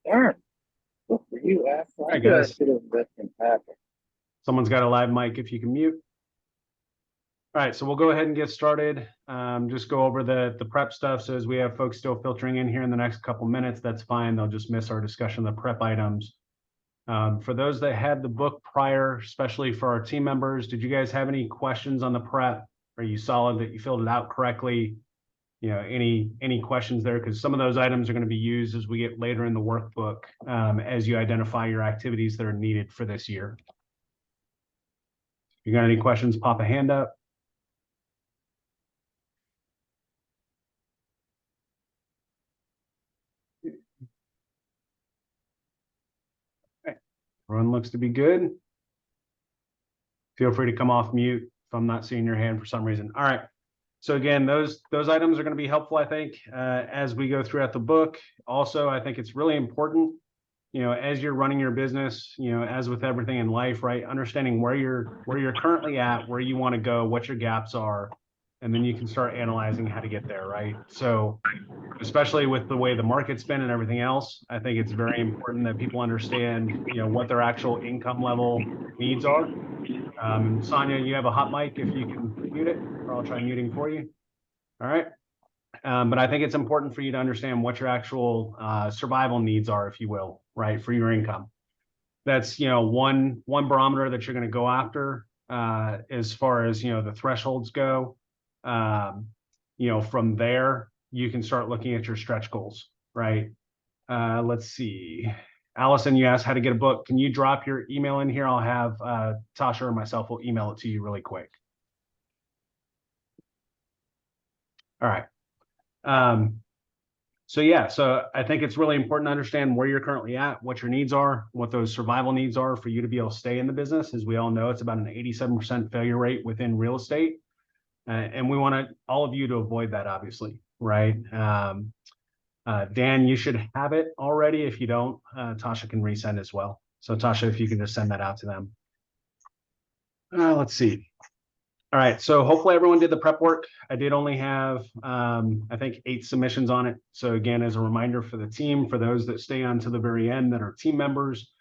Darn. Good for you, asshole. Hi, guys. I should have let him happen. Someone's got a live mic if you can mute. All right, so we'll go ahead and get started. Just go over the prep stuff. So as we have folks still filtering in here in the next couple minutes, that's fine. They'll just miss our discussion of the prep items. For those that had the book prior, especially for our team members, did you guys have any questions on the prep? Are you solid that you filled it out correctly? You know, any questions there? Because some of those items are going to be used as we get later in the workbook as you identify your activities that are needed for this year. If you got any questions, pop a hand up. Okay. Everyone looks to be good. Feel free to come off mute if I'm not seeing your hand for some reason. All right. So again, those items are going to be helpful, I think, as we go throughout the book. Also, I think it's really important, you know, as you're running your business, you know, as with everything in life, right? Understanding where you're currently at, where you want to go, what your gaps are, and then you can start analyzing how to get there, right? So especially with the way the market's been and everything else, I think it's very important that people understand, you know, what their actual income level needs are. Sonia, you have a hot mic if you can mute it, or I'll try muting for you. All right. But I think it's important for you to understand what your actual survival needs are, if you will, right, for your income. That's, you know, one barometer that you're going to go after as far as, you know, the thresholds go. You know, from there, you can start looking at your stretch goals, right? Let's see. Allison, you asked how to get a book. Can you drop your email in here? I'll have Tasha or myself will email it to you really quick. All right. So yeah, so I think it's really important to understand where you're currently at, what your needs are, what those survival needs are for you to be able to stay in the business. As we all know, it's about an 87% failure rate within real estate. And we want all of you to avoid that, obviously, right? Dan, you should have it already. If you don't, Tasha can resend as well. So Tasha, if you can just send that out to them. Let's see. All right, so hopefully everyone did the prep work. I did only have, I think, 8 submissions on it. So again, as a reminder for the team, for those that stay on to the very end that are team members,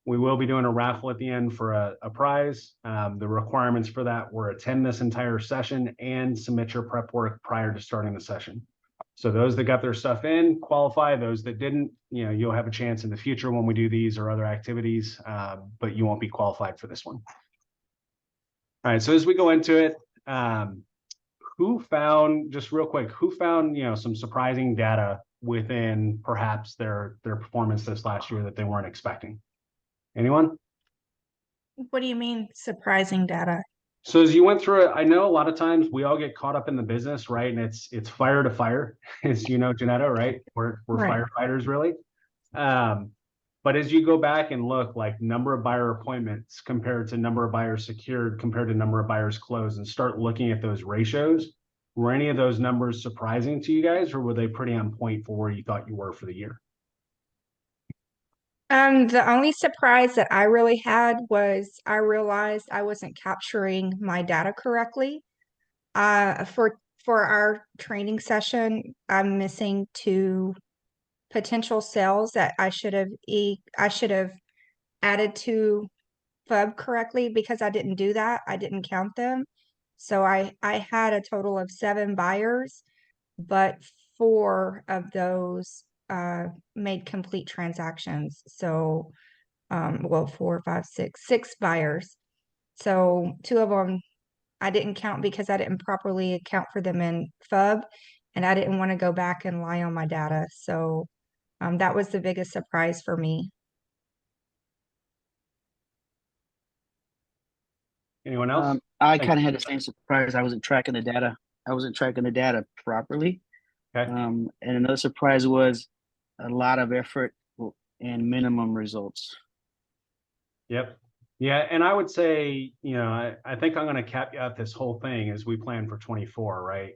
we will be doing a raffle at the end for a prize. The requirements for that were attend this entire session and submit your prep work prior to starting the session. So those that got their stuff in qualify. Those that didn't, you know, you'll have a chance in the future when we do these or other activities, but you won't be qualified for this one. All right, so as we go into it, who found, just real quick, who found, you know, some surprising data within perhaps their performance this last year that they weren't expecting? Anyone? What do you mean surprising data? So as you went through it, I know a lot of times we all get caught up in the business, right? And it's fire to fire, as you know, Janetta, right? We're Right. firefighters, really. But as you go back and look, like number of buyer appointments compared to number of buyers secured compared to number of buyers closed, and start looking at those ratios, were any of those numbers surprising to you guys, or were they pretty on point for where you thought you were for the year? The only surprise that I really had was I realized I wasn't capturing my data correctly. For our training session, I'm missing 2 potential sales that I should have added to FUB correctly because I didn't do that. I didn't count them. So I had a total of 7 buyers, but 4 of those made complete transactions. So, well, 4, 5, 6 buyers. So 2 of them I didn't count because I didn't properly account for them in FUB, and I didn't want to go back and lie on my data. So that was the biggest surprise for me. Anyone else? I kind of had the same surprise. I wasn't tracking the data. I wasn't tracking the data properly. Okay. And another surprise was a lot of effort and minimum results. Yep. Yeah, and I would say, you know, I think I'm going to cap out this whole thing as we plan for 24, right?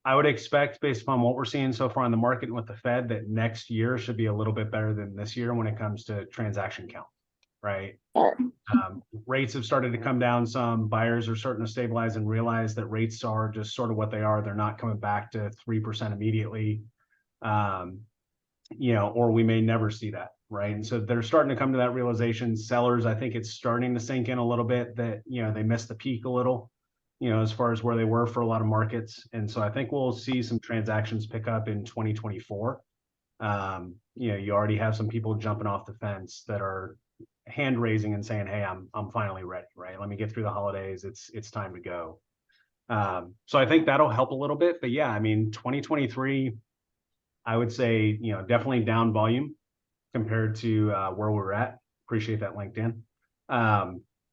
I would expect, based upon what we're seeing so far in the market and with the Fed, that next year should be a little bit better than this year when it comes to transaction count, right? Rates have started to come down some. Buyers are starting to stabilize and realize that rates are just sort of what they are. They're not coming back to 3% immediately, you know, or we may never see that, right? And so they're starting to come to that realization. Sellers, I think it's starting to sink in a little bit that, they missed the peak a little, as far as where they were for a lot of markets. And so I think we'll see some transactions pick up in 2024. You already have some people jumping off the fence that are hand raising and saying, hey, I'm finally ready, right? Let me get through the holidays. It's time to go. So I think that'll help a little bit. But yeah, I mean, 2023, I would say, definitely down volume compared to where we're at. Appreciate that, LinkedIn.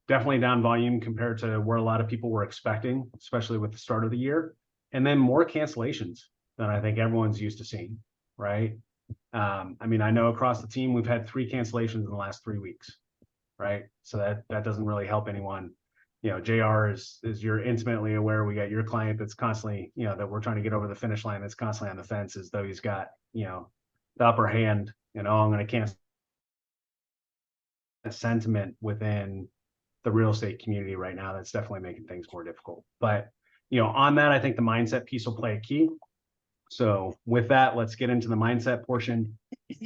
Definitely down volume compared to where a lot of people were expecting, especially with the start of the year. And then more cancellations than I think everyone's used to seeing, right? I mean, I know across the team, we've had 3 cancellations in the last 3 weeks, right? So that doesn't really help anyone. JR is you're intimately aware, we got your client that's constantly, that we're trying to get over the finish line, that's constantly on the fence as though he's got, the upper hand, I'm going to cancel. A sentiment within the real estate community right now that's definitely making things more difficult. But, on that, I think the mindset piece will play a key. So with that, let's get into the mindset portion.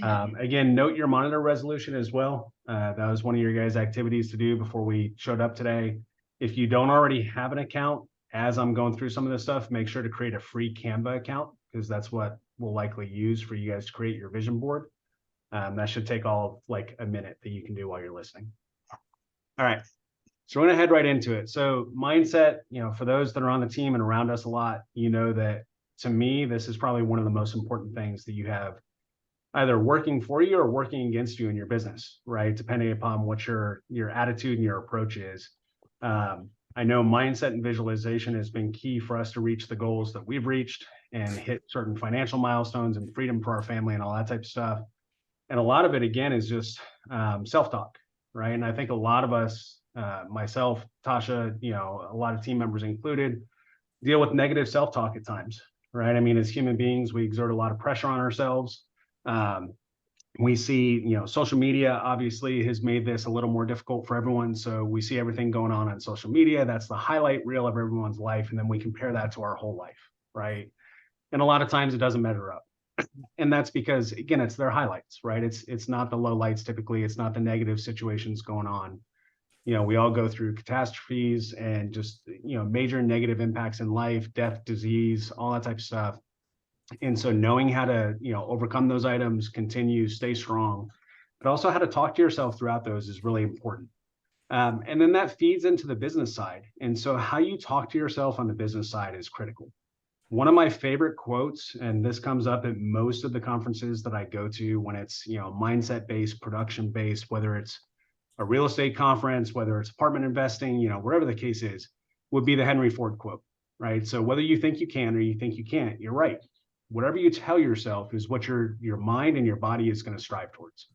Again, note your monitor resolution as well. That was one of your guys' activities to do before we showed up today. If you don't already have an account, as I'm going through some of this stuff, make sure to create a free Canva account, because that's what we'll likely use for you guys to create your vision board. That should take all of like a minute that you can do while you're listening. All right. So we're going to head right into it. So mindset, for those that are on the team and around us a lot, that to me, this is probably one of the most important things that you have either working for you or working against you in your business, right? Depending upon what your attitude and your approach is. I know mindset and visualization has been key for us to reach the goals that we've reached and hit certain financial milestones and freedom for our family and all that type of stuff. And a lot of it, again, is just self-talk, right? And I think a lot of us, myself, Tasha, a lot of team members included, deal with negative self-talk at times, right? I mean, as human beings, we exert a lot of pressure on ourselves. We see, social media obviously has made this a little more difficult for everyone. So we see everything going on social media. That's the highlight reel of everyone's life. And then we compare that to our whole life, right? And a lot of times it doesn't measure up. And that's because, again, it's their highlights, right? It's not the low lights typically. It's not the negative situations going on. We all go through catastrophes and just, major negative impacts in life, death, disease, all that type of stuff. And so knowing how to, overcome those items, continue, stay strong, but also how to talk to yourself throughout those is really important. And then that feeds into the business side. And so how you talk to yourself on the business side is critical. One of my favorite quotes, and this comes up at most of the conferences that I go to when it's, mindset-based, production-based, whether it's a real estate conference, whether it's apartment investing, wherever the case is, would be the Henry Ford quote, right? So whether you think you can or you think you can't, you're right. Whatever you tell yourself is what your mind and your body is going to strive towards,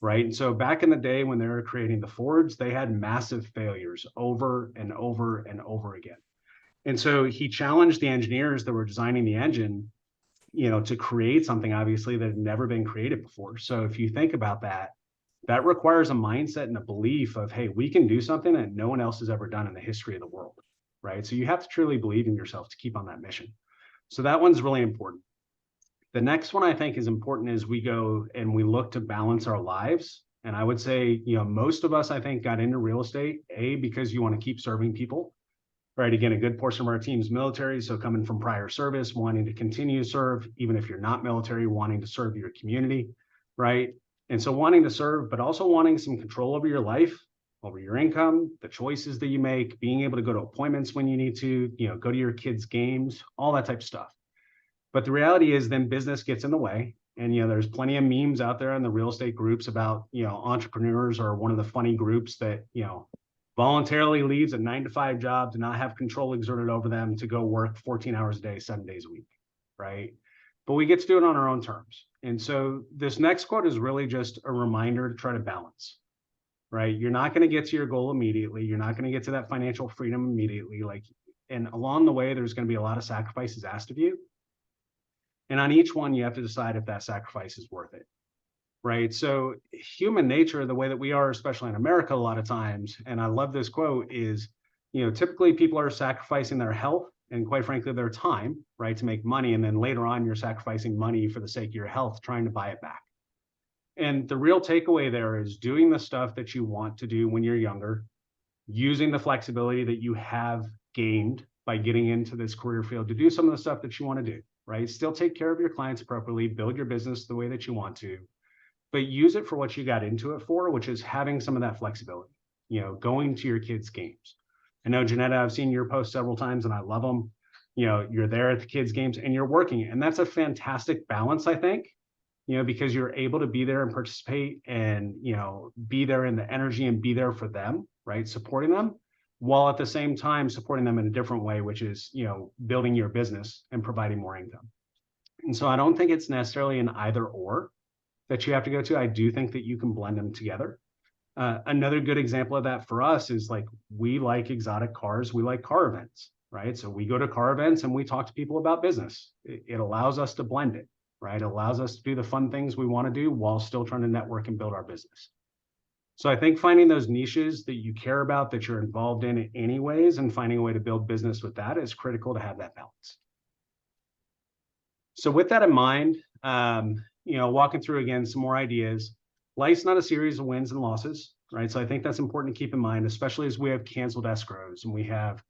right? And so back in the day when they were creating the Fords, they had massive failures over and over and over again. And so he challenged the engineers that were designing the engine, to create something obviously that had never been created before. So if you think about that, that requires a mindset and a belief of, hey, we can do something that no one else has ever done in the history of the world, right? So you have to truly believe in yourself to keep on that mission. So that one's really important. The next one I think is important is we go and we look to balance our lives. And I would say, most of us, I think, got into real estate, because you want to keep serving people. Right. Again, a good portion of our team's military. So coming from prior service, wanting to continue to serve, even if you're not military, wanting to serve your community. Right. And so wanting to serve, but also wanting some control over your life, over your income, the choices that you make, being able to go to appointments when you need to, go to your kids' games, all that type of stuff. But the reality is then business gets in the way. And, there's plenty of memes out there in the real estate groups about, entrepreneurs are one of the funny groups that, voluntarily leaves a 9-to-5 job to not have control exerted over them to go work 14 hours a day, 7 days a week, right? But we get to do it on our own terms. And so this next quote is really just a reminder to try to balance, right? You're not going to get to your goal immediately. You're not going to get to that financial freedom immediately. And along the way, there's going to be a lot of sacrifices asked of you. And on each one, you have to decide if that sacrifice is worth it. Right. So human nature, the way that we are, especially in America, a lot of times, and I love this quote is, typically people are sacrificing their health and quite frankly, their time, right, to make money. And then later on, you're sacrificing money for the sake of your health, trying to buy it back. And the real takeaway there is doing the stuff that you want to do when you're younger, using the flexibility that you have gained by getting into this career field to do some of the stuff that you want to do, right? Still take care of your clients appropriately, build your business the way that you want to, but use it for what you got into it for, which is having some of that flexibility, going to your kids' games. I know, Janetta, I've seen your posts several times and I love them. You're there at the kids' games and you're working. And that's a fantastic balance, I think, because you're able to be there and participate and, be there in the energy and be there for them, right? Supporting them, while at the same time supporting them in a different way, which is, building your business and providing more income. And so I don't think it's necessarily an either or that you have to go to. I do think that you can blend them together. Another good example of that for us is like, we like exotic cars. We like car events, right? So we go to car events and we talk to people about business. It allows us to blend it, right? It allows us to do the fun things we want to do while still trying to network and build our business. So I think finding those niches that you care about, that you're involved in anyways, and finding a way to build business with that is critical to have that balance. So with that in mind, walking through again, some more ideas. Life's not a series of wins and losses, right? So I think that's important to keep in mind, especially as we have canceled escrows and we have,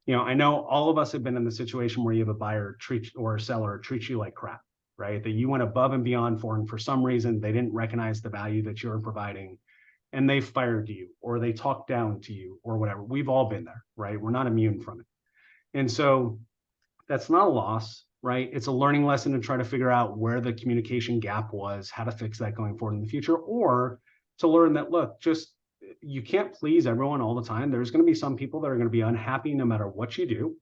I know all of us have been in the situation where you have a buyer or a seller treat you like crap, right? That you went above and beyond for, and for some reason they didn't recognize the value that you're providing and they fired you or they talked down to you or whatever. We've all been there, right? We're not immune from it. And so that's not a loss, right? It's a learning lesson to try to figure out where the communication gap was, how to fix that going forward in the future, or to learn that, look, you can't please everyone all the time. There's going to be some people that are going to be unhappy no matter what you do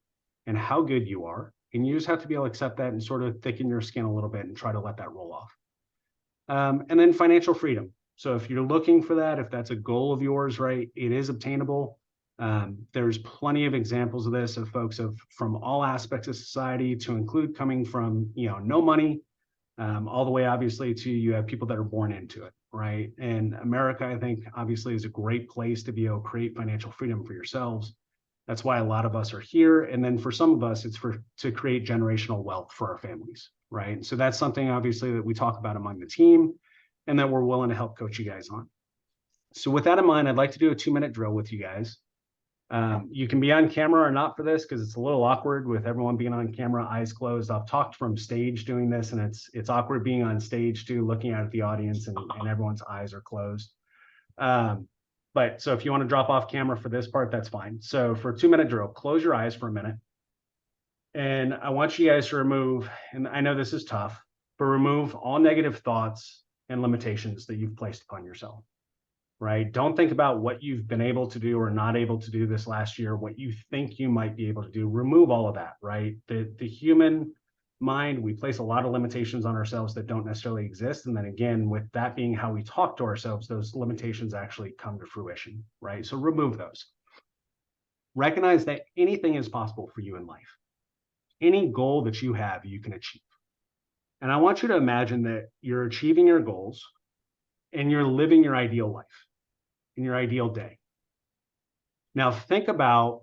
and how good you are. And you just have to be able to accept that and sort of thicken your skin a little bit and try to let that roll off. And then financial freedom. So if you're looking for that, if that's a goal of yours, right, it is obtainable. There's plenty of examples of this, of folks from all aspects of society, to include coming from, no money, all the way obviously to you have people that are born into it, right? And America, I think, obviously is a great place to be able to create financial freedom for yourselves. That's why a lot of us are here. And then for some of us, it's to create generational wealth for our families, right? So that's something obviously that we talk about among the team and that we're willing to help coach you guys on. So with that in mind, I'd like to do a 2-minute drill with you guys. You can be on camera or not for this because it's a little awkward with everyone being on camera, eyes closed. I've talked from stage doing this, and it's awkward being on stage too, looking out at the audience and everyone's eyes are closed. But so if you want to drop off camera for this part, that's fine. So for a 2-minute drill, close your eyes for a minute. And I want you guys to remove, and I know this is tough, but remove all negative thoughts and limitations that you've placed upon yourself. Right? Don't think about what you've been able to do or not able to do this last year, what you think you might be able to do. Remove all of that, right? The human mind, we place a lot of limitations on ourselves that don't necessarily exist. And then again, with that being how we talk to ourselves, those limitations actually come to fruition, right? So remove those. Recognize that anything is possible for you in life. Any goal that you have, you can achieve. And I want you to imagine that you're achieving your goals and you're living your ideal life in your ideal day. Now think about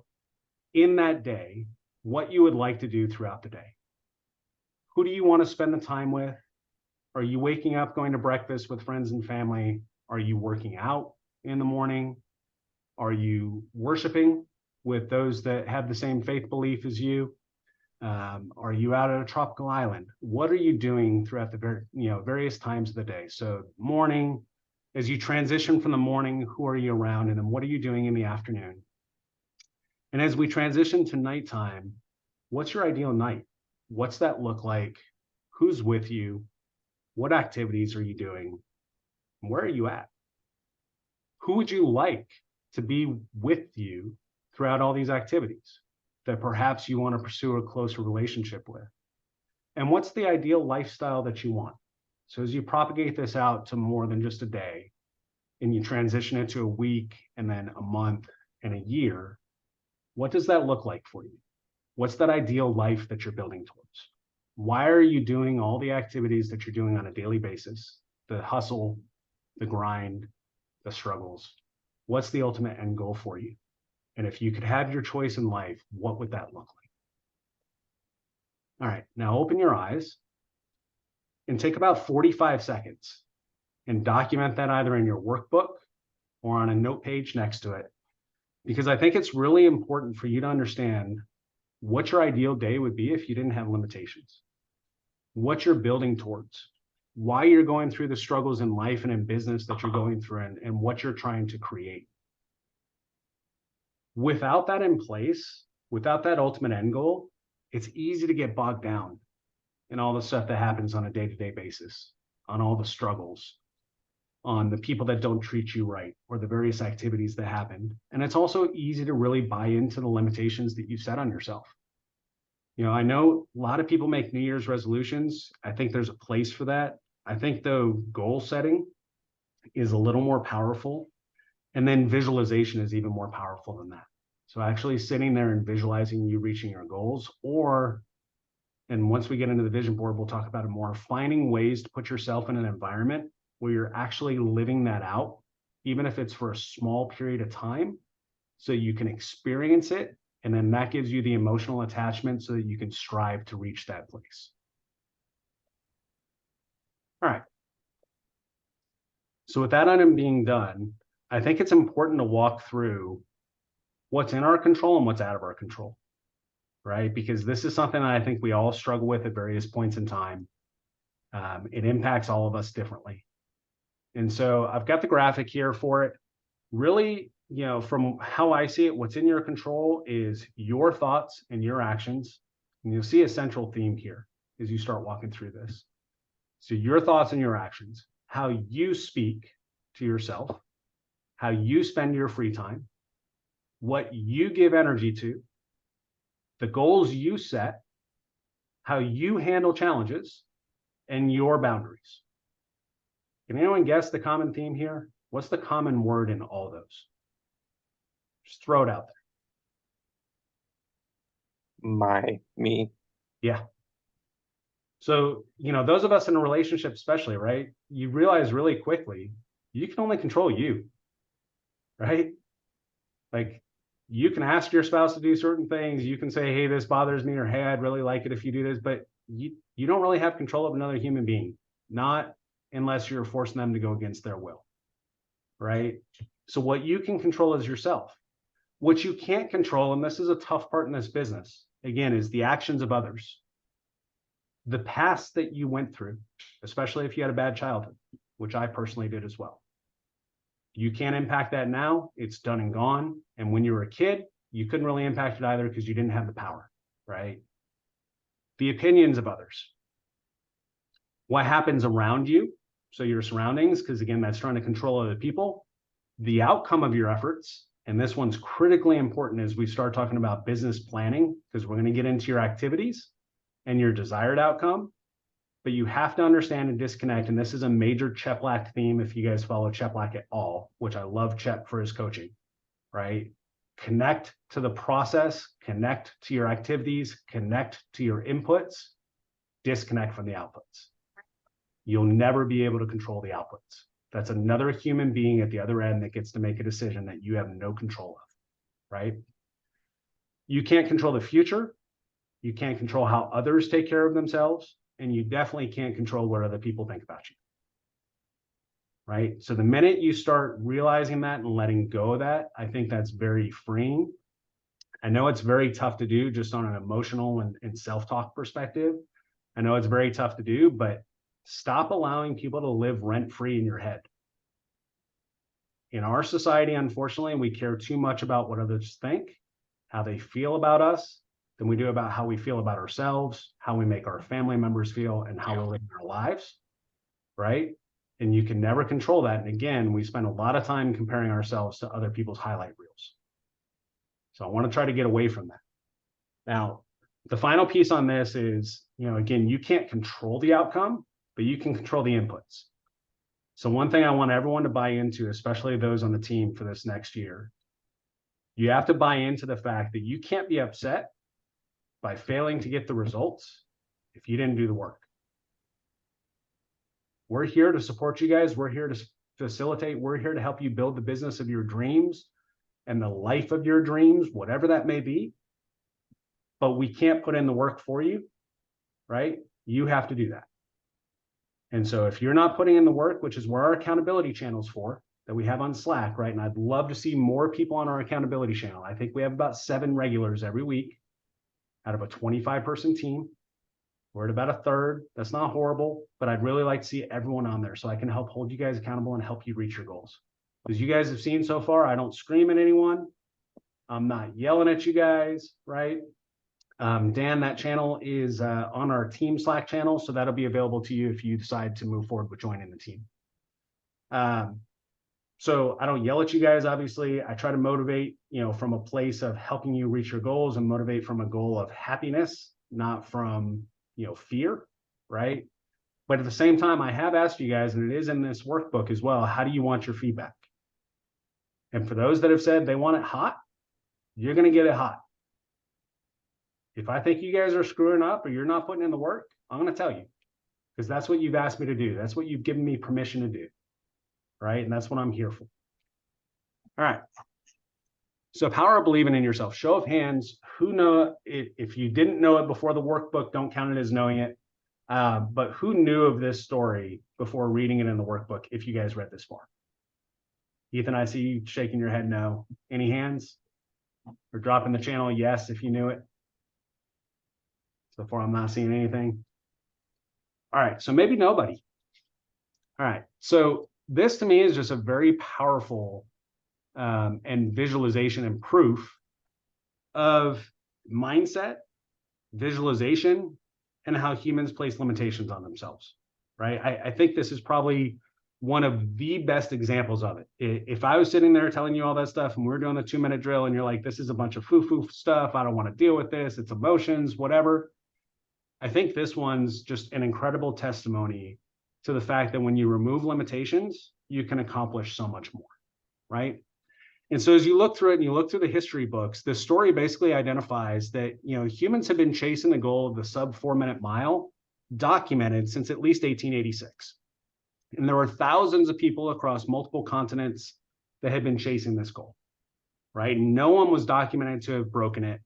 in that day, what you would like to do throughout the day. Who do you want to spend the time with? Are you waking up, going to breakfast with friends and family? Are you working out in the morning? Are you worshiping with those that have the same faith belief as you? Are you out at a tropical island? What are you doing throughout the various times of the day? So morning, as you transition from the morning, who are you around? And then what are you doing in the afternoon? And as we transition to nighttime, what's your ideal night? What's that look like? Who's with you? What activities are you doing? Where are you at? Who would you like to be with you throughout all these activities that perhaps you want to pursue a closer relationship with? And what's the ideal lifestyle that you want? So as you propagate this out to more than just a day, and you transition it to a week and then a month and a year, what does that look like for you? What's that ideal life that you're building towards? Why are you doing all the activities that you're doing on a daily basis? The hustle, the grind, the struggles. What's the ultimate end goal for you? And if you could have your choice in life, what would that look like? All right, now open your eyes and take about 45 seconds and document that either in your workbook or on a note page next to it. Because I think it's really important for you to understand what your ideal day would be if you didn't have limitations, what you're building towards, why you're going through the struggles in life and in business that you're going through, and what you're trying to create. Without that in place, without that ultimate end goal, it's easy to get bogged down in all the stuff that happens on a day-to-day basis, on all the struggles, on the people that don't treat you right, or the various activities that happen. And it's also easy to really buy into the limitations that you set on yourself. You know, I know a lot of people make New Year's resolutions. I think there's a place for that. I think though goal setting is a little more powerful. And then visualization is even more powerful than that. So actually sitting there and visualizing you reaching your goals, and once we get into the vision board, we'll talk about it more, finding ways to put yourself in an environment where you're actually living that out, even if it's for a small period of time, so you can experience it. And then that gives you the emotional attachment so that you can strive to reach that place. All right. So with that item being done, I think it's important to walk through what's in our control and what's out of our control, right? Because this is something that I think we all struggle with at various points in time. It impacts all of us differently. And so I've got the graphic here for it. Really, you know, from how I see it, what's in your control is your thoughts and your actions. And you'll see a central theme here as you start walking through this. So your thoughts and your actions, how you speak to yourself, how you spend your free time, what you give energy to, the goals you set, how you handle challenges, and your boundaries. Can anyone guess the common theme here? What's the common word in all those? Just throw it out there. Me. Yeah. So, you know, those of us in a relationship especially, right? You realize really quickly, you can only control you, right? Like, you can ask your spouse to do certain things. You can say, hey, this bothers me, or hey, I'd really like it if you do this, but you don't really have control of another human being, not unless you're forcing them to go against their will, right? So what you can control is yourself. What you can't control, and this is a tough part in this business, again, is the actions of others. The past that you went through, especially if you had a bad childhood, which I personally did as well. You can't impact that now. It's done and gone. And when you were a kid, you couldn't really impact it either because you didn't have the power, right? The opinions of others. What happens around you, so your surroundings, because again, that's trying to control other people. The outcome of your efforts, and this one's critically important as we start talking about business planning, because we're going to get into your activities and your desired outcome. But you have to understand and disconnect, and this is a major Cheplack theme if you guys follow Cheplack at all, which I love Chep for his coaching, right? Connect to the process, connect to your activities, connect to your inputs, disconnect from the outputs. You'll never be able to control the outputs. That's another human being at the other end that gets to make a decision that you have no control of, right? You can't control the future. You can't control how others take care of themselves. And you definitely can't control what other people think about you, right? So the minute you start realizing that and letting go of that, I think that's very freeing. I know it's very tough to do just on an emotional and self-talk perspective. I know it's very tough to do, but stop allowing people to live rent-free in your head. In our society, unfortunately, we care too much about what others think, how they feel about us, than we do about how we feel about ourselves, how we make our family members feel, and how we're living our lives, right? And you can never control that. And again, we spend a lot of time comparing ourselves to other people's highlight reels. So I want to try to get away from that. Now, the final piece on this is, you know, again, you can't control the outcome, but you can control the inputs. So one thing I want everyone to buy into, especially those on the team for this next year, you have to buy into the fact that you can't be upset by failing to get the results if you didn't do the work. We're here to support you guys. We're here to facilitate. We're here to help you build the business of your dreams and the life of your dreams, whatever that may be. But we can't put in the work for you, right? You have to do that. And so if you're not putting in the work, which is where our accountability channel's for, that we have on Slack, right? And I'd love to see more people on our accountability channel. I think we have about 7 regulars every week out of a 25-person team. We're at about a third. That's not horrible, but I'd really like to see everyone on there so I can help hold you guys accountable and help you reach your goals. As you guys have seen so far, I don't scream at anyone. I'm not yelling at you guys, right? Dan, that channel is on our team Slack channel, so that'll be available to you if you decide to move forward with joining the team. So I don't yell at you guys, obviously. I try to motivate, from a place of helping you reach your goals and motivate from a goal of happiness, not from, fear, right? But at the same time, I have asked you guys, and it is in this workbook as well, how do you want your feedback? And for those that have said they want it hot, you're going to get it hot. If I think you guys are screwing up or you're not putting in the work, I'm going to tell you, because that's what you've asked me to do. That's what you've given me permission to do, right? And that's what I'm here for. All right. So power of believing in yourself. Show of hands. Who know if you didn't know it before the workbook, don't count it as knowing it. But who knew of this story before reading it in the workbook, if you guys read this far? Ethan, I see you shaking your head no. Any hands? Or dropping the channel yes if you knew it. So far, I'm not seeing anything. All right, so maybe nobody. All right, so this to me is just a very powerful and visualization and proof of mindset, visualization, and how humans place limitations on themselves, right? I think this is probably one of the best examples of it. If I was sitting there telling you all that stuff and we're doing the 2-minute drill and you're like, this is a bunch of foo-foo stuff, I don't want to deal with this, it's emotions, whatever. I think this one's just an incredible testimony to the fact that when you remove limitations, you can accomplish so much more, right? And so as you look through it and you look through the history books, the story basically identifies that, humans have been chasing the goal of the sub 4-minute mile documented since at least 1886. And there were thousands of people across multiple continents that had been chasing this goal, right? No one was documented to have broken it.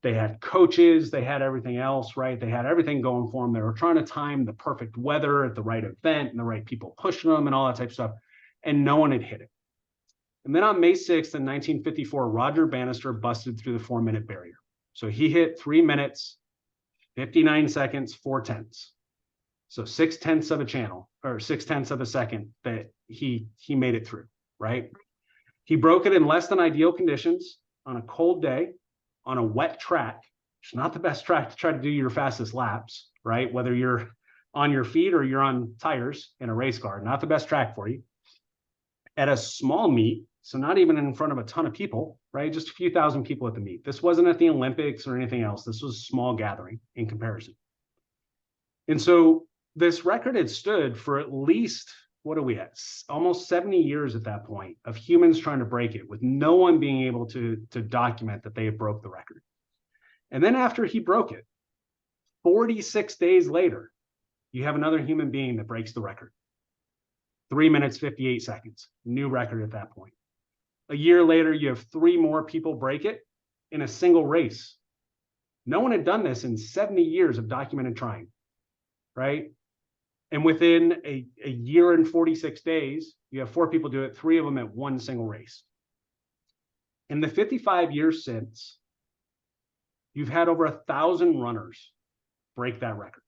They had coaches, they had everything else, right? They had everything going for them. They were trying to time the perfect weather at the right event and the right people pushing them and all that type of stuff. And no one had hit it. And then on May 6th in 1954, Roger Bannister busted through the 4-minute barrier. So he hit 3 minutes, 59 seconds, 4 tenths. So 6/10 of a channel or 6/10 of a second that he made it through, right? He broke it in less than ideal conditions on a cold day, on a wet track. It's not the best track to try to do your fastest laps, right? Whether you're on your feet or you're on tires in a race car, not the best track for you. At a small meet, so not even in front of a ton of people, right? Just a few thousand people at the meet. This wasn't at the Olympics or anything else. This was a small gathering in comparison. And so this record had stood for at least, what are we at? Almost 70 years at that point of humans trying to break it with no one being able to document that they had broke the record. And then after he broke it, 46 days later, you have another human being that breaks the record. 3 minutes, 58 seconds, new record at that point. A year later, you have 3 more people break it in a single race. No one had done this in 70 years of documented trying, right? And within a year and 46 days, you have 4 people do it, 3 of them at one single race. In the 55 years since, you've had over 1,000 runners break that record.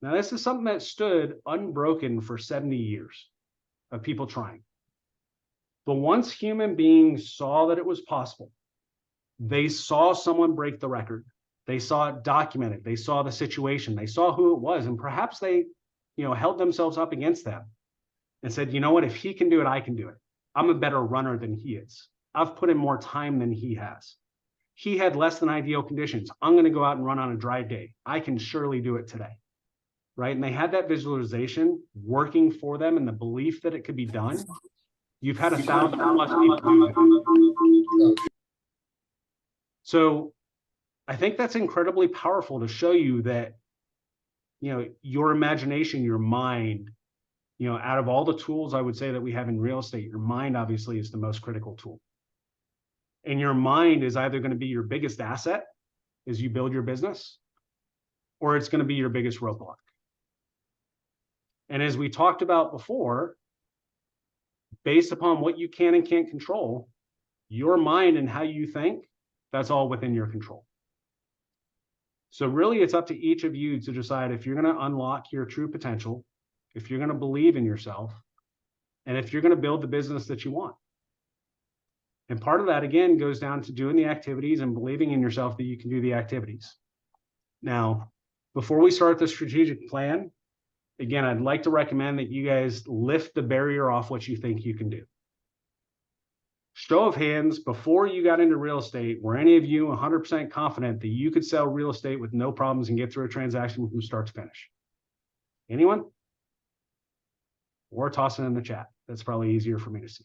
Now, this is something that stood unbroken for 70 years of people trying. But once human beings saw that it was possible, they saw someone break the record. They saw it documented. They saw the situation. They saw who it was. And perhaps they, held themselves up against them and said, you know what, if he can do it, I can do it. I'm a better runner than he is. I've put in more time than he has. He had less than ideal conditions. I'm going to go out and run on a dry day. I can surely do it today. Right? And they had that visualization working for them and the belief that it could be done. You've had 1,000 plus people do it. So I think that's incredibly powerful to show you that, your imagination, your mind, out of all the tools I would say that we have in real estate, your mind obviously is the most critical tool. And your mind is either going to be your biggest asset as you build your business, or it's going to be your biggest roadblock. And as we talked about before, based upon what you can and can't control, your mind and how you think, that's all within your control. So really, it's up to each of you to decide if you're going to unlock your true potential, if you're going to believe in yourself, and if you're going to build the business that you want. And part of that, again, goes down to doing the activities and believing in yourself that you can do the activities. Now, before we start the strategic plan, again, I'd like to recommend that you guys lift the barrier off what you think you can do. Show of hands, before you got into real estate, were any of you 100% confident that you could sell real estate with no problems and get through a transaction from start to finish? Anyone? Or toss it in the chat. That's probably easier for me to see.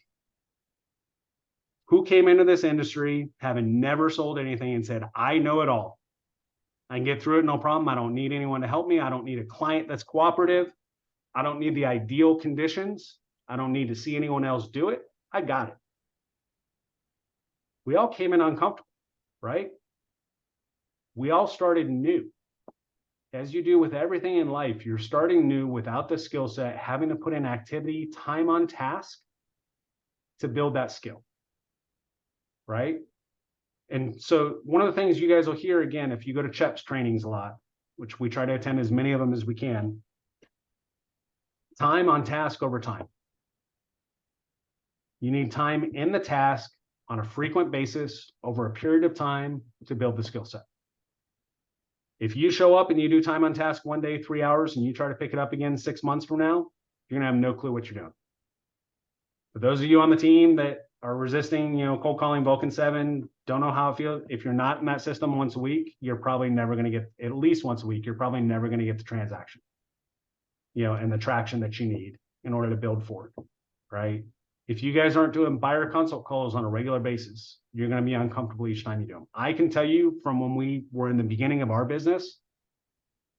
Who came into this industry having never sold anything and said, I know it all. I can get through it, no problem. I don't need anyone to help me. I don't need a client that's cooperative. I don't need the ideal conditions. I don't need to see anyone else do it. I got it. We all came in uncomfortable, right? We all started new. As you do with everything in life, you're starting new without the skill set, having to put in activity, time on task to build that skill, right? And so one of the things you guys will hear, again, if you go to CHEP's trainings a lot, which we try to attend as many of them as we can, time on task over time. You need time in the task on a frequent basis over a period of time to build the skill set. If you show up and you do time on task one day, 3 hours, and you try to pick it up again 6 months from now, you're gonna have no clue what you're doing. For those of you on the team that are resisting, cold calling Vulcan 7, don't know how it feels. If you're not in that system once a week, you're probably never gonna get, at least once a week, you're probably never gonna get the transaction, and the traction that you need in order to build forward, right? If you guys aren't doing buyer consult calls on a regular basis, you're going to be uncomfortable each time you do them. I can tell you from when we were in the beginning of our business,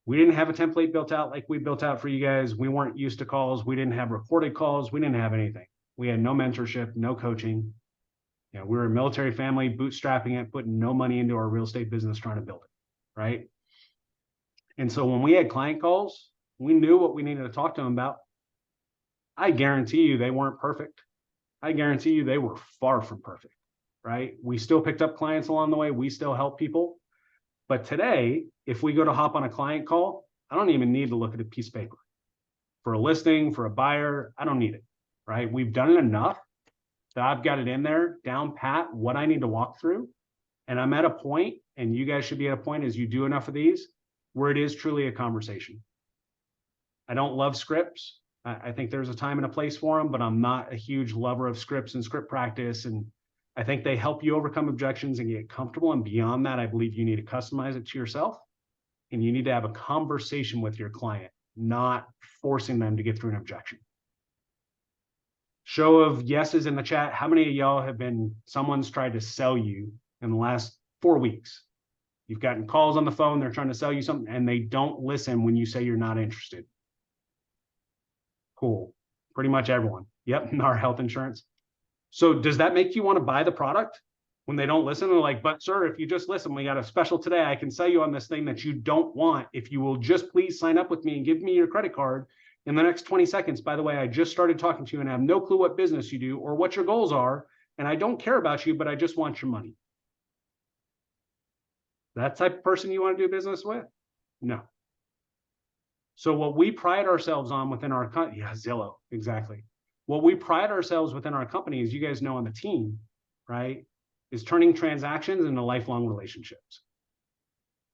we didn't have a template built out like we built out for you guys. We weren't used to calls. We didn't have recorded calls. We didn't have anything. We had no mentorship, no coaching. We were a military family, bootstrapping it, putting no money into our real estate business, trying to build it, right? And so when we had client calls, we knew what we needed to talk to them about. I guarantee you they weren't perfect. I guarantee you they were far from perfect, right? We still picked up clients along the way. We still help people. But today, if we go to hop on a client call, I don't even need to look at a piece of paper. For a listing, for a buyer, I don't need it, right? We've done it enough that I've got it in there, down pat, what I need to walk through. And I'm at a point, and you guys should be at a point as you do enough of these, where it is truly a conversation. I don't love scripts. I think there's a time and a place for them, but I'm not a huge lover of scripts and script practice. And I think they help you overcome objections and get comfortable. And beyond that, I believe you need to customize it to yourself. And you need to have a conversation with your client, not forcing them to get through an objection. Show of yeses in the chat. How many of y'all have been, someone's tried to sell you in the last 4 weeks? You've gotten calls on the phone, they're trying to sell you something, and they don't listen when you say you're not interested. Cool. Pretty much everyone. Yep, our health insurance. So does that make you want to buy the product when they don't listen? They're like, but sir, if you just listen, we got a special today. I can sell you on this thing that you don't want. If you will just please sign up with me and give me your credit card in the next 20 seconds. By the way, I just started talking to you and I have no clue what business you do or what your goals are. And I don't care about you, but I just want your money. That type of person you want to do business with? No. So what we pride ourselves on within our company, yeah, Zillow, exactly. What we pride ourselves within our company, as you guys know on the team, right, is turning transactions into lifelong relationships.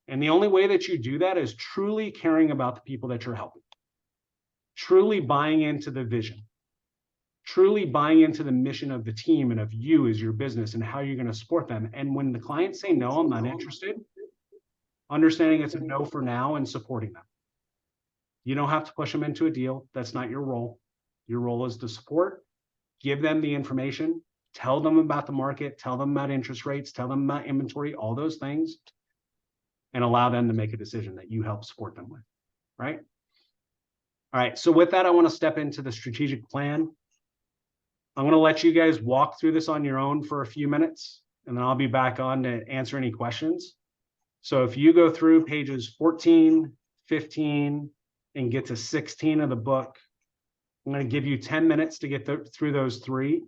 And the only way that you do that is truly caring about the people that you're helping, truly buying into the vision, truly buying into the mission of the team and of you as your business and how you're going to support them. And when the clients say, no, I'm not interested, understanding it's a no for now and supporting them. You don't have to push them into a deal. That's not your role. Your role is to support, give them the information, tell them about the market, tell them about interest rates, tell them about inventory, all those things, and allow them to make a decision that you help support them with, right? All right, so with that, I want to step into the strategic plan. I'm going to let you guys walk through this on your own for a few minutes, and then I'll be back on to answer any questions. So if you go through pages 14, 15, and get to 16 of the book. I'm going to give you 10 minutes to get through those 3.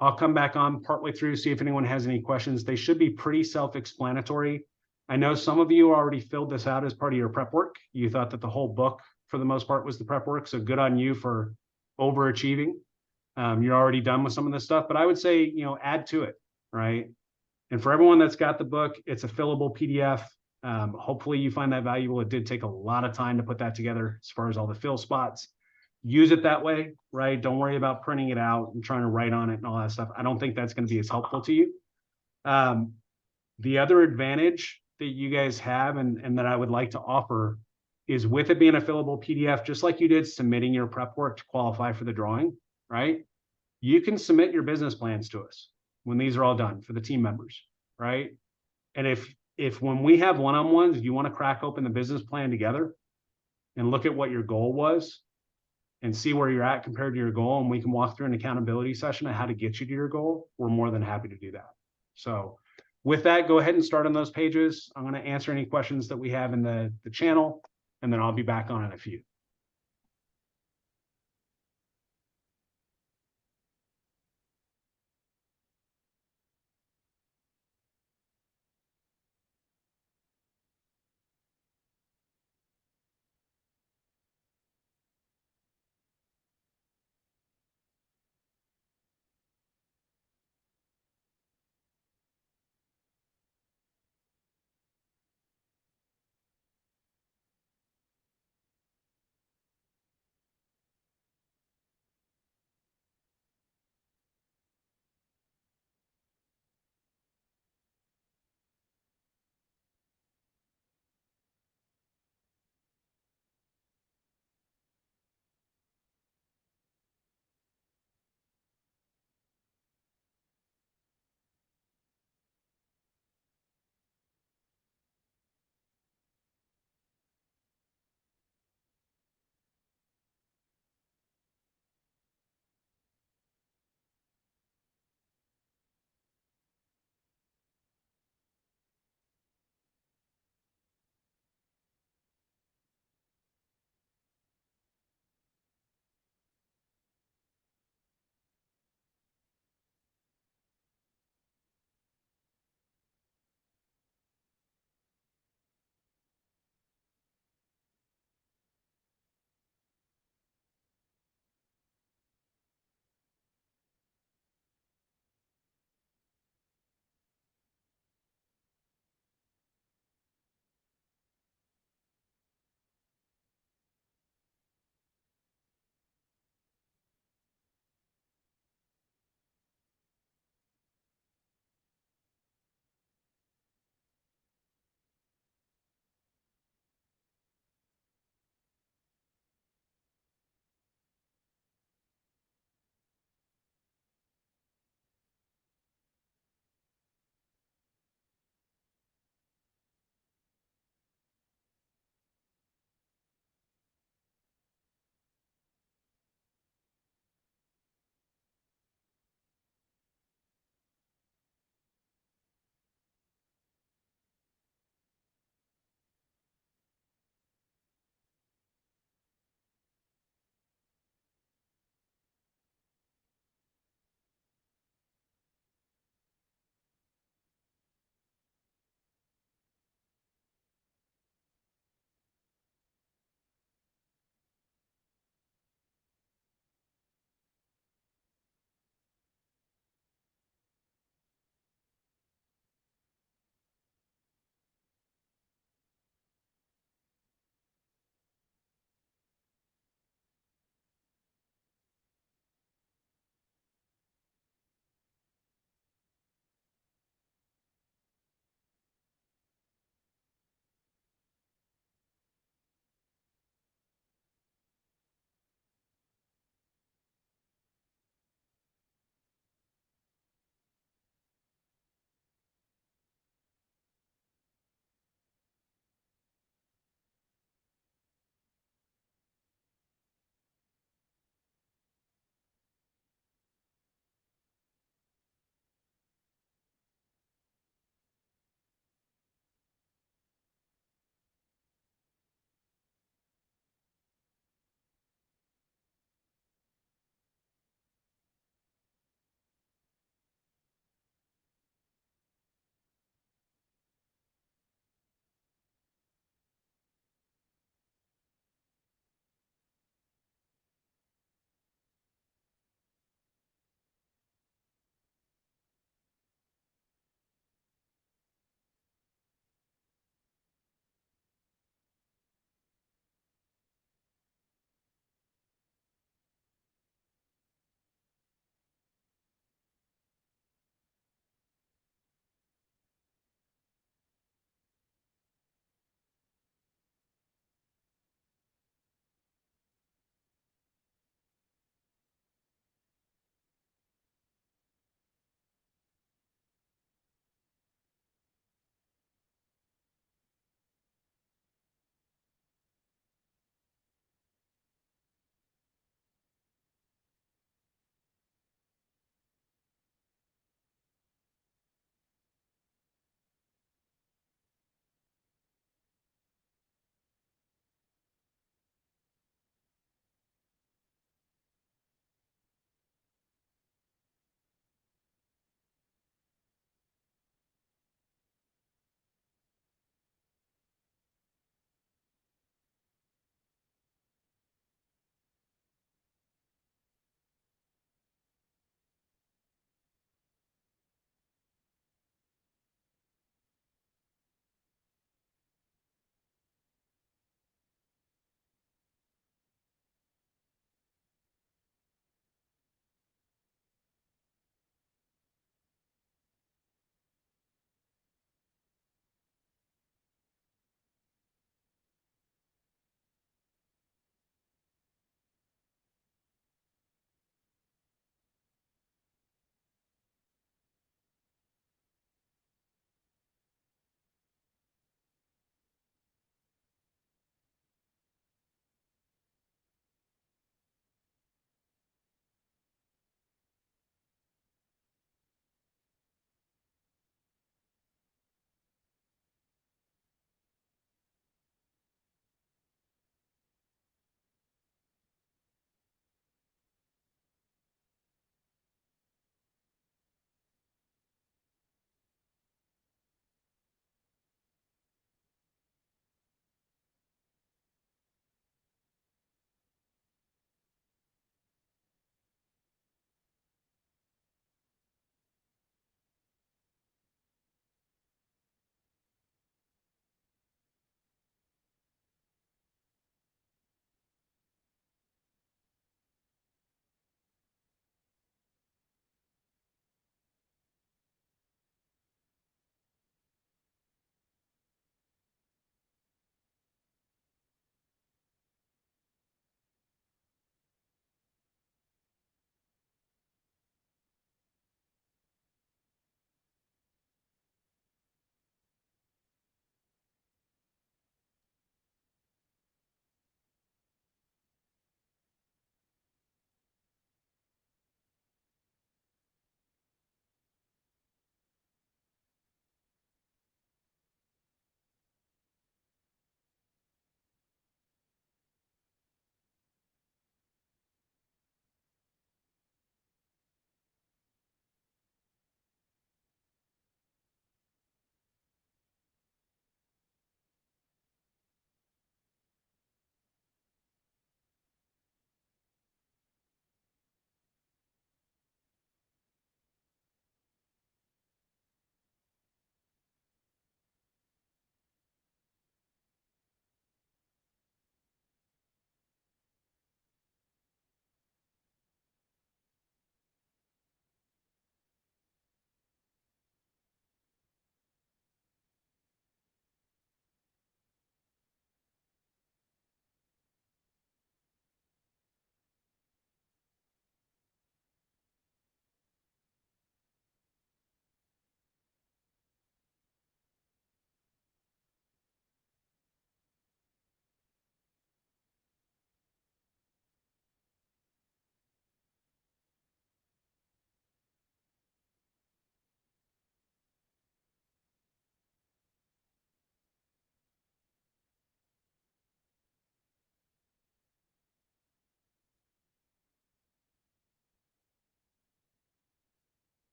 I'll come back on partway through, see if anyone has any questions. They should be pretty self-explanatory. I know some of you already filled this out as part of your prep work. You thought that the whole book, for the most part, was the prep work. So good on you for overachieving. You're already done with some of this stuff, but I would say, add to it, right? And for everyone that's got the book, it's a fillable PDF. Hopefully you find that valuable. It did take a lot of time to put that together as far as all the fill spots. Use it that way, right? Don't worry about printing it out and trying to write on it and all that stuff. I don't think that's going to be as helpful to you. The other advantage that you guys have and that I would like to offer is, with it being a fillable PDF, just like you did submitting your prep work to qualify for the drawing, right? You can submit your business plans to us when these are all done for the team members, right? And if when we have one-on-ones, you want to crack open the business plan together and look at what your goal was and see where you're at compared to your goal, and we can walk through an accountability session on how to get you to your goal, we're more than happy to do that. So with that, go ahead and start on those pages. I'm going to answer any questions that we have in the channel, and then I'll be back on in a few.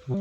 All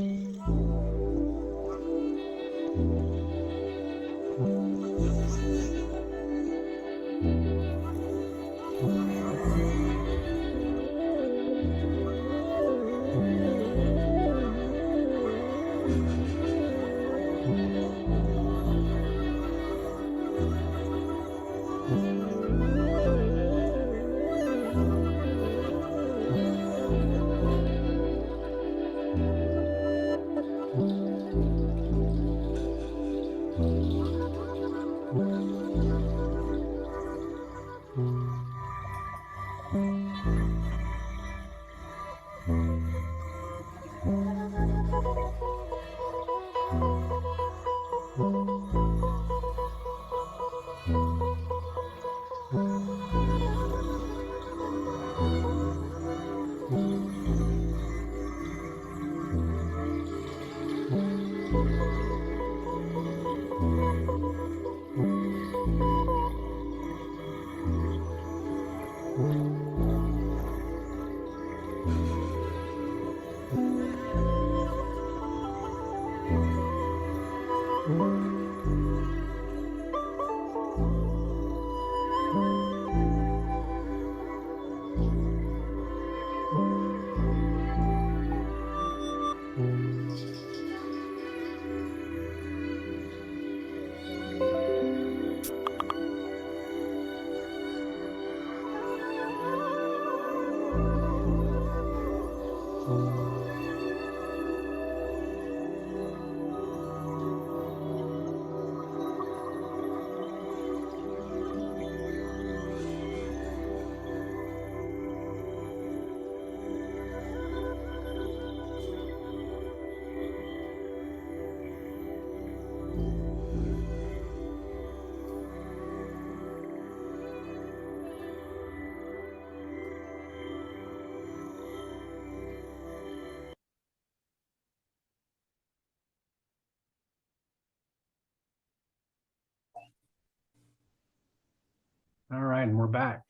right, and we're back.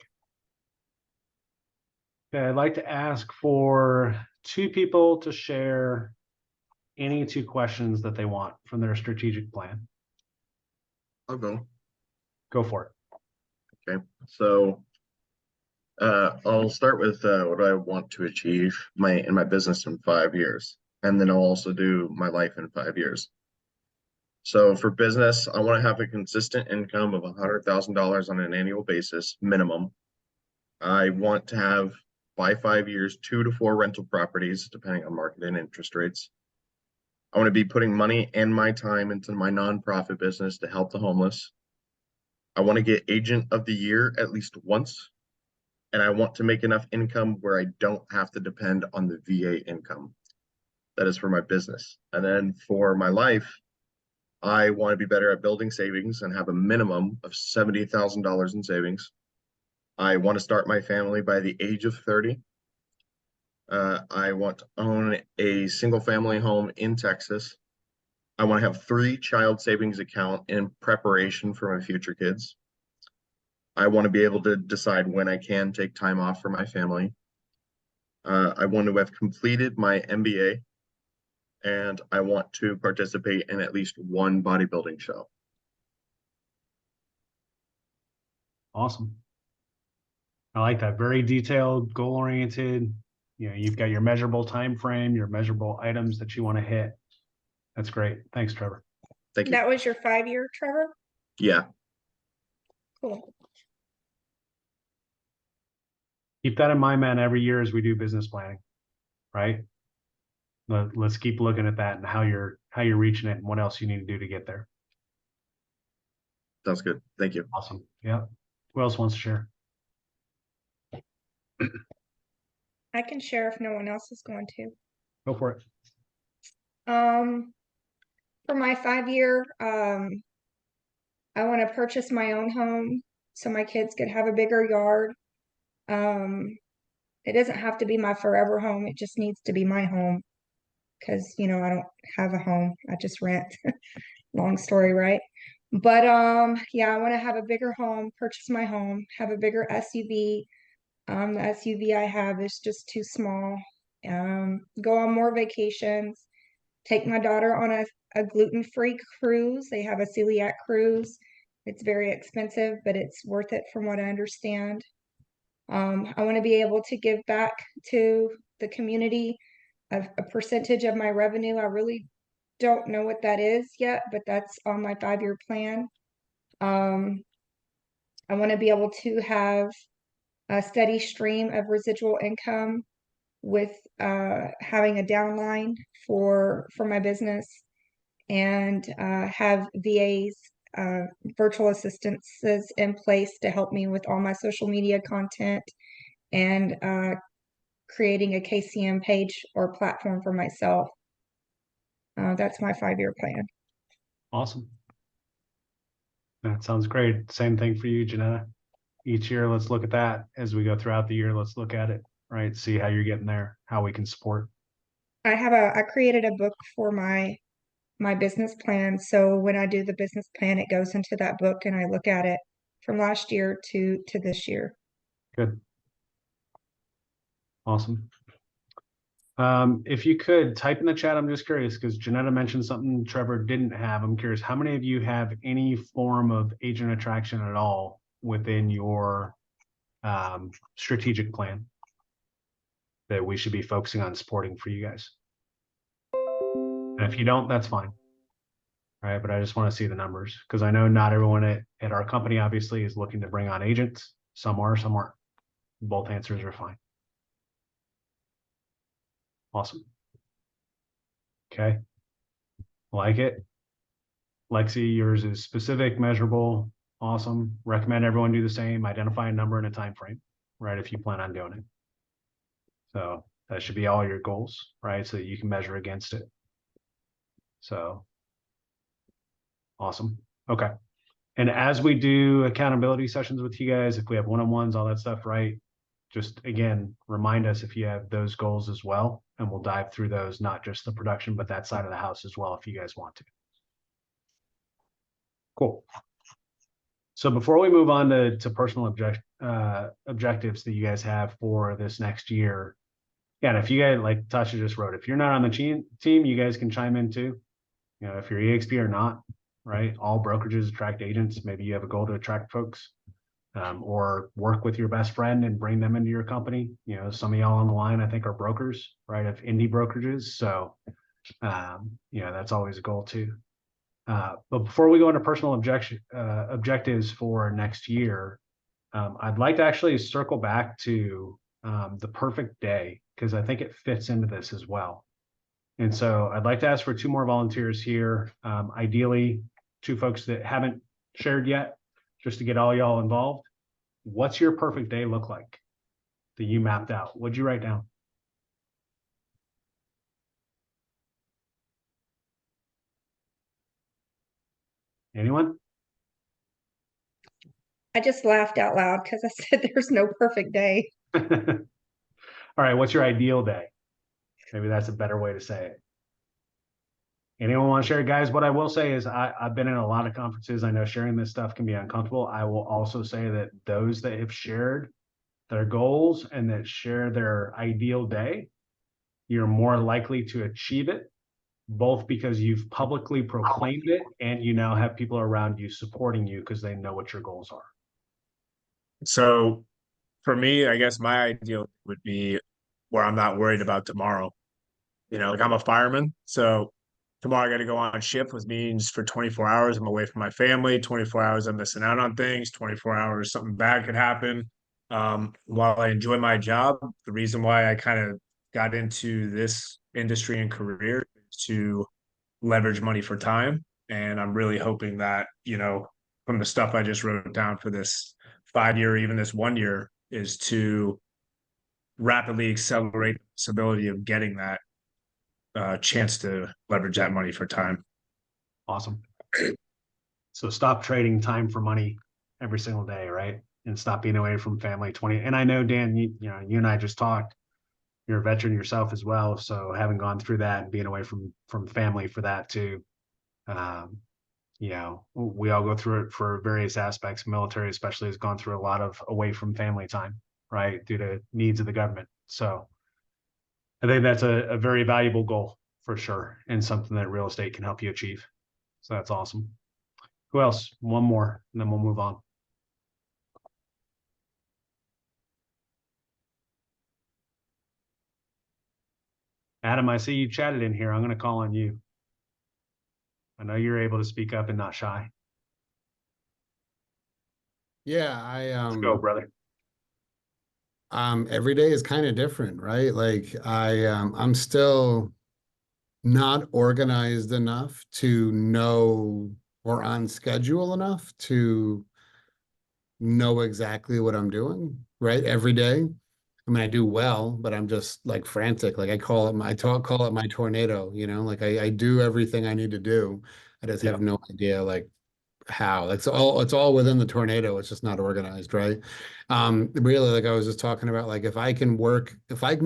Okay, I'd like to ask for 2 people to share any 2 questions that they want from their strategic plan. I'll go. Go for it. Okay. So I'll start with what I want to achieve in my business in 5 years. And then I'll also do my life in 5 years. So for business, I want to have a consistent income of $100,000 on an annual basis, minimum. I want to have, by 5 years, 2 to 4 rental properties, depending on market and interest rates. I want to be putting money and my time into my nonprofit business to help the homeless. I want to get agent of the year at least once. And I want to make enough income where I don't have to depend on the VA income. That is for my business. And then for my life, I want to be better at building savings and have a minimum of $70,000 in savings. I want to start my family by the age of 30. I want to own a single family home in Texas. I want to have 3 child savings account in preparation for my future kids. I want to be able to decide when I can take time off for my family. I want to have completed my MBA, and I want to participate in at least 1 bodybuilding show. Awesome. I like that. Very detailed, goal-oriented. You know, you've got your measurable time frame, your measurable items that you want to hit. That's great. Thanks, Trevor. Thank you. That was your 5-year, Trevor? Yeah. Cool. Keep that in mind, man, every year as we do business planning, right? Let's keep looking at that and how you're reaching it and what else you need to do to get there. Sounds good. Thank you. Awesome. Yeah. Who else wants to share? I can share if no one else is going to. Go for it. For my 5-year, I want to purchase my own home so my kids could have a bigger yard. It doesn't have to be my forever home. It just needs to be my home because, you know, I don't have a home. I just rent. Long story, right? But yeah, I want to have a bigger home, purchase my home, have a bigger SUV. The SUV I have is just too small. Go on more vacations. take my daughter on a gluten-free cruise. They have a celiac cruise. It's very expensive, but it's worth it from what I understand. I want to be able to give back to the community a percentage of my revenue. I really don't know what that is yet, but that's on my 5-year plan. I want to be able to have a steady stream of residual income with having a downline for my business, and have VAs, virtual assistants in place to help me with all my social media content, and creating a KCM page or platform for myself. That's my 5-year plan. Awesome. That sounds great. Same thing for you, Janetta. Each year, let's look at that as we go throughout the year. Let's look at it, right? See how you're getting there, how we can support. I created a book for my business plan. So when I do the business plan, it goes into that book and I look at it from last year to this year. Good. Awesome. If you could type in the chat, I'm just curious because Janetta mentioned something Trevor didn't have. I'm curious, how many of you have any form of agent attraction at all within your strategic plan that we should be focusing on supporting for you guys? And if you don't, that's fine. All right, but I just want to see the numbers because I know not everyone at our company obviously is looking to bring on agents. Some are, some aren't. Both answers are fine. Awesome. Okay. Like it. Lexi, yours is specific, measurable, awesome. Recommend everyone do the same. Identify a number and a time frame, right? If you plan on doing it. So that should be all your goals, right? So that you can measure against it. So awesome. Okay. And as we do accountability sessions with you guys, if we have one-on-ones, all that stuff, right? Just again, remind us if you have those goals as well, and we'll dive through those, not just the production, but that side of the house as well, if you guys want to. Cool. So before we move on to personal objectives that you guys have for this next year, yeah, and if you guys, like Tasha just wrote, if you're not on the team, you guys can chime in too. You know, if you're EXP or not, right? All brokerages attract agents. Maybe you have a goal to attract folks. Or work with your best friend and bring them into your company. You know, some of y'all on the line, I think, are brokers, right, of indie brokerages. So, you know, that's always a goal too. But before we go into personal objectives for next year, I'd like to actually circle back to the perfect day, because I think it fits into this as well. And so I'd like to ask for 2 more volunteers here, ideally 2 folks that haven't shared yet, just to get all y'all involved. What's your perfect day look like that you mapped out? What'd you write down? Anyone? I just laughed out loud because I said there's no perfect day. All right, what's your ideal day? Maybe that's a better way to say it. Anyone want to share? Guys, what I will say is I've been in a lot of conferences. I know sharing this stuff can be uncomfortable. I will also say that those that have shared their goals and that share their ideal day, you're more likely to achieve it, both because you've publicly proclaimed it and you now have people around you supporting you because they know what your goals are. So for me, I guess my ideal would be where I'm not worried about tomorrow. You know, like I'm a fireman, so tomorrow I got to go on shift, which means for 24 hours I'm away from my family. 24 hours I'm missing out on things. 24 hours something bad could happen. While I enjoy my job, the reason why I kind of got into this industry and career is to leverage money for time. And I'm really hoping that, you know, from the stuff I just wrote down for this 5-year, even this 1 year, is to rapidly accelerate this ability of getting that chance to leverage that money for time. Awesome. So stop trading time for money every single day, right? And stop being away from family 20. And I know, Dan, you know, you and I just talked, you're a veteran yourself as well. So having gone through that and being away from family for that too, you know, we all go through it for various aspects. Military especially has gone through a lot of away from family time, right? Due to needs of the government. So I think that's a very valuable goal for sure, and something that real estate can help you achieve. So that's awesome. Who else? One more, and then we'll move on. Adam, I see you chatted in here. I'm going to call on you. I know you're able to speak up and not shy. Yeah, Let's go, brother. every day is kind of different, right? Like I'm still not organized enough to know or on schedule enough to know exactly what I'm doing, right? Every day. I mean, I do well, but I'm just like frantic. Like I call it call it my tornado, you know, like I do everything I need to do. I just have no idea like how. It's all within the tornado. It's just not organized, right? Really, like I was just talking about, like if I can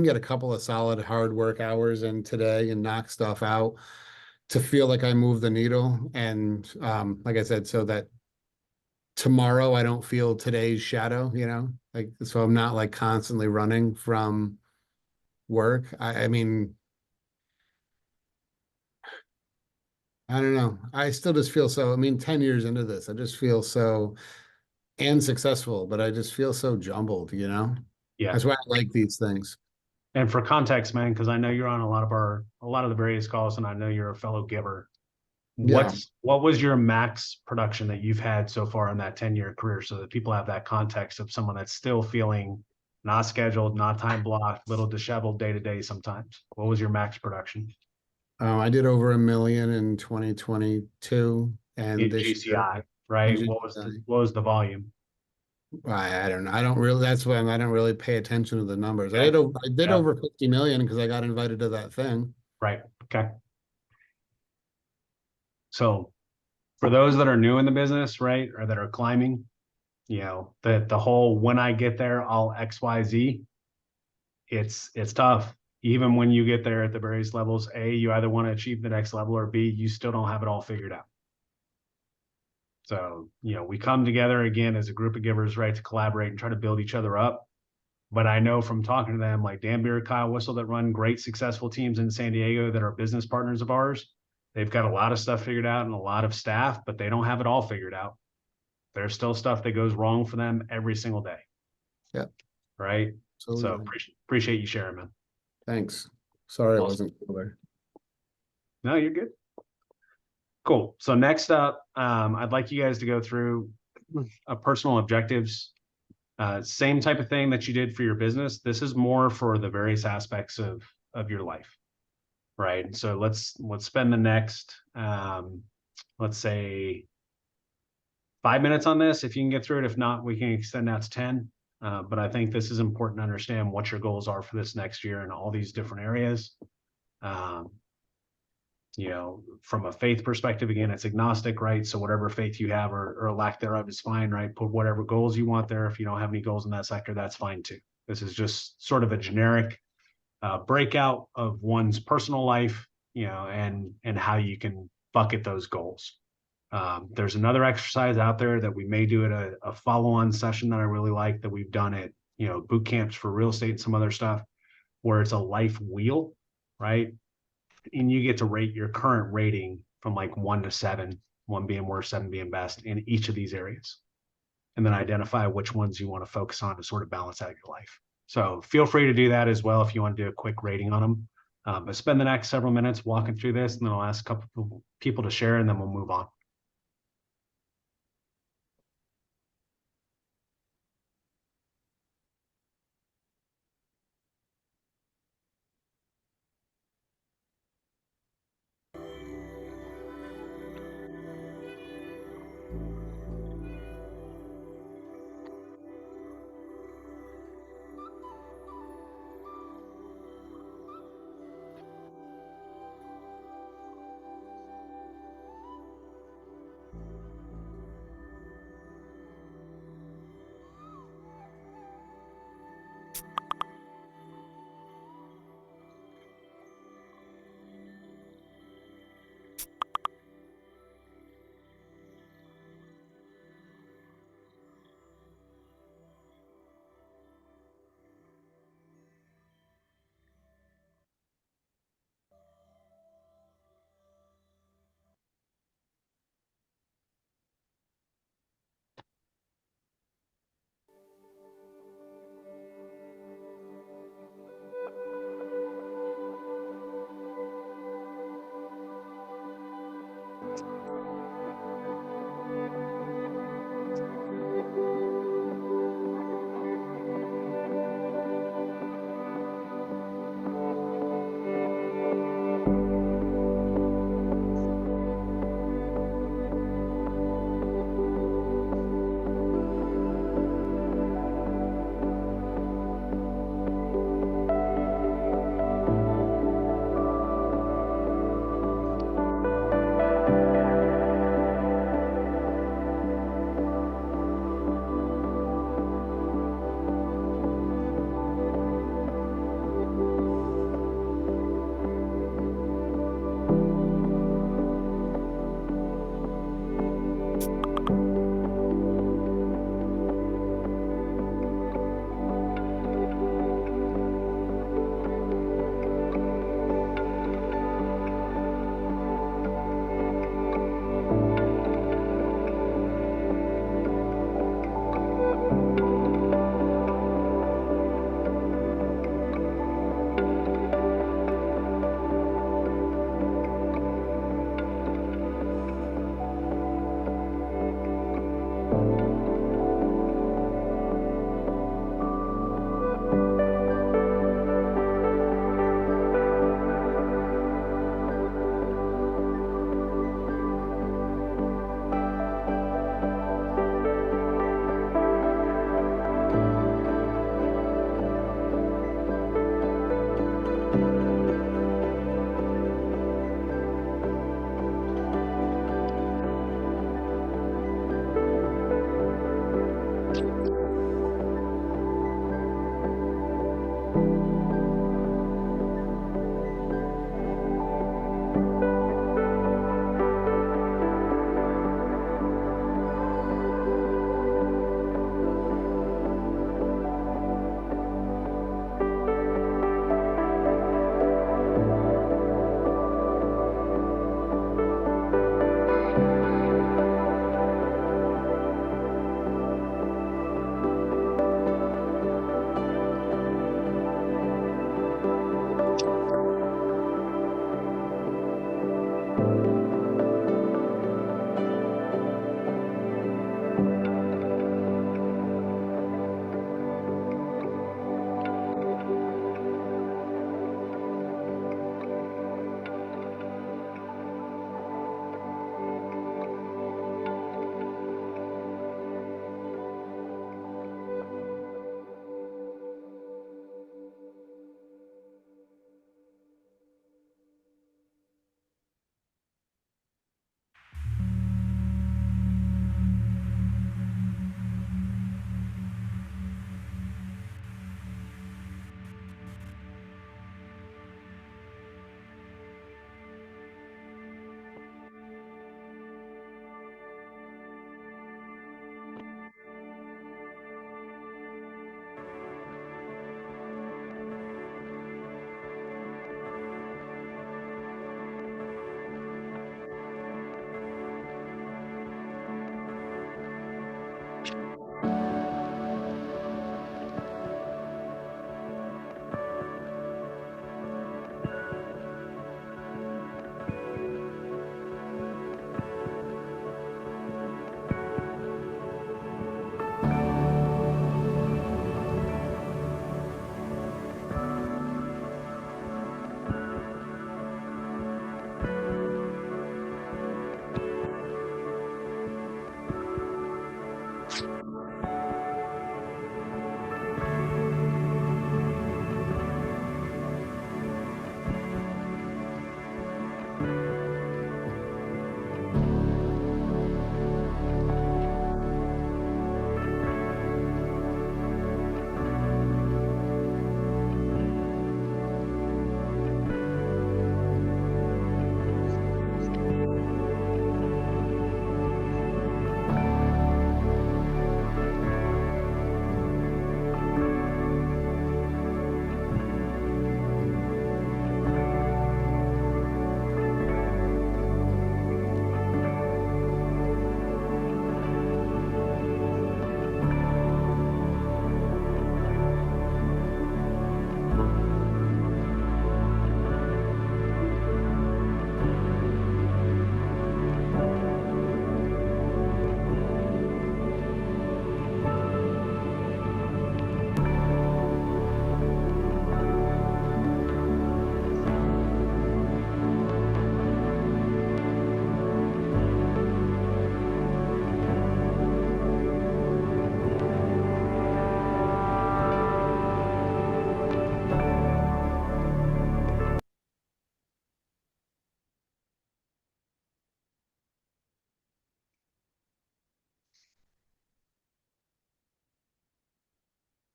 get a couple of solid hard work hours in today and knock stuff out to feel like I move the needle. And like I said, so that tomorrow I don't feel today's shadow, you know, like so I'm not like constantly running from work. I mean, I don't know. I still just feel so, I mean, 10 years into this, I just feel so and successful, but I just feel so jumbled, you know? Yeah. That's why I like these things. And for context, man, because I know you're on a lot of the various calls, and I know you're a fellow giver. Yeah. What was your max production that you've had so far in that 10-year career, so that people have that context of someone that's still feeling not scheduled, not time blocked, little disheveled day to day sometimes? What was your max production I did over 1 million in 2022 in and this year GCI, in right? GCI. What was the volume? I don't know. I don't really, that's why I don't really pay attention to the numbers. Okay. I did Yeah. over 50 million because I got invited to that thing. Right. Okay. So for those that are new in the business, right, or that are climbing, you know, the whole when I get there, I'll XYZ, it's tough. Even when you get there at the various levels, A, you either want to achieve the next level, or B, you still don't have it all figured out. So, you know, we come together again as a group of givers, right, to collaborate and try to build each other up. But I know from talking to them, like Dan Beer, Kyle Whistle, that run great successful teams in San Diego that are business partners of ours, they've got a lot of stuff figured out and a lot of staff, but they don't have it all figured out. There's still stuff that goes wrong for them every single day. Yeah. Right. So Absolutely. appreciate you sharing, man. Thanks. Sorry I Awesome. wasn't clear. No, you're good. Cool. So next up, I'd like you guys to go through a personal objectives. Same type of thing that you did for your business. This is more for the various aspects of your life, right? So let's spend the next, let's say 5 minutes on this. If you can get through it, if not, we can extend that to 10. But I think this is important to understand what your goals are for this next year in all these different areas. You know, from a faith perspective, again, it's agnostic, right? So whatever faith you have or lack thereof is fine, right? Put whatever goals you want there. If you don't have any goals in that sector, that's fine too. This is just sort of a generic breakout of one's personal life, you know, and how you can bucket those goals. There's another exercise out there that we may do at a follow-on session that I really like, that we've done at, you know, boot camps for real estate and some other stuff, where it's a life wheel, right? And you get to rate your current rating from like 1 to 7, 1 being worst, 7 being best in each of these areas. And then identify which ones you want to focus on to sort of balance out your life. So feel free to do that as well if you want to do a quick rating on them. But spend the next several minutes walking through this, and then I'll ask a couple of people to share, and then we'll move on.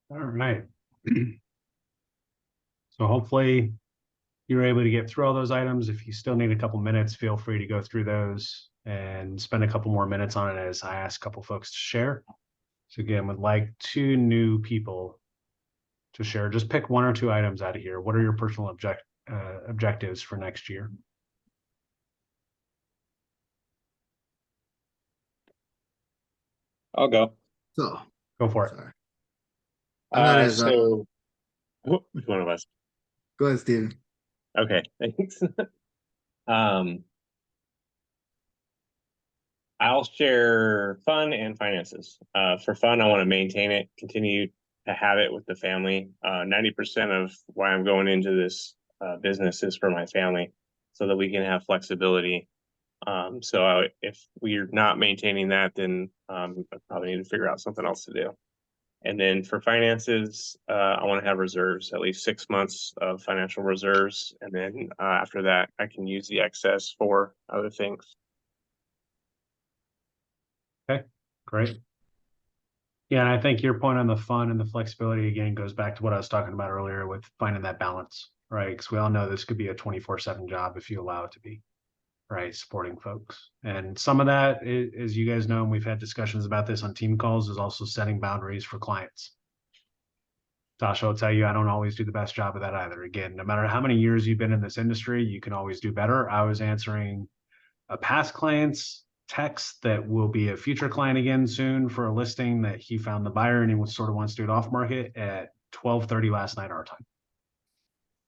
All right. So hopefully you're able to get through all those items. If you still need a couple minutes, feel free to go through those and spend a couple more minutes on it as I ask a couple folks to share. So again, would like 2 new people to share. Just pick 1 or 2 items out of here. What are your personal objectives for next year? I'll go. So, Go for it. sorry. I'm not as So which one of us? Go ahead, Steven. Okay, thanks. Um, I'll share fun and finances. For fun, I want to maintain it, continue to have it with the family. 90% of why I'm going into this business is for my family, so that we can have flexibility. If we're not maintaining that, then I probably need to figure out something else to do. And then for finances, I want to have reserves, at least 6 months of financial reserves. And then after that, I can use the excess for other things. Okay, great. Yeah, and I think your point on the fun and the flexibility again goes back to what I was talking about earlier with finding that balance, right? Because we all know this could be a 24/7 job if you allow it to be, right? Supporting folks. And some of that, as you guys know, and we've had discussions about this on team calls, is also setting boundaries for clients. Tasha will tell you, I don't always do the best job of that either. Again, no matter how many years you've been in this industry, you can always do better. I was answering a past client's text that will be a future client again soon for a listing that he found the buyer and he was sort of wants to do it off market at 12:30 last night our time,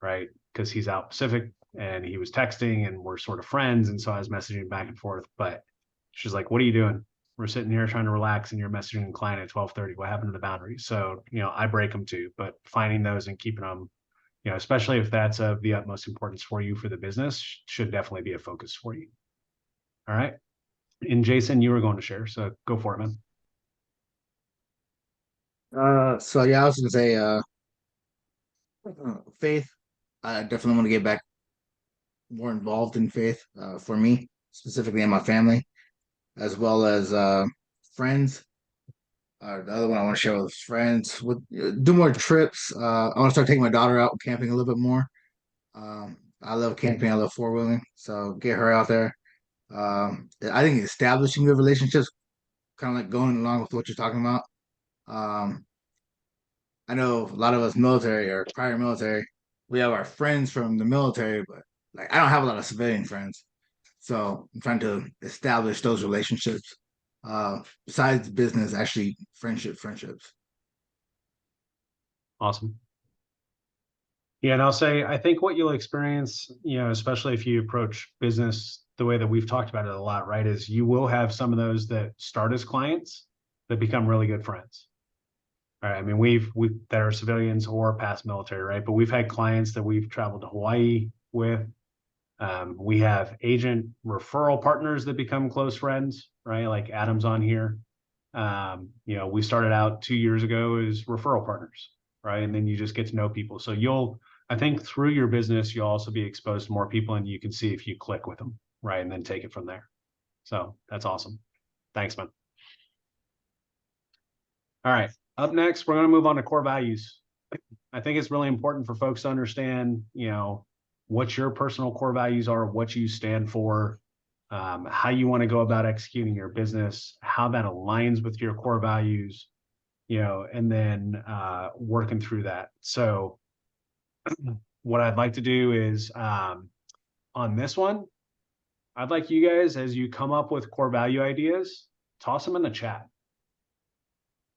right? Because he's out Pacific and he was texting and we're sort of friends, and so I was messaging back and forth. But she's like, "What are you doing? We're sitting here trying to relax, and you're messaging a client at 12:30. What happened to the boundaries?" So I break them too, but finding those and keeping them, especially if that's of the utmost importance for you for the business, should definitely be a focus for you. All right. And Jason, you were going to share, so go for it, man. So yeah, I was gonna say, faith. I definitely want to get back more involved in faith. For me, specifically in my family, as well as friends. The other one I want to share with friends. Do more trips. I want to start taking my daughter out camping a little bit more. I love camping. I love four-wheeling. So get her out there. I think establishing good relationships, kind of like going along with what you're talking about. Um, I know a lot of us military or prior military, we have our friends from the military, but like I don't have a lot of civilian friends. So I'm trying to establish those relationships. Besides business, actually friendships. Awesome. Yeah, and I'll say, I think what you'll experience, especially if you approach business the way that we've talked about it a lot, right, is you will have some of those that start as clients that become really good friends. All right. I mean, we that are civilians or past military, right? But we've had clients that we've traveled to Hawaii with. We have agent referral partners that become close friends, right? Like Adam's on here. We started out 2 years ago as referral partners, right? And then you just get to know people. So I think through your business, you'll also be exposed to more people and you can see if you click with them, right? And then take it from there. So that's awesome. Thanks, man. All right. Up next, we're going to move on to core values. I think it's really important for folks to understand, what your personal core values are, what you stand for, how you want to go about executing your business, how that aligns with your core values, and then working through that. So what I'd like to do is on this one, I'd like you guys, as you come up with core value ideas, toss them in the chat.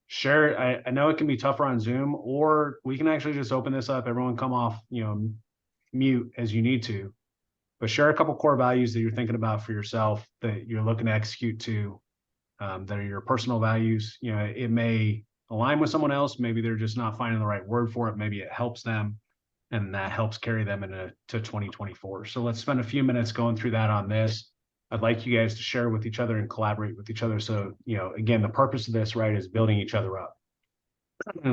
Share. I know it can be tougher on Zoom, or we can actually just open this up. Everyone come off, mute as you need to, but share a couple core values that you're thinking about for yourself that you're looking to execute to, that are your personal values. It may align with someone else. Maybe they're just not finding the right word for it. Maybe it helps them and that helps carry them into 2024. So let's spend a few minutes going through that on this. I'd like you guys to share with each other and collaborate with each other. So, again, the purpose of this, right, is building each other up.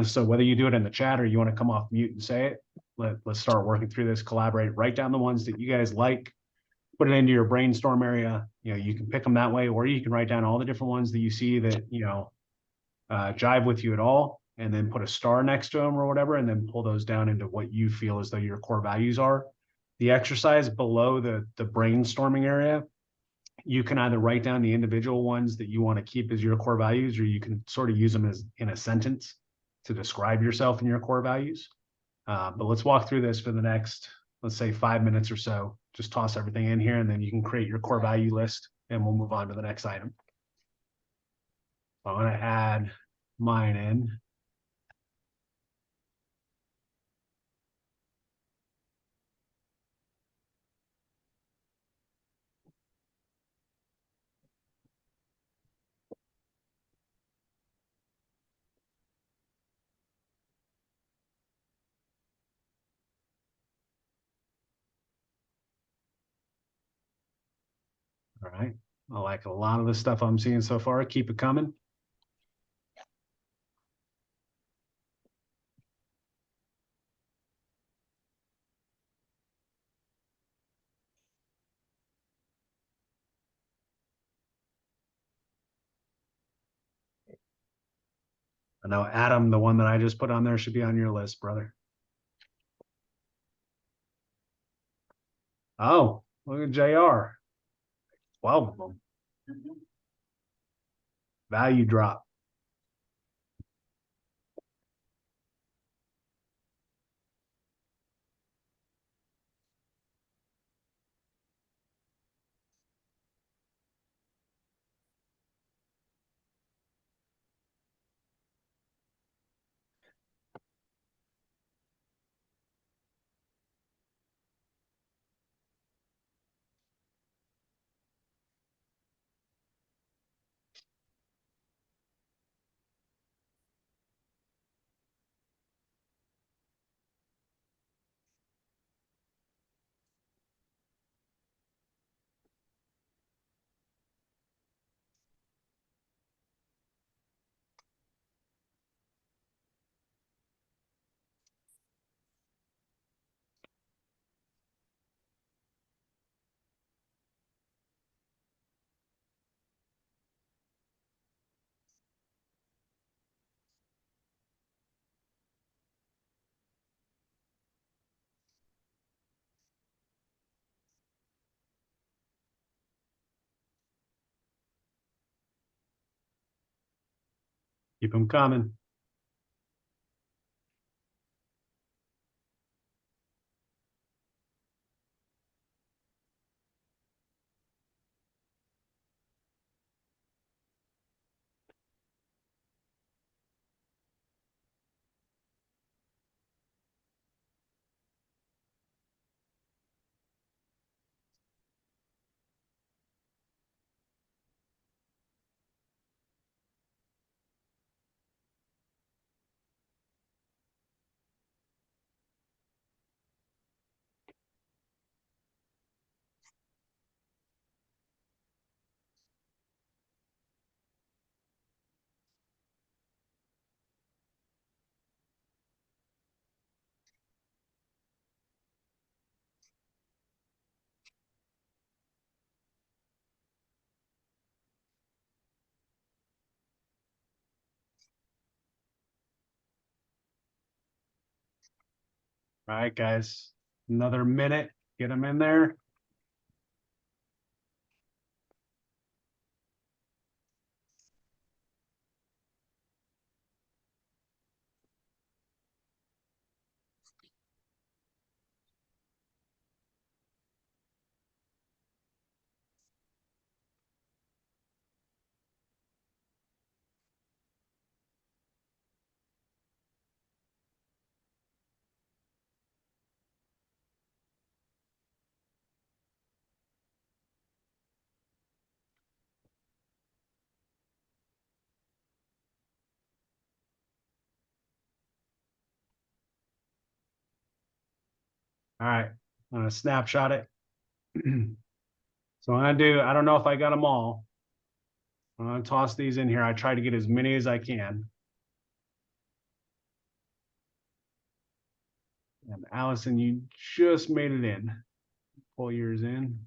So whether you do it in the chat or you want to come off mute and say it, let's start working through this, collaborate, write down the ones that you guys like, put it into your brainstorm area. You can pick them that way, or you can write down all the different ones that you see that, jive with you at all, and then put a star next to them or whatever, and then pull those down into what you feel as though your core values are. The exercise below the brainstorming area, you can either write down the individual ones that you want to keep as your core values, or you can sort of use them as in a sentence to describe yourself and your core values. But let's walk through this for the next, let's say 5 minutes or so. Just toss everything in here and then you can create your core value list and we'll move on to the next item. I'm going to add mine in. All right. I like a lot of the stuff I'm seeing so far. Keep it coming. I know Adam, the one that I just put on there, should be on your list, brother. Oh, look at JR. 12 of them. Value drop. Keep them coming. All right, guys. Another minute. Get them in there. All right. I'm going to snapshot it. So I'm going to do, I don't know if I got them all. I'm going to toss these in here. I try to get as many as I can. And Allison, you just made it in. Pull yours in.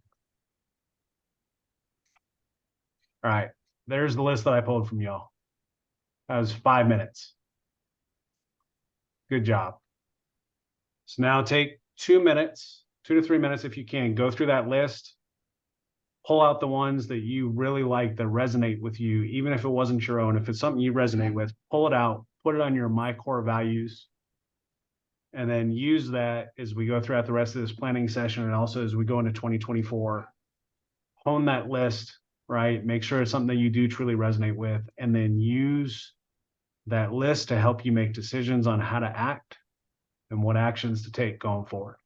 All right. There's the list that I pulled from y'all. That was 5 minutes. Good job. So now take 2 minutes, 2 to 3 minutes if you can, go through that list, pull out the ones that you really like that resonate with you, even if it wasn't your own. If it's something you resonate with, pull it out, put it on your My Core Values, and then use that as we go throughout the rest of this planning session and also as we go into 2024. Hone that list, right? Make sure it's something that you do truly resonate with, and then use that list to help you make decisions on how to act and what actions to take going forward.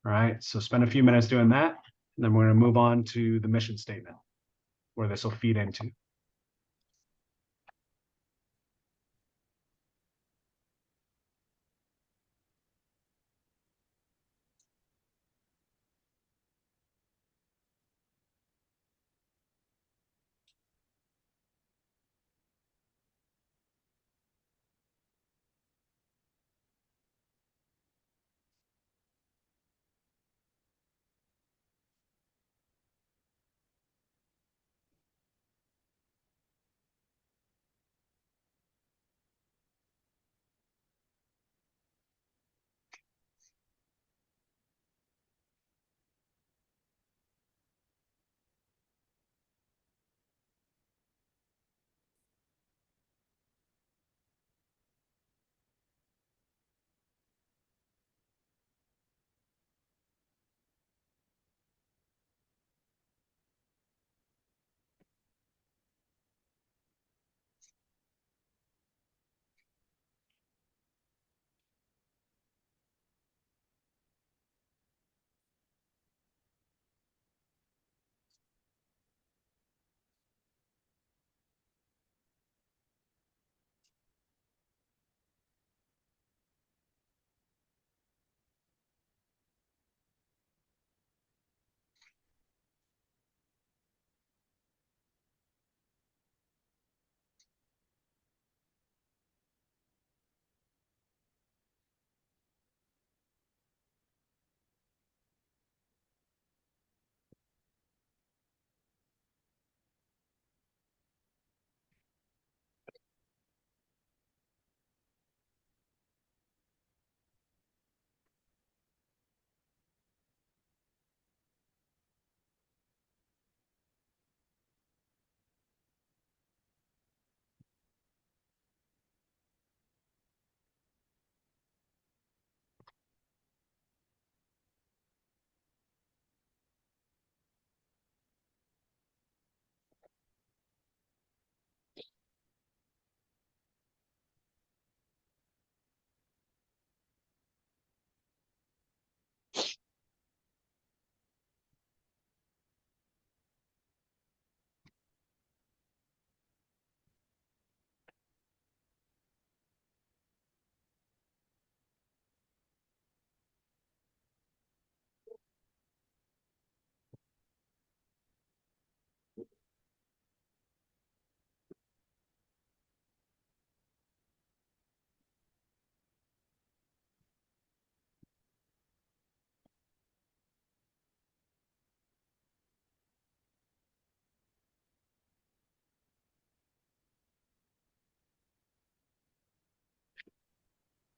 All right, so spend a few minutes doing that, and then we're going to move on to the mission statement, where this will feed into.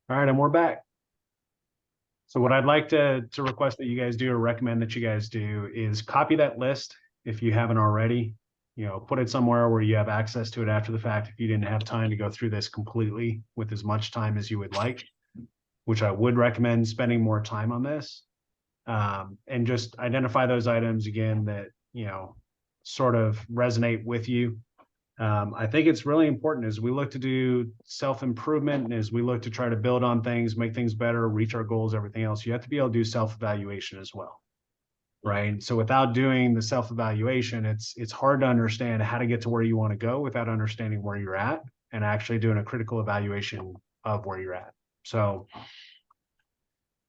All right, and we're back. So what I'd like to request that you guys do or recommend that you guys do is copy that list if you haven't already. You know, put it somewhere where you have access to it after the fact if you didn't have time to go through this completely with as much time as you would like, which I would recommend spending more time on this. And just identify those items again that, you know, sort of resonate with you. I think it's really important as we look to do self-improvement and as we look to try to build on things, make things better, reach our goals, everything else, you have to be able to do self-evaluation as well. Right. So without doing the self-evaluation, it's hard to understand how to get to where you want to go without understanding where you're at and actually doing a critical evaluation of where you're at. So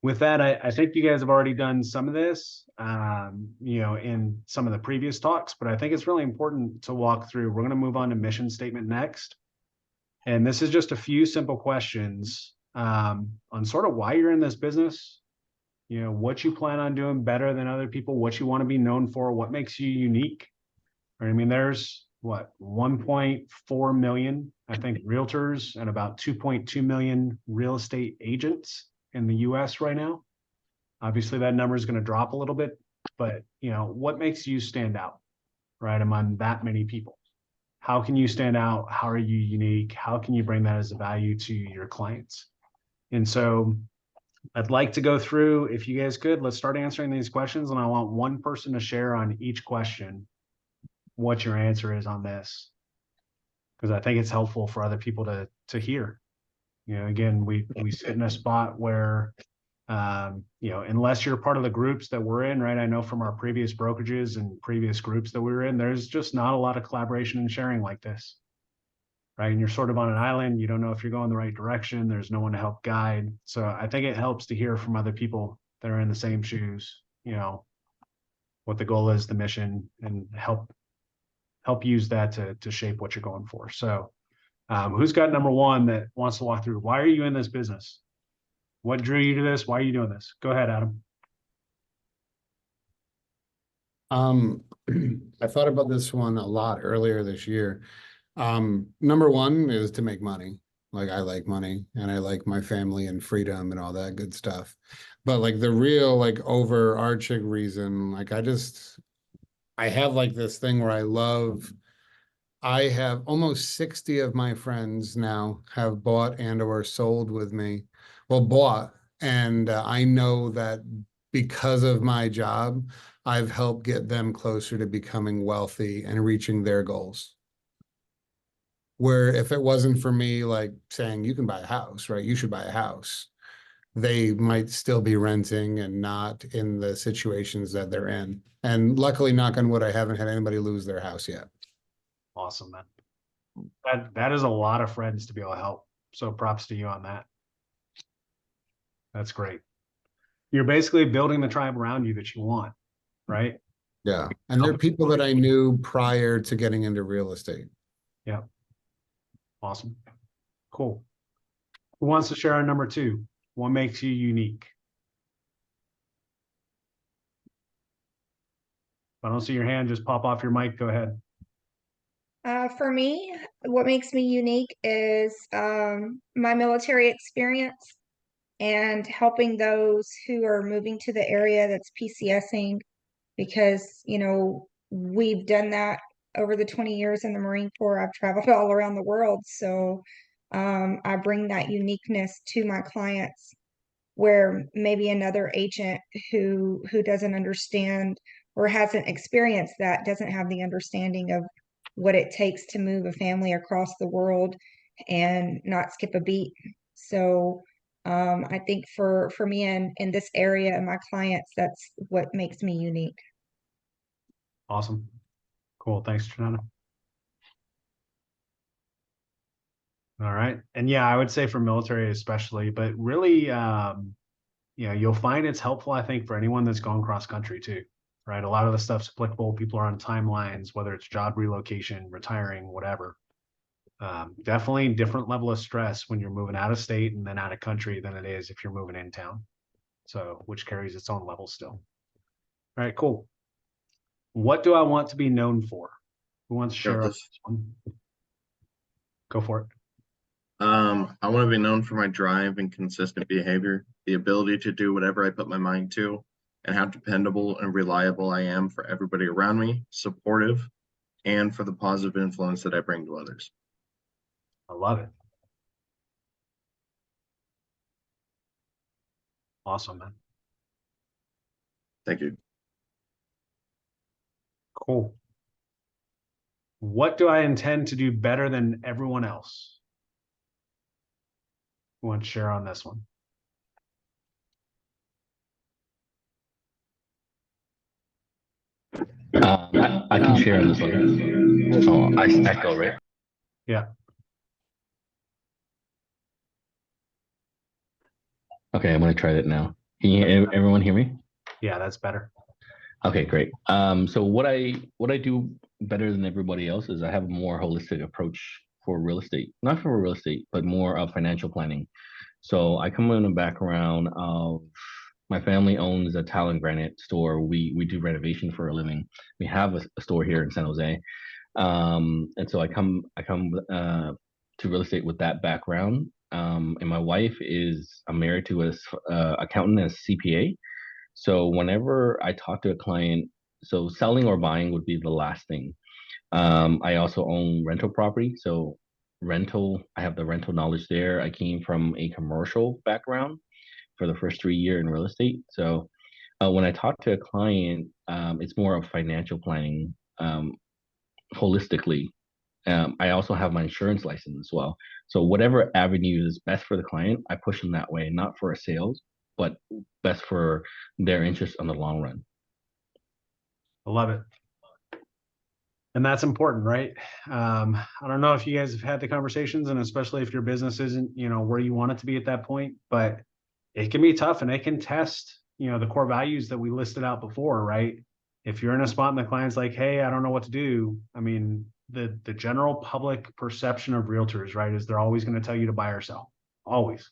with that, I think you guys have already done some of this, you know, in some of the previous talks, but I think it's really important to walk through. We're going to move on to mission statement next. And this is just a few simple questions on sort of why you're in this business, you know, what you plan on doing better than other people, what you want to be known for, what makes you unique. Right? I mean, there's what, 1.4 million, I think, realtors and about 2.2 million real estate agents in the US right now. Obviously, that number is going to drop a little bit, but you know, what makes you stand out, right, among that many people? How can you stand out? How are you unique? How can you bring that as a value to your clients? And so I'd like to go through, if you guys could, let's start answering these questions. And I want one person to share on each question what your answer is on this, because I think it's helpful for other people to hear. You know, again, we sit in a spot where, you know, unless you're part of the groups that we're in, right? I know from our previous brokerages and previous groups that we were in, there's just not a lot of collaboration and sharing like this, right? And you're sort of on an island. You don't know if you're going the right direction. There's no one to help guide. So I think it helps to hear from other people that are in the same shoes, you know, what the goal is, the mission, and help use that to shape what you're going for. So who's got number one that wants to walk through? Why are you in this business? What drew you to this? Why are you doing this? Go ahead, Adam. I thought about this one a lot earlier this year. Number one is to make money. Like, I like money and I like my family and freedom and all that good stuff. But like the real, like, overarching reason, like, I have like this thing where I have almost 60 of my friends now have bought and or sold with me. Well, bought. And I know that because of my job, I've helped get them closer to becoming wealthy and reaching their goals. Where if it wasn't for me, like, saying you can buy a house, right? You should buy a house. They might still be renting and not in the situations that they're in. And luckily, knock on wood, I haven't had anybody lose their house yet. Awesome, man. That is a lot of friends to be able to help. So props to you on that. That's great. You're basically building the tribe around you that you want, right? Yeah. And they're people that I knew prior to getting into real estate. Yeah. Awesome. Cool. Who wants to share our number two? What makes you unique? If I don't see your hand, just pop off your mic. Go ahead. For me, what makes me unique is my military experience and helping those who are moving to the area that's PCSing, because, you know, we've done that over the 20 years in the Marine Corps. I've traveled all around the world. So I bring that uniqueness to my clients, where maybe another agent who doesn't understand or hasn't experienced that doesn't have the understanding of what it takes to move a family across the world and not skip a beat. So I think for me in this area and my clients, that's what makes me unique. Awesome. Cool. Thanks, Janana. All right. And yeah, I would say for military especially, but really, you know, you'll find it's helpful, I think, for anyone that's gone cross country too, right? A lot of the stuff's applicable. People are on timelines, whether it's job relocation, retiring, whatever. Definitely different level of stress when you're moving out of state and then out of country than it is if you're moving in town. So, which carries its own level still. All right, cool. What do I want to be known for? Who wants to share this. one? Go for it. I want to be known for my drive and consistent behavior, the ability to do whatever I put my mind to, and how dependable and reliable I am for everybody around me, supportive, and for the positive influence that I bring to others. I love it. Awesome, man. Thank you. Cool. What do I intend to do better than everyone else? Who wants to share on this one? I can share on this one. Oh, I go, right? Yeah. Okay, I'm gonna try that now. Can everyone hear me? Yeah, that's better. Okay, great. So what I do better than everybody else is I have a more holistic approach for real estate, not for real estate, but more of financial planning. So I come in a background of my family owns a tile and granite store. We do renovation for a living. We have a store here in San Jose. And so I come to real estate with that background. And my wife is I'm married to a accountant as CPA. So whenever I talk to a client, so selling or buying would be the last thing. I also own rental property, so I have the rental knowledge there. I came from a commercial background for the first 3 years in real estate. So when I talk to a client, it's more of financial planning holistically. I also have my insurance license as well. So whatever avenue is best for the client, I push them that way, not for a sales, but best for their interest on the long run. I love it. And that's important, right? I don't know if you guys have had the conversations, and especially if your business isn't, where you want it to be at that point, but it can be tough and it can test, the core values that we listed out before, right? If you're in a spot and the client's like, hey, I don't know what to do. I mean, the general public perception of realtors, right, is they're always going to tell you to buy or sell. Always.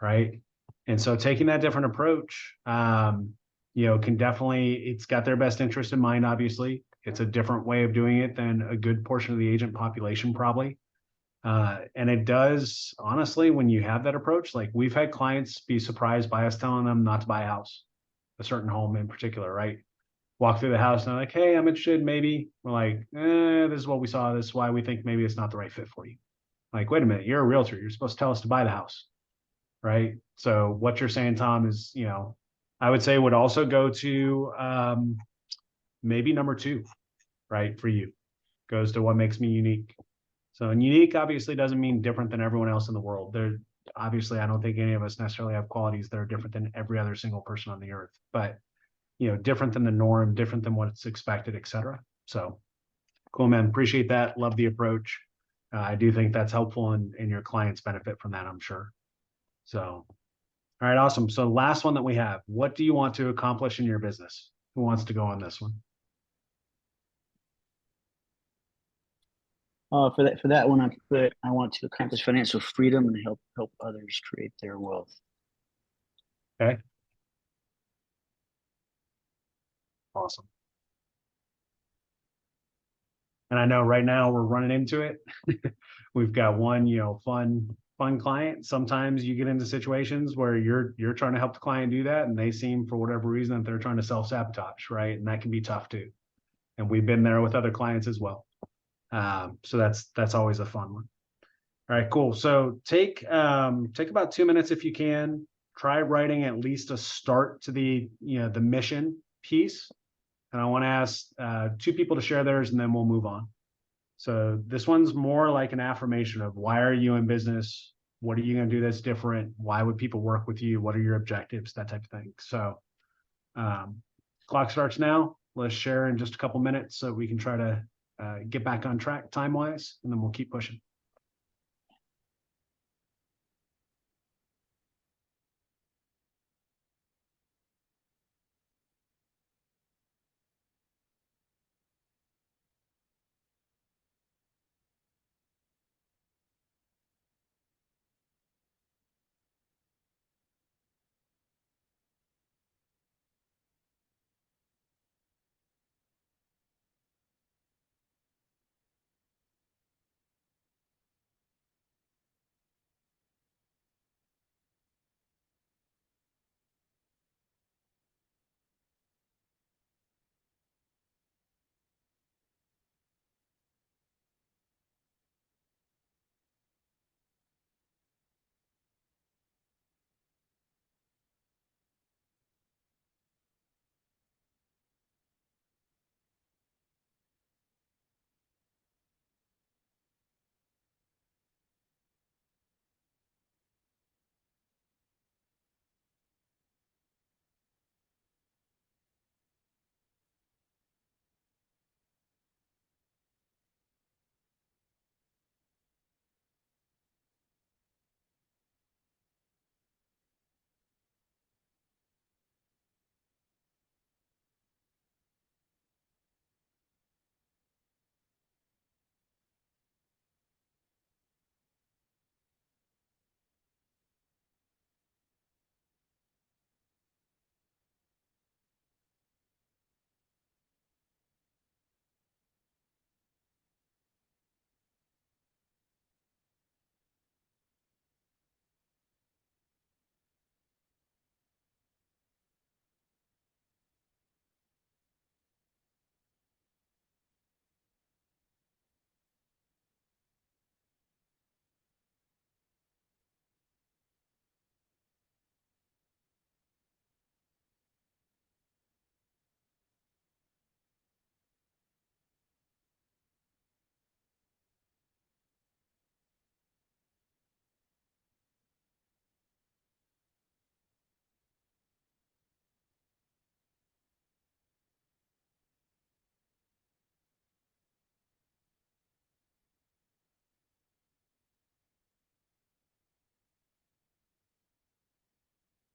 Right. And so taking that different approach, can definitely, it's got their best interest in mind, obviously. It's a different way of doing it than a good portion of the agent population, probably. And it does, honestly, when you have that approach, like we've had clients be surprised by us telling them not to buy a house, a certain home in particular, right? Walk through the house and they're like, hey, I'm interested, maybe. We're like, this is what we saw. This is why we think maybe it's not the right fit for you. Like, wait a minute, you're a realtor. You're supposed to tell us to buy the house, right? So what you're saying, Tom, is, I would say would also go to maybe number 2, right? For you, goes to what makes me unique. So, and unique obviously doesn't mean different than everyone else in the world. There, obviously, I don't think any of us necessarily have qualities that are different than every other single person on the earth, but different than the norm, different than what's expected, etc. So, cool, man. Appreciate that. Love the approach. I do think that's helpful, and your clients benefit from that, I'm sure. So, all right, awesome. So last one that we have, what do you want to accomplish in your business? Who wants to go on this one? For that one, I want to accomplish financial freedom and help others create their wealth. Okay. Awesome. And I know right now we're running into it. We've got one, fun client. Sometimes you get into situations where you're trying to help the client do that, and they seem, for whatever reason, that they're trying to self-sabotage, right? And that can be tough too. And we've been there with other clients as well. So that's always a fun one. All right, cool. So take about 2 minutes if you can. Try writing at least a start to the mission piece. And I want to ask 2 people to share theirs, and then we'll move on. So this one's more like an affirmation of, why are you in business? What are you going to do that's different? Why would people work with you? What are your objectives? That type of thing. So clock starts now. Let's share in just a couple minutes so we can try to get back on track time-wise, and then we'll keep pushing.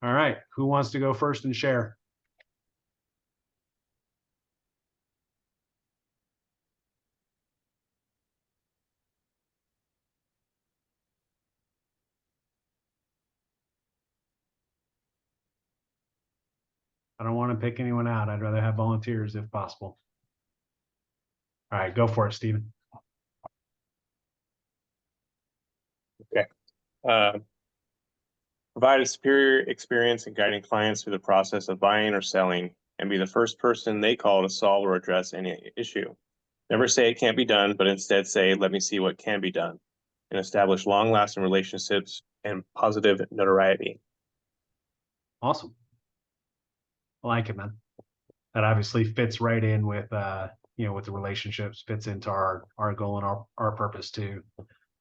All right, who wants to go first and share? I don't want to pick anyone out. I'd rather have volunteers if possible. All right, go for it, Stephen. Provide a superior experience in guiding clients through the process of buying or selling, and be the first person they call to solve or address any issue. Never say it can't be done, but instead say, let me see what can be done, and establish long-lasting relationships and positive notoriety. Awesome. I like it, man. That obviously fits right in with with the relationships, fits into our goal and our purpose too.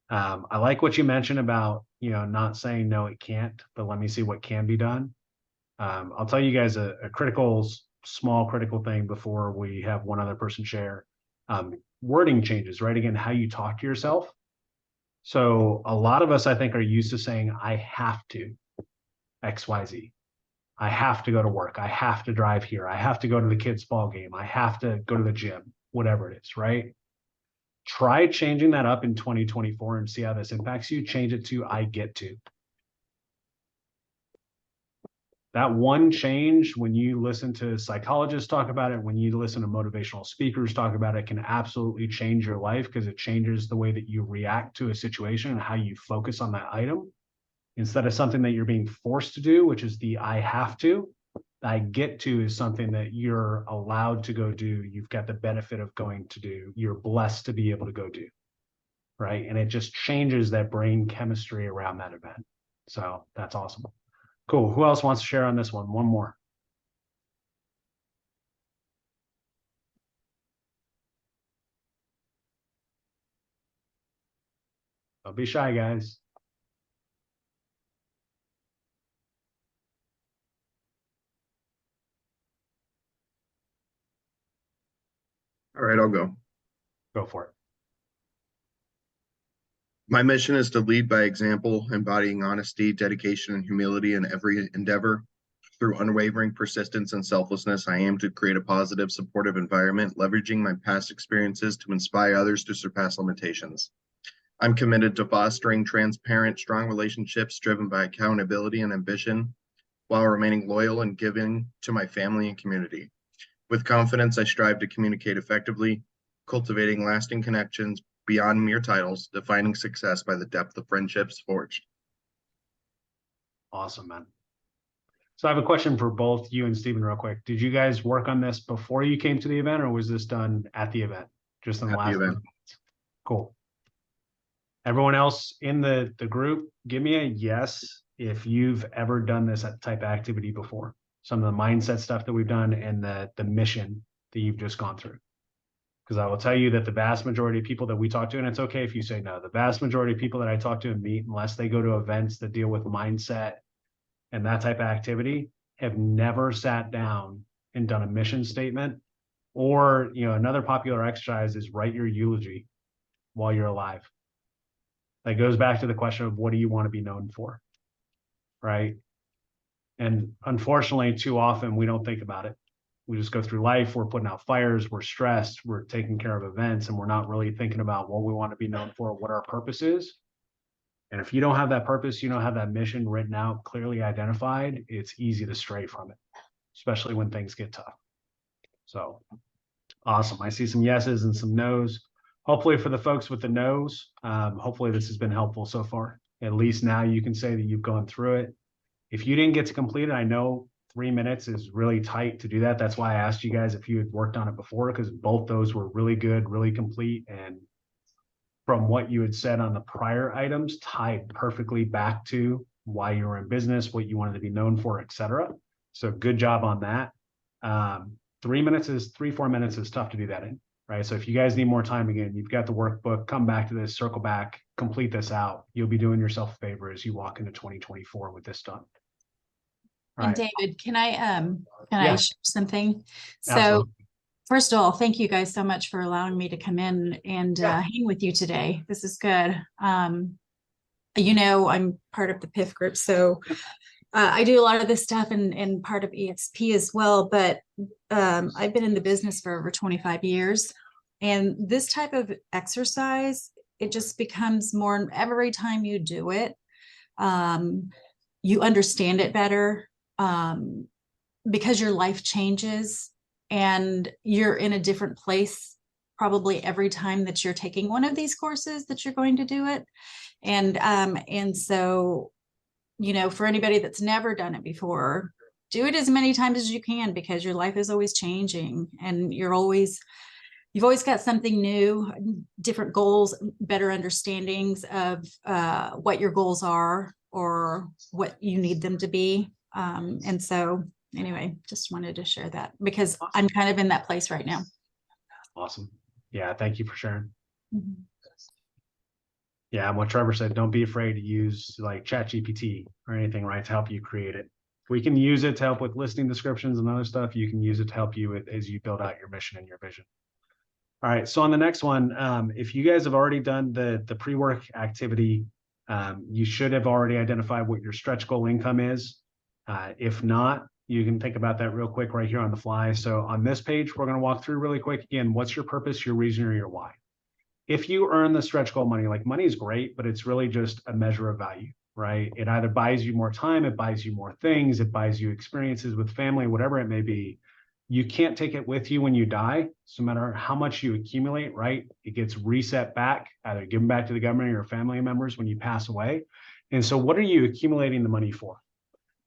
I like what you mentioned about, not saying no, it can't, but let me see what can be done. I'll tell you guys a small critical thing before we have one other person share. Wording changes, right? Again, how you talk to yourself. So a lot of us, I think, are used to saying, I have to XYZ. I have to go to work. I have to drive here. I have to go to the kids' ball game. I have to go to the gym, whatever it is, right? Try changing that up in 2024 and see how this impacts you. Change it to I get to. That one change, when you listen to psychologists talk about it, when you listen to motivational speakers talk about it, can absolutely change your life because it changes the way that you react to a situation and how you focus on that item. Instead of something that you're being forced to do, which is the I have to, I get to is something that you're allowed to go do. You've got the benefit of going to do. You're blessed to be able to go do, right? And it just changes that brain chemistry around that event. So that's awesome. Cool. Who else wants to share on this one? One more. Don't be shy, guys. All right, I'll go. Go for it. My mission is to lead by example, embodying honesty, dedication, and humility in every endeavor. Through unwavering persistence and selflessness, I aim to create a positive, supportive environment, leveraging my past experiences to inspire others to surpass limitations. I'm committed to fostering transparent, strong relationships driven by accountability and ambition, while remaining loyal and giving to my family and community. With confidence, I strive to communicate effectively, cultivating lasting connections beyond mere titles, defining success by the depth of friendships forged. Awesome, man. So I have a question for both you and Stephen real quick. Did you guys work on this before you came to the event, or was this done at the event? Just in the last event. Cool. Everyone else in the group, give me a yes if you've ever done this type of activity before. Some of the mindset stuff that we've done and the mission that you've just gone through. Because I will tell you that the vast majority of people that we talk to, and it's okay if you say no, the vast majority of people that I talk to and meet, unless they go to events that deal with mindset and that type of activity, have never sat down and done a mission statement. Or, another popular exercise is write your eulogy while you're alive. That goes back to the question of what do you want to be known for, right? And unfortunately, too often we don't think about it. We just go through life, we're putting out fires, we're stressed, we're taking care of events, and we're not really thinking about what we want to be known for, what our purpose is. And if you don't have that purpose, you don't have that mission written out, clearly identified, it's easy to stray from it, especially when things get tough. So awesome. I see some yeses and some nos. Hopefully for the folks with the nos, hopefully this has been helpful so far. At least now you can say that you've gone through it. If you didn't get to complete it, I know 3 minutes is really tight to do that. That's why I asked you guys if you had worked on it before, because both those were really good, really complete. And from what you had said on the prior items, tied perfectly back to why you were in business, what you wanted to be known for, etc. So good job on that. 3 minutes is 3-4 minutes is tough to do that in, right? So if you guys need more time, again, you've got the workbook, come back to this, circle back, complete this out. You'll be doing yourself a favor as you walk into 2024 with this done. And David, can I share something? So Absolutely. first of all, thank you guys so much for allowing me to come in and hang with you today. This is good. I'm part of the PIF group. So I do a lot of this stuff and part of EXP as well, but I've been in the business for over 25 years. And this type of exercise, it just becomes more every time you do it, you understand it better because your life changes and you're in a different place probably every time that you're taking one of these courses that you're going to do it. And so, you know, for anybody that's never done it before, do it as many times as you can because your life is always changing and you've always got something new, different goals, better understandings of what your goals are or what you need them to be. And so anyway, just wanted to share that because I'm kind of in that place right now. Awesome. Yeah, thank you for sharing. Mhm. Yeah, and what Trevor said, don't be afraid to use like ChatGPT or anything, right, to help you create it. We can use it to help with listing descriptions and other stuff. You can use it to help you with as you build out your mission and your vision. All right, so on the next one, if you guys have already done the pre-work activity, you should have already identified what your stretch goal income is. If not, you can think about that real quick right here on the fly. So on this page, we're going to walk through really quick again, what's your purpose, your reason, or your why? If you earn the stretch goal money, like money is great, but it's really just a measure of value, right? It either buys you more time, it buys you more things, it buys you experiences with family, whatever it may be. You can't take it with you when you die. So no matter how much you accumulate, right? It gets reset back, either given back to the government or your family members when you pass away. And so what are you accumulating the money for?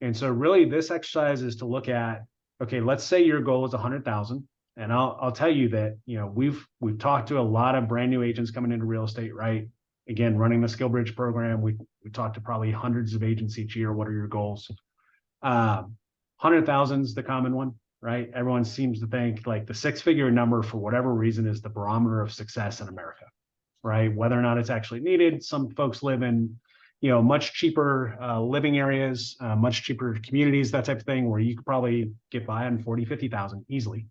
And so really this exercise is to look at, okay, let's say your goal is 100,000. And I'll tell you that, you know, we've talked to a lot of brand new agents coming into real estate, right? Again, running the Skill Bridge program, we talked to probably hundreds of agents each year. What are your goals? 100,000 is the common one, right? Everyone seems to think like the six-figure number for whatever reason is the barometer of success in America, right? Whether or not it's actually needed. Some folks live in, you know, much cheaper living areas, much cheaper communities, that type of thing, where you could probably get by on 40, 50,000 easily.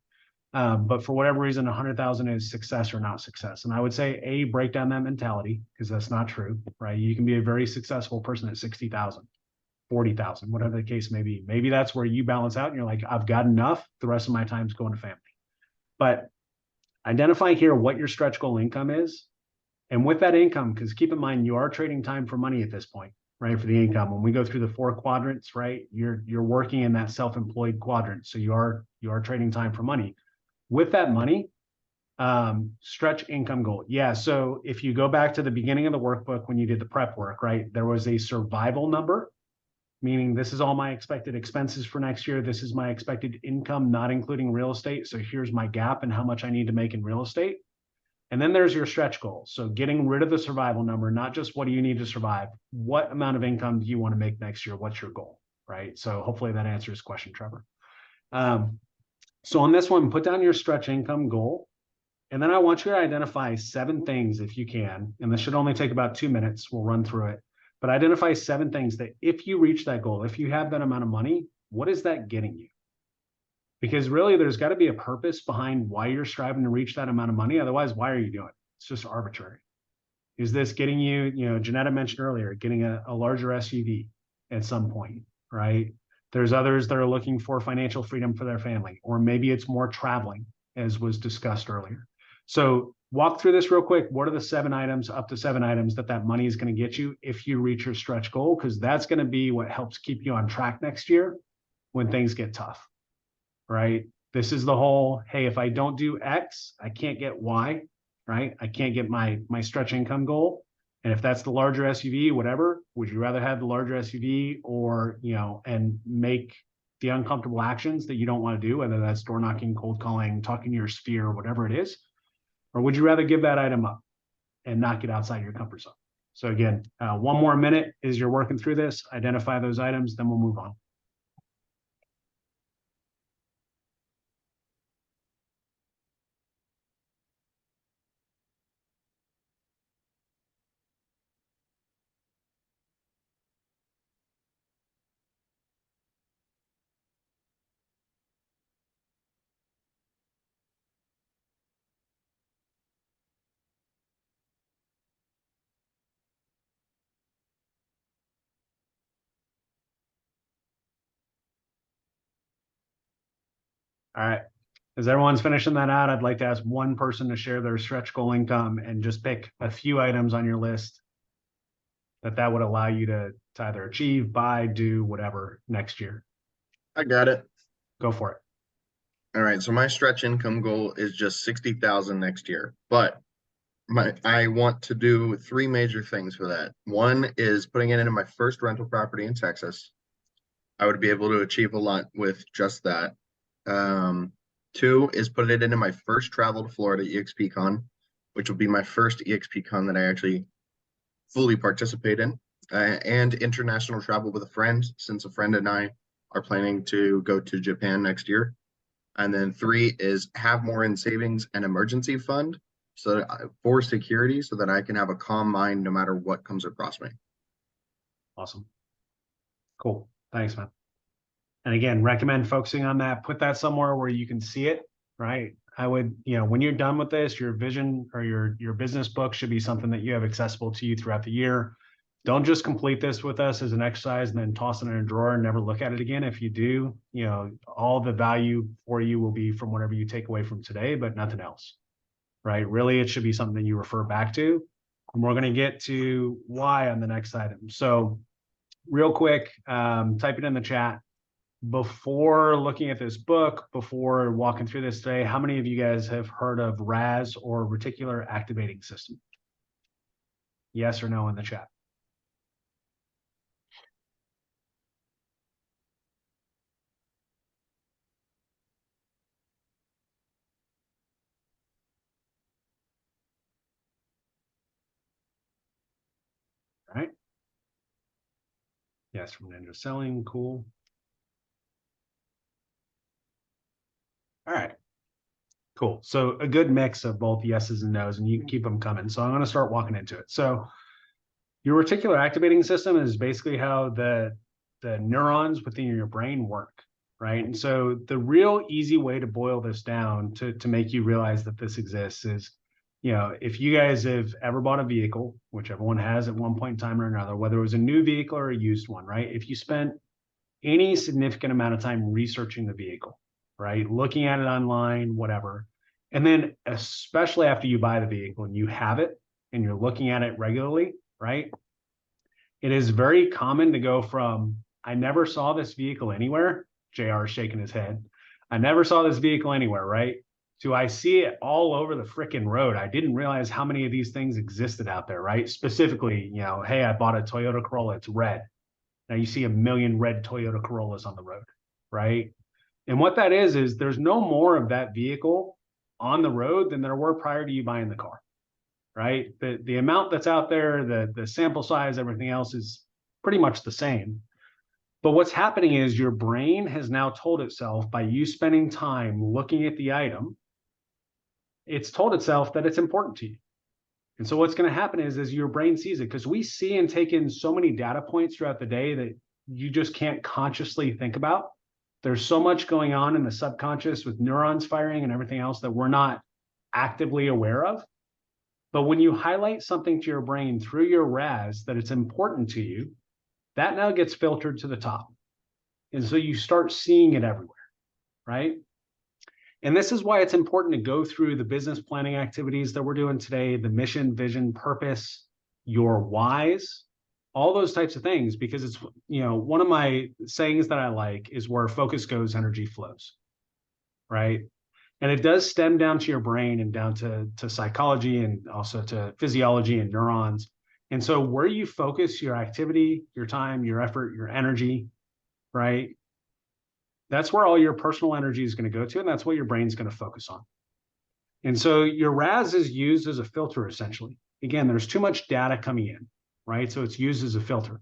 But for whatever reason, 100,000 is success or not success. And I would say, break down that mentality because that's not true, right? You can be a very successful person at 60,000, 40,000, whatever the case may be. Maybe that's where you balance out and you're like, I've got enough. The rest of my time's going to family. But identify here what your stretch goal income is. And with that income, because keep in mind, you are trading time for money at this point, right? For the income. When we go through the 4 quadrants, right? You're working in that self-employed quadrant. So you are trading time for money. With that money, stretch income goal. Yeah. So if you go back to the beginning of the workbook, when you did the prep work, right, there was a survival number, meaning this is all my expected expenses for next year. This is my expected income, not including real estate. So here's my gap and how much I need to make in real estate. And then there's your stretch goal. So getting rid of the survival number, not just what do you need to survive, what amount of income do you want to make next year? What's your goal, right? So hopefully that answers the question, Trevor. So on this one, put down your stretch income goal. And then I want you to identify 7 things if you can, and this should only take about 2 minutes. We'll run through it, but identify 7 things that if you reach that goal, if you have that amount of money, what is that getting you? Because really there's got to be a purpose behind why you're striving to reach that amount of money. Otherwise, why are you doing it? It's just arbitrary. Is this getting you, you know, Janetta mentioned earlier, getting a larger SUV at some point, right? There's others that are looking for financial freedom for their family, or maybe it's more traveling, as was discussed earlier. So walk through this real quick. What are the 7 items, up to 7 items that money is going to get you if you reach your stretch goal? Because that's going to be what helps keep you on track next year when things get tough, right? This is the whole, hey, if I don't do X, I can't get Y, right? I can't get my stretch income goal. And if that's the larger SUV, whatever, would you rather have the larger SUV or, you know, and make the uncomfortable actions that you don't want to do, whether that's door knocking, cold calling, talking to your sphere, whatever it is? Or would you rather give that item up and not get outside your comfort zone? So again, 1 more minute as you're working through this, identify those items, then we'll move on. All right. As everyone's finishing that out, I'd like to ask one person to share their stretch goal income and just pick a few items on your list that would allow you to either achieve, buy, do whatever next year. I got it. Go for it. All right, so my stretch income goal is just 60,000 next year, but I want to do three major things for that. One is putting it into my first rental property in Texas. I would be able to achieve a lot with just that. Two is put it into my first travel to Florida EXP Con, which will be my first EXP Con that I actually fully participate in, and international travel with a friend, since a friend and I are planning to go to Japan next year. And then three is have more in savings and emergency fund so for security, so that I can have a calm mind no matter what comes across me. Awesome. Cool. Thanks, man. And again, recommend focusing on that. Put that somewhere where you can see it, right? I would, when you're done with this, your vision or your business book should be something that you have accessible to you throughout the year. Don't just complete this with us as an exercise and then toss it in a drawer and never look at it again. If you do, all the value for you will be from whatever you take away from today, but nothing else, right? Really, it should be something you refer back to. And we're going to get to why on the next item. So real quick, type it in the chat. Before looking at this book, before walking through this today, how many of you guys have heard of RAS or reticular activating system? Yes or no in the chat. All right. Yes, from Ninja Selling. Cool. All right. Cool. So a good mix of both yeses and nos, and you can keep them coming. So I'm going to start walking into it. So your reticular activating system is basically how the neurons within your brain work, right? And so the real easy way to boil this down to make you realize that this exists is, if you guys have ever bought a vehicle, which everyone has at one point in time or another, whether it was a new vehicle or a used one, right? If you spent any significant amount of time researching the vehicle, right? Looking at it online, whatever. And then especially after you buy the vehicle and you have it and you're looking at it regularly, right? It is very common to go from, I never saw this vehicle anywhere. JR is shaking his head. I never saw this vehicle anywhere, right? To I see it all over the frickin' road. I didn't realize how many of these things existed out there, right? Specifically, hey, I bought a Toyota Corolla, it's red. Now you see a million red Toyota Corollas on the road, right? And what that is there's no more of that vehicle on the road than there were prior to you buying the car, right? The amount that's out there, the sample size, everything else is pretty much the same. But what's happening is your brain has now told itself, by you spending time looking at the item, it's told itself that it's important to you. And so what's going to happen is your brain sees it, because we see and take in so many data points throughout the day that you just can't consciously think about. There's so much going on in the subconscious with neurons firing and everything else that we're not actively aware of. But when you highlight something to your brain through your RAS that it's important to you, that now gets filtered to the top. And so you start seeing it everywhere, right? And this is why it's important to go through the business planning activities that we're doing today, the mission, vision, purpose, your whys, all those types of things, because it's, one of my sayings that I like is where focus goes, energy flows, right? And it does stem down to your brain and down to psychology and also to physiology and neurons. And so where you focus your activity, your time, your effort, your energy, right? That's where all your personal energy is going to go to, and that's what your brain's going to focus on. And so your RAS is used as a filter, essentially. Again, there's too much data coming in, right? So it's used as a filter.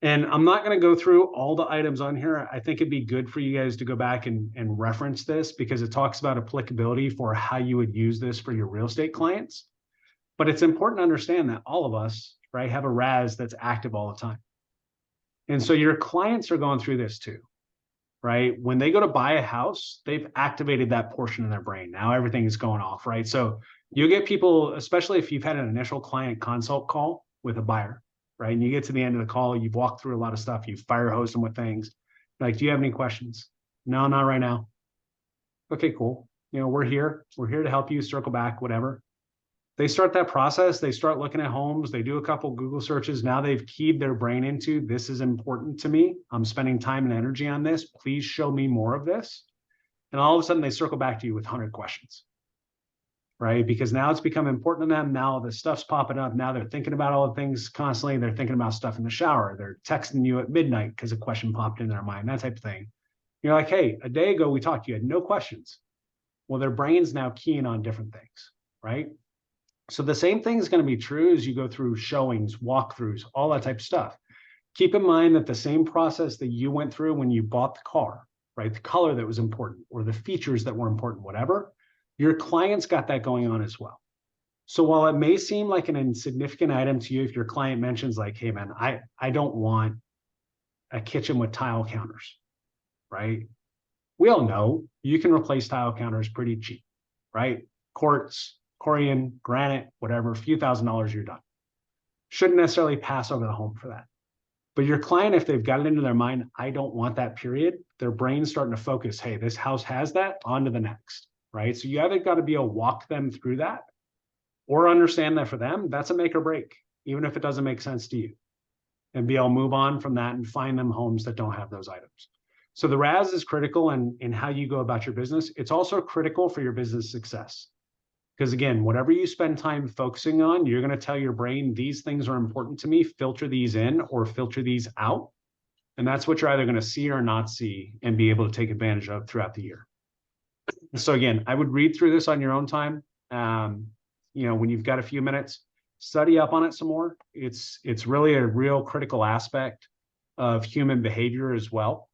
And I'm not going to go through all the items on here. I think it'd be good for you guys to go back and reference this, because it talks about applicability for how you would use this for your real estate clients. But it's important to understand that all of us, right, have a RAS that's active all the time. And so your clients are going through this too, right? When they go to buy a house, they've activated that portion in their brain. Now everything is going off, right? So you get people, especially if you've had an initial client consult call with a buyer, right? And you get to the end of the call, you've walked through a lot of stuff, you've fire hosed them with things. Like, do you have any questions? No, not right now. okay, cool. You know, we're here to help you, circle back, whatever. They start that process. They start looking at homes. They do a couple Google searches. Now they've keyed their brain into, this is important to me. I'm spending time and energy on this. Please show me more of this. And all of a sudden they circle back to you with 100 questions, right? Because now it's become important to them. Now the stuff's popping up. Now they're thinking about all the things constantly. They're thinking about stuff in the shower. They're texting you at midnight because a question popped in their mind, that type of thing. You're like, hey, a day ago we talked, you had no questions. Well, their brain's now keying on different things, right? So the same thing is going to be true as you go through showings, walkthroughs, all that type of stuff. Keep in mind that the same process that you went through when you bought the car, right? The color that was important or the features that were important, whatever, your client's got that going on as well. So while it may seem like an insignificant item to you, if your client mentions like, hey man, I don't want a kitchen with tile counters, right? We all know you can replace tile counters pretty cheap, right? Quartz, Corian, granite, whatever, a few $1,000s, you're done. Shouldn't necessarily pass over the home for that. But your client, if they've got it into their mind, I don't want that period, their brain's starting to focus, hey, this house has that, on to the next, right? So you either got to be able to walk them through that or understand that for them, that's a make or break, even if it doesn't make sense to you. And be able to move on from that and find them homes that don't have those items. So the RAS is critical in how you go about your business. It's also critical for your business success. Because again, whatever you spend time focusing on, you're going to tell your brain, these things are important to me, filter these in or filter these out. And that's what you're either going to see or not see and be able to take advantage of throughout the year. So again, I would read through this on your own time. You know, when you've got a few minutes, study up on it some more. It's really a real critical aspect of human behavior as well.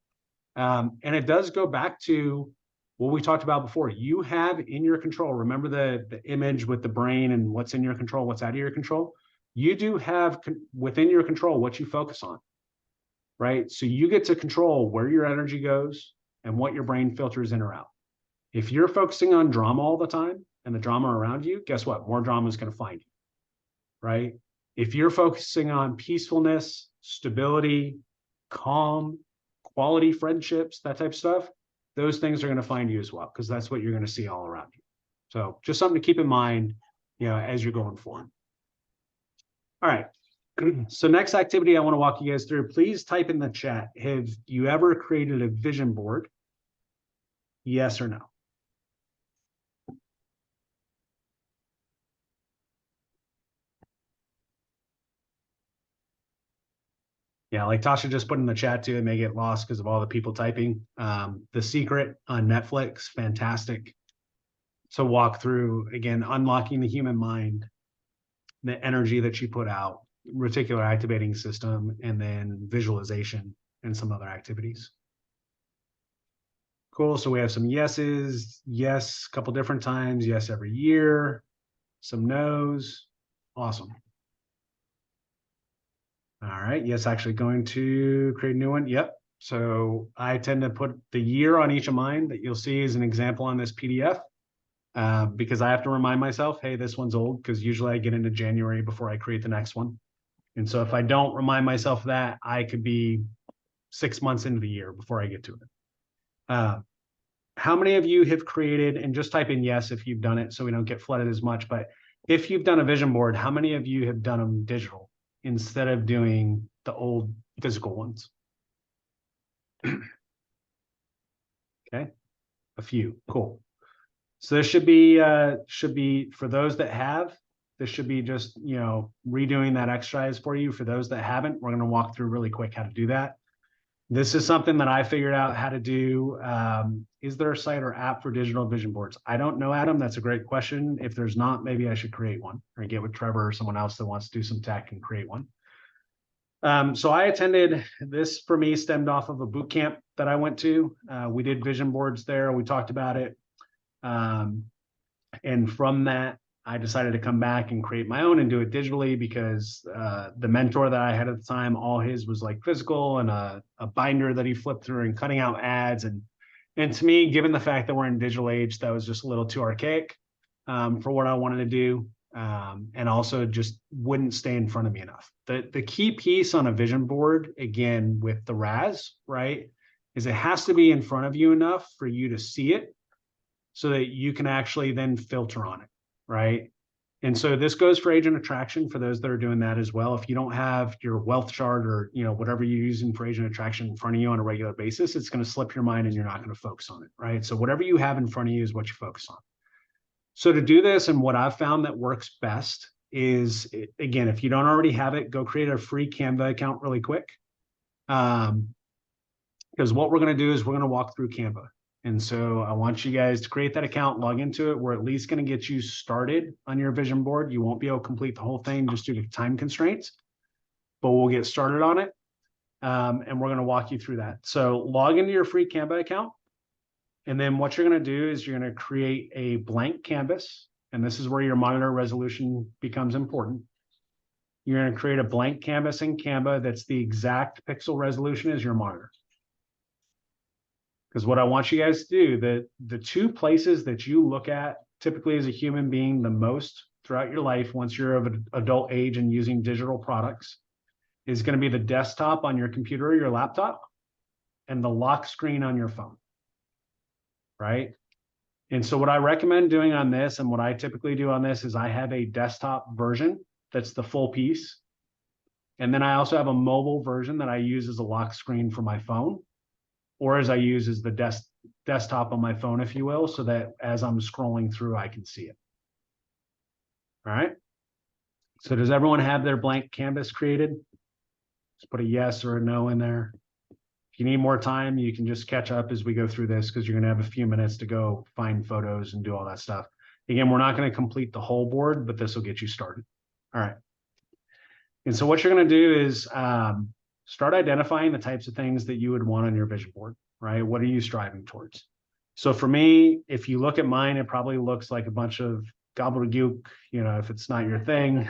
And it does go back to what we talked about before. You have in your control, remember the image with the brain and what's in your control, what's out of your control. You do have within your control what you focus on, right? So you get to control where your energy goes and what your brain filters in or out. If you're focusing on drama all the time and the drama around you, guess what? More drama is going to find you, right? If you're focusing on peacefulness, stability, calm, quality friendships, that type of stuff, those things are going to find you as well, because that's what you're going to see all around you. So just something to keep in mind, you know, as you're going forward. All right. So next activity I want to walk you guys through, please type in the chat. Have you ever created a vision board? Yes or no? Yeah, like Tasha just put in the chat too, it may get lost because of all the people typing. The Secret on Netflix, fantastic. So walk through, again, unlocking the human mind, the energy that you put out, reticular activating system, and then visualization and some other activities. Cool, so we have some yeses, yes, a couple different times, yes every year, some no's, awesome. All right, yes, actually going to create a new one, yep. So I tend to put the year on each of mine that you'll see as an example on this PDF. Because I have to remind myself, hey, this one's old, because usually I get into January before I create the next one. And so if I don't remind myself of that, I could be 6 months into the year before I get to it. How many of you have created, and just type in yes if you've done it so we don't get flooded as much, but if you've done a vision board, how many of you have done them digital instead of doing the old physical ones? Okay, a few, cool. So this should be for those that have, this should be just, you know, redoing that exercise for you. For those that haven't, we're going to walk through really quick how to do that. This is something that I figured out how to do. Is there a site or app for digital vision boards? I don't know, Adam. That's a great question. If there's not, maybe I should create one or get with Trevor or someone else that wants to do some tech and create one. So I attended, this for me stemmed off of a boot camp that I went to. We did vision boards there. We talked about it. And from that, I decided to come back and create my own and do it digitally because the mentor that I had at the time, all his was like physical and a binder that he flipped through and cutting out ads. And to me, given the fact that we're in digital age, that was just a little too archaic for what I wanted to do. And also just wouldn't stay in front of me enough. The key piece on a vision board, again, with the RAS, right, is it has to be in front of you enough for you to see it, so that you can actually then filter on it, right? And so this goes for agent attraction for those that are doing that as well. If you don't have your wealth chart or, you know, whatever you're using for agent attraction in front of you on a regular basis, it's going to slip your mind and you're not going to focus on it, right? So whatever you have in front of you is what you focus on. So to do this, and what I've found that works best is, again, if you don't already have it, go create a free Canva account really quick. Because what we're going to do is we're going to walk through Canva. And so I want you guys to create that account, log into it. We're at least going to get you started on your vision board. You won't be able to complete the whole thing just due to time constraints, but we'll get started on it. And we're going to walk you through that. So log into your free Canva account. And then what you're going to do is you're going to create a blank canvas. And this is where your monitor resolution becomes important. You're going to create a blank canvas in Canva that's the exact pixel resolution as your monitor. Because what I want you guys to do, the two places that you look at typically as a human being the most throughout your life, once you're of an adult age and using digital products, is going to be the desktop on your computer or your laptop and the lock screen on your phone, right? And so what I recommend doing on this, and what I typically do on this, is I have a desktop version that's the full piece. And then I also have a mobile version that I use as a lock screen for my phone, or as I use as the desktop on my phone, if you will, so that as I'm scrolling through, I can see it. All right. So does everyone have their blank canvas created? Just put a yes or a no in there. If you need more time, you can just catch up as we go through this, because you're going to have a few minutes to go find photos and do all that stuff. Again, we're not going to complete the whole board, but this will get you started. All right. And so what you're going to do is start identifying the types of things that you would want on your vision board, right? What are you striving towards? So for me, if you look at mine, it probably looks like a bunch of gobbledygook, you know, if it's not your thing,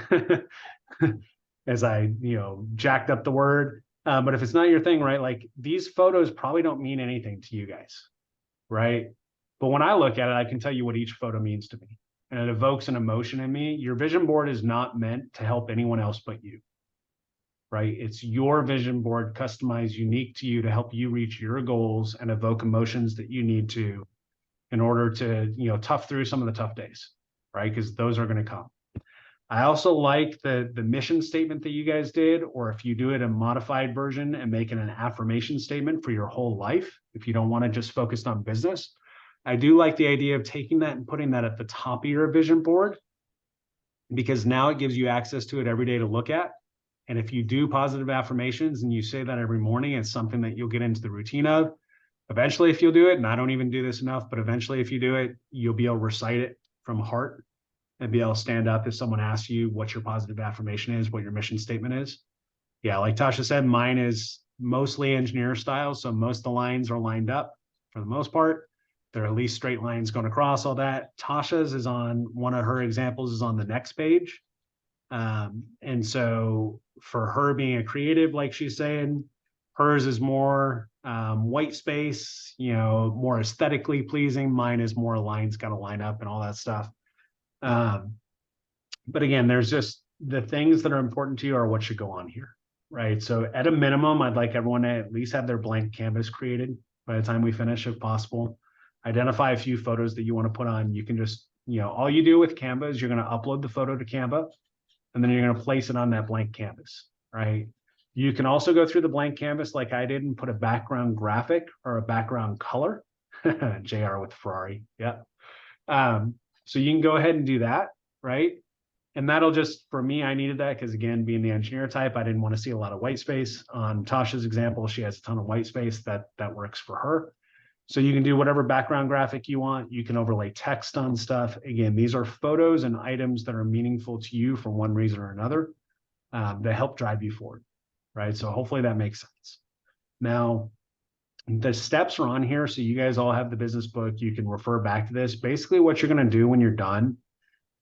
as I, you know, jacked up the word. But if it's not your thing, right, like these photos probably don't mean anything to you guys, right? But when I look at it, I can tell you what each photo means to me. And it evokes an emotion in me. Your vision board is not meant to help anyone else but you, right? It's your vision board, customized, unique to you, to help you reach your goals and evoke emotions that you need to in order to, you know, tough through some of the tough days, right? Because those are going to come. I also like the mission statement that you guys did, or if you do it a modified version and make it an affirmation statement for your whole life, if you don't want to just focus on business. I do like the idea of taking that and putting that at the top of your vision board, because now it gives you access to it every day to look at. And if you do positive affirmations and you say that every morning, it's something that you'll get into the routine of. Eventually, if you'll do it, and I don't even do this enough, but eventually if you do it, you'll be able to recite it from heart and be able to stand up if someone asks you what your positive affirmation is, what your mission statement is. Yeah, like Tasha said, mine is mostly engineer style. So most of the lines are lined up for the most part. There are at least straight lines going across all that. Tasha's is on, one of her examples is on the next page. And so for her being a creative, like she's saying, hers is more white space, you know, more aesthetically pleasing. Mine is more lines got to line up and all that stuff. But again, there's just the things that are important to you are what should go on here, right? So at a minimum, I'd like everyone to at least have their blank canvas created by the time we finish, if possible. Identify a few photos that you want to put on. You can just, you know, all you do with Canva is you're going to upload the photo to Canva, and then you're going to place it on that blank canvas, right? You can also go through the blank canvas like I did and put a background graphic or a background color. JR with Ferrari, yeah. So you can go ahead and do that, right? And that'll just, for me, I needed that because, again, being the engineer type, I didn't want to see a lot of white space. On Tasha's example, she has a ton of white space that works for her. So you can do whatever background graphic you want. You can overlay text on stuff. Again, these are photos and items that are meaningful to you for one reason or another, that help drive you forward, right? So hopefully that makes sense. Now, the steps are on here, so you guys all have the business book. You can refer back to this. Basically, what you're going to do when you're done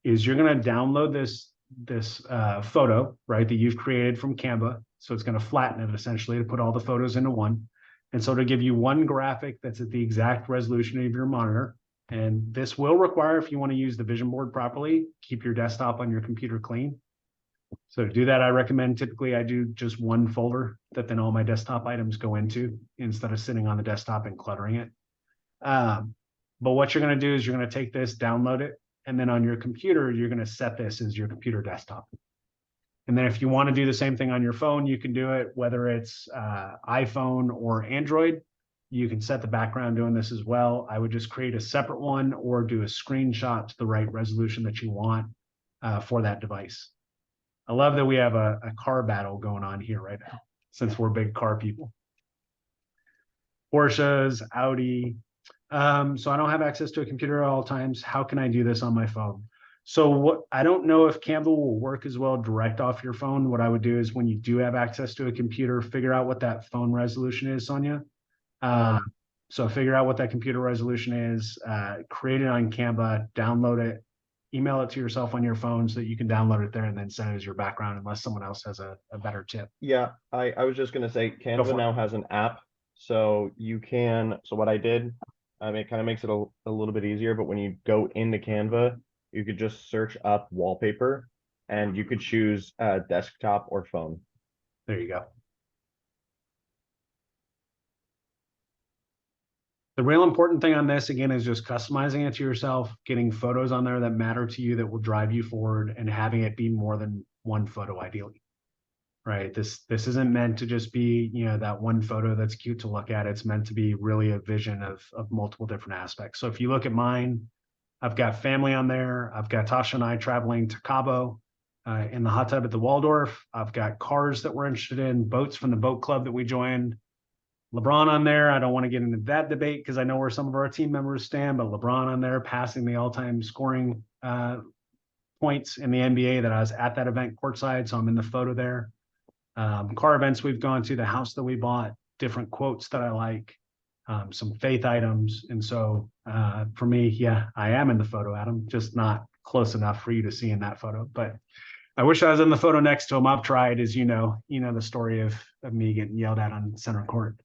is you're going to download this photo, right, that you've created from Canva. So it's going to flatten it essentially to put all the photos into one. And so to give you one graphic that's at the exact resolution of your monitor. And this will require, if you want to use the vision board properly, keep your desktop on your computer clean. So to do that, I recommend, typically I do just one folder that then all my desktop items go into instead of sitting on the desktop and cluttering it. But what you're going to do is you're going to take this, download it, and then on your computer, you're going to set this as your computer desktop. And then if you want to do the same thing on your phone, you can do it, whether it's iPhone or Android. You can set the background doing this as well. I would just create a separate one or do a screenshot to the right resolution that you want for that device. I love that we have a car battle going on here right now, since we're big car people. Porsches, Audi. So I don't have access to a computer at all times. How can I do this on my phone? So what, I don't know if Canva will work as well direct off your phone. What I would do is when you do have access to a computer, figure out what that phone resolution is, Sonia. So figure out what that computer resolution is, create it on Canva, download it, email it to yourself on your phone so that you can download it there and then set it as your background unless someone else has a better tip. Yeah, I was just gonna say for Canva it. now has an app, so you can, so what I did, it kind of makes it a little bit easier, but when you go into Canva, you could just search up wallpaper and you could choose desktop or phone. There you go. The real important thing on this, again, is just customizing it to yourself, getting photos on there that matter to you that will drive you forward, and having it be more than one photo, ideally. Right? This isn't meant to just be, you know, that one photo that's cute to look at. It's meant to be really a vision of multiple different aspects. So if you look at mine, I've got family on there. I've got Tasha and I traveling to Cabo in the hot tub at the Waldorf. I've got cars that we're interested in, boats from the boat club that we joined. LeBron on there. I don't want to get into that debate because I know where some of our team members stand, but LeBron on there passing the all-time scoring points in the NBA that I was at that event courtside. So I'm in the photo there. Car events we've gone to, the house that we bought, different quotes that I like, some faith items. And so for me, yeah, I am in the photo, Adam, just not close enough for you to see in that photo. But I wish I was in the photo next to him. I've tried, as you know the story of me getting yelled at on center court.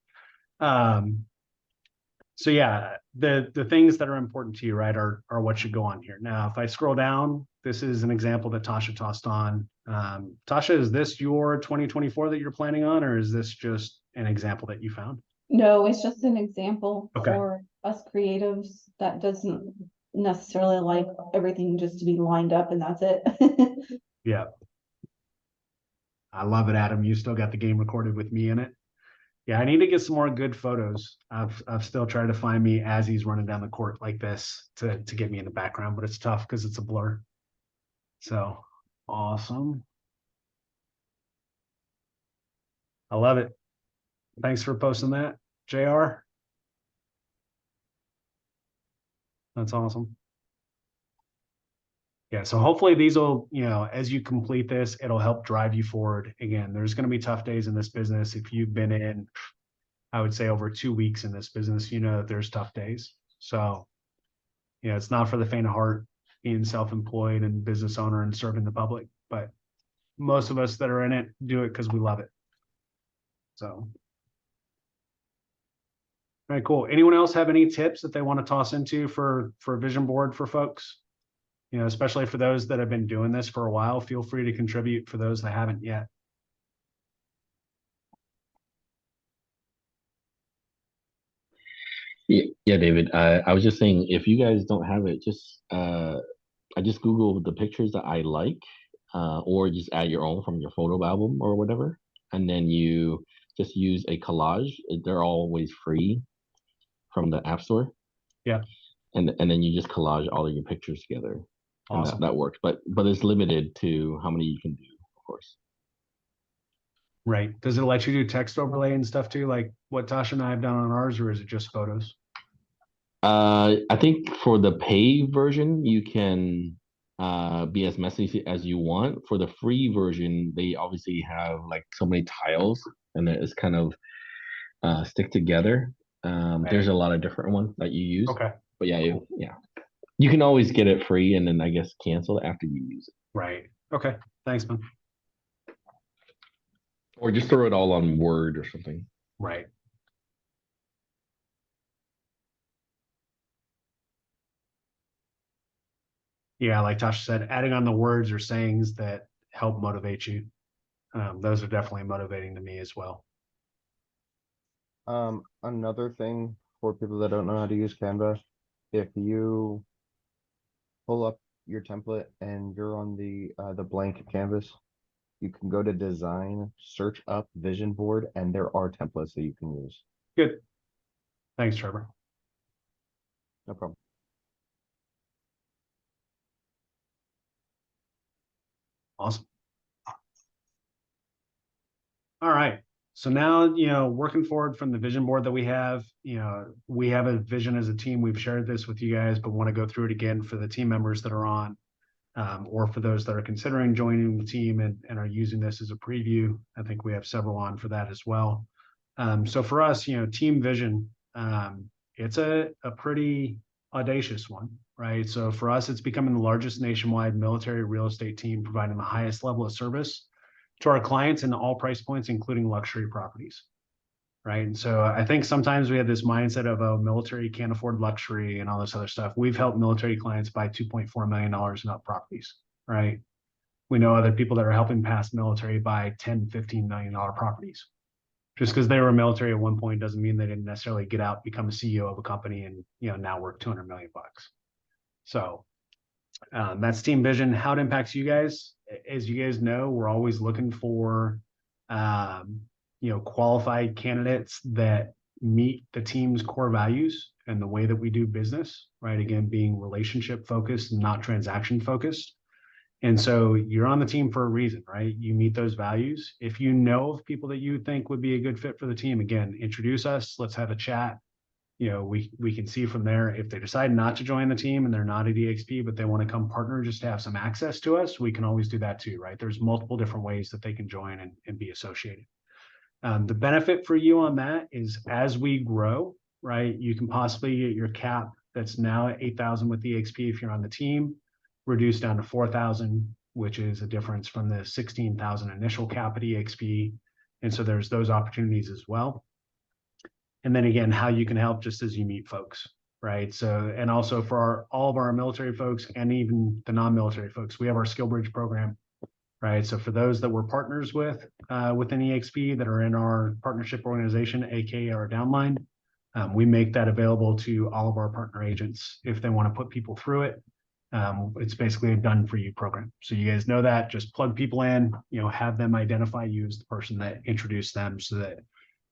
So yeah, the things that are important to you, right, are what should go on here. Now, if I scroll down, this is an example that Tasha tossed on. Tasha, is this your 2024 that you're planning on, or is this just an example that you found? No, it's just an example Okay. for us creatives that doesn't necessarily like everything just to be lined up and that's it. Yeah. I love it, Adam. You still got the game recorded with me in it. Yeah, I need to get some more good photos. I've still tried to find me as he's running down the court like this to get me in the background, but it's tough because it's a blur. So awesome. I love it. Thanks for posting that, JR. That's awesome. Yeah, so hopefully these will, as you complete this, it'll help drive you forward. Again, there's going to be tough days in this business. If you've been in, I would say, over 2 weeks in this business, you know that there's tough days. So, it's not for the faint of heart being self-employed and business owner and serving the public, but most of us that are in it do it because we love it. So, all right, cool. Anyone else have any tips that they want to toss into for a vision board for folks? Especially for those that have been doing this for a while, feel free to contribute for those that haven't yet. Yeah, David. I was just saying, if you guys don't have it, I just Google the pictures that I like, or just add your own from your photo album or whatever, and then you just use a collage. They're always free from the App Store. Yeah. And then you just collage all of your pictures together. Awesome. And that works, but it's limited to how many you can do, of course. Right. Does it let you do text overlay and stuff too, like what Tasha and I have done on ours, or is it just photos? I think for the pay version, you can be as messy as you want. For the free version, they obviously have like so many tiles, and it's kind of stick together. There's a lot of different ones that you use. Okay. But yeah, you can always get it free and then I guess cancel it after you use it. Right. Okay. Thanks, man. Or just throw it all on Word or something. Right. Yeah, like Tasha said, adding on the words or sayings that help motivate you. Those are definitely motivating to me as well. Another thing for people that don't know how to use Canva, if you pull up your template and you're on the blank canvas, you can go to design, search up vision board, and there are templates that you can use. Good. Thanks, Trevor. No problem. Awesome. All right. So now, working forward from the vision board that we have a vision as a team. We've shared this with you guys, but want to go through it again for the team members that are on, or for those that are considering joining the team and are using this as a preview. I think we have several on for that as well. So for us, team vision, it's a pretty audacious one, right? So for us, it's becoming the largest nationwide military real estate team, providing the highest level of service to our clients in all price points, including luxury properties, right? And so I think sometimes we have this mindset of, oh, military can't afford luxury and all this other stuff. We've helped military clients buy $2.4 million in up properties, right? We know other people that are helping past military buy $10, $15 million properties. Just because they were military at one point doesn't mean they didn't necessarily get out, become a CEO of a company, and now worth 200 million bucks. So that's team vision. How it impacts you guys, as you guys know, we're always looking for qualified candidates that meet the team's core values and the way that we do business, right? Again, being relationship focused and not transaction focused. And so you're on the team for a reason, right? You meet those values. If you know of people that you think would be a good fit for the team, again, introduce us. Let's have a chat. We can see from there if they decide not to join the team and they're not at EXP, but they want to come partner just to have some access to us, we can always do that too, right? There's multiple different ways that they can join and be associated. The benefit for you on that is as we grow, right, you can possibly get your cap that's now at 8,000 with EXP if you're on the team, reduced down to 4,000, which is a difference from the 16,000 initial cap at EXP. And so there's those opportunities as well. And then again, how you can help just as you meet folks, right? So, and also for all of our military folks and even the non-military folks, we have our Skill Bridge program, right? So for those that we're partners with within EXP that are in our partnership organization, aka our downline, we make that available to all of our partner agents if they want to put people through it. It's basically a done for you program. So you guys know that, just plug people in, have them identify you as the person that introduced them so that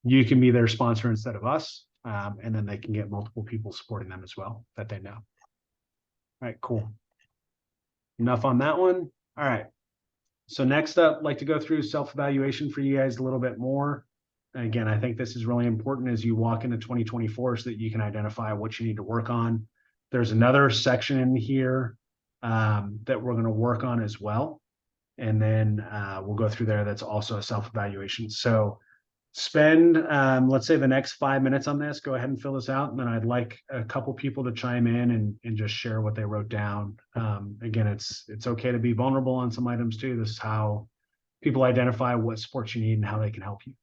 you can be their sponsor instead of us. And then they can get multiple people supporting them as well that they know. All right, cool. Enough on that one. All right. So next up, I'd like to go through self-evaluation for you guys a little bit more. And again, I think this is really important as you walk into 2024 so that you can identify what you need to work on. There's another section in here that we're going to work on as well. And then we'll go through there. That's also a self-evaluation. So spend, let's say the next 5 minutes on this, go ahead and fill this out. And then I'd like a couple people to chime in and just share what they wrote down. Again, it's okay to be vulnerable on some items too. This is how people identify what support you need and how they can help you.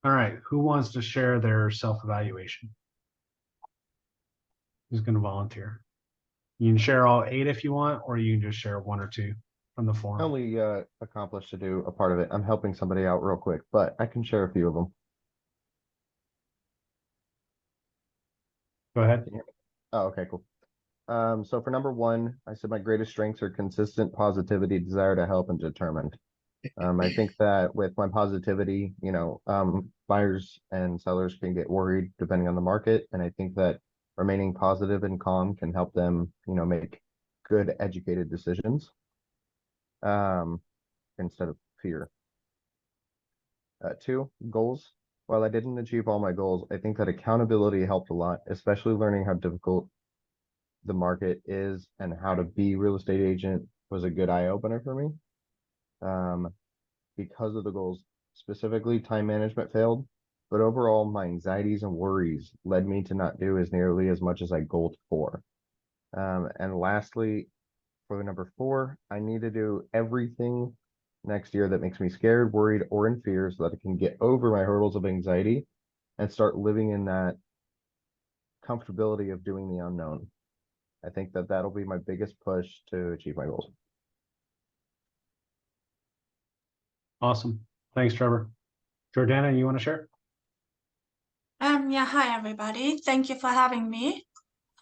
All right, who wants to share their self-evaluation? Who's going to volunteer? You can share all 8 if you want, or you can just share 1 or 2 from the I forum. only accomplished to do a part of it. I'm helping somebody out real quick, but I can share a few of them. Go ahead. Oh, okay, cool. So for number 1, I said my greatest strengths are consistent positivity, desire to help, and determined. I think that with my positivity, buyers and sellers can get worried depending on the market. And I think that remaining positive and calm can help them, make good educated decisions instead of fear. 2, goals. While I didn't achieve all my goals, I think that accountability helped a lot, especially learning how difficult the market is and how to be real estate agent was a good eye opener for me. Because of the goals, specifically time management failed, but overall my anxieties and worries led me to not do as nearly as much as I goaled for. And lastly, for the number 4, I need to do everything next year that makes me scared, worried, or in fear so that I can get over my hurdles of anxiety and start living in that comfortability of doing the unknown. I think that that'll be my biggest push to achieve my goals. Awesome. Thanks, Trevor. Jordana, you want to share? Yeah, hi everybody. Thank you for having me.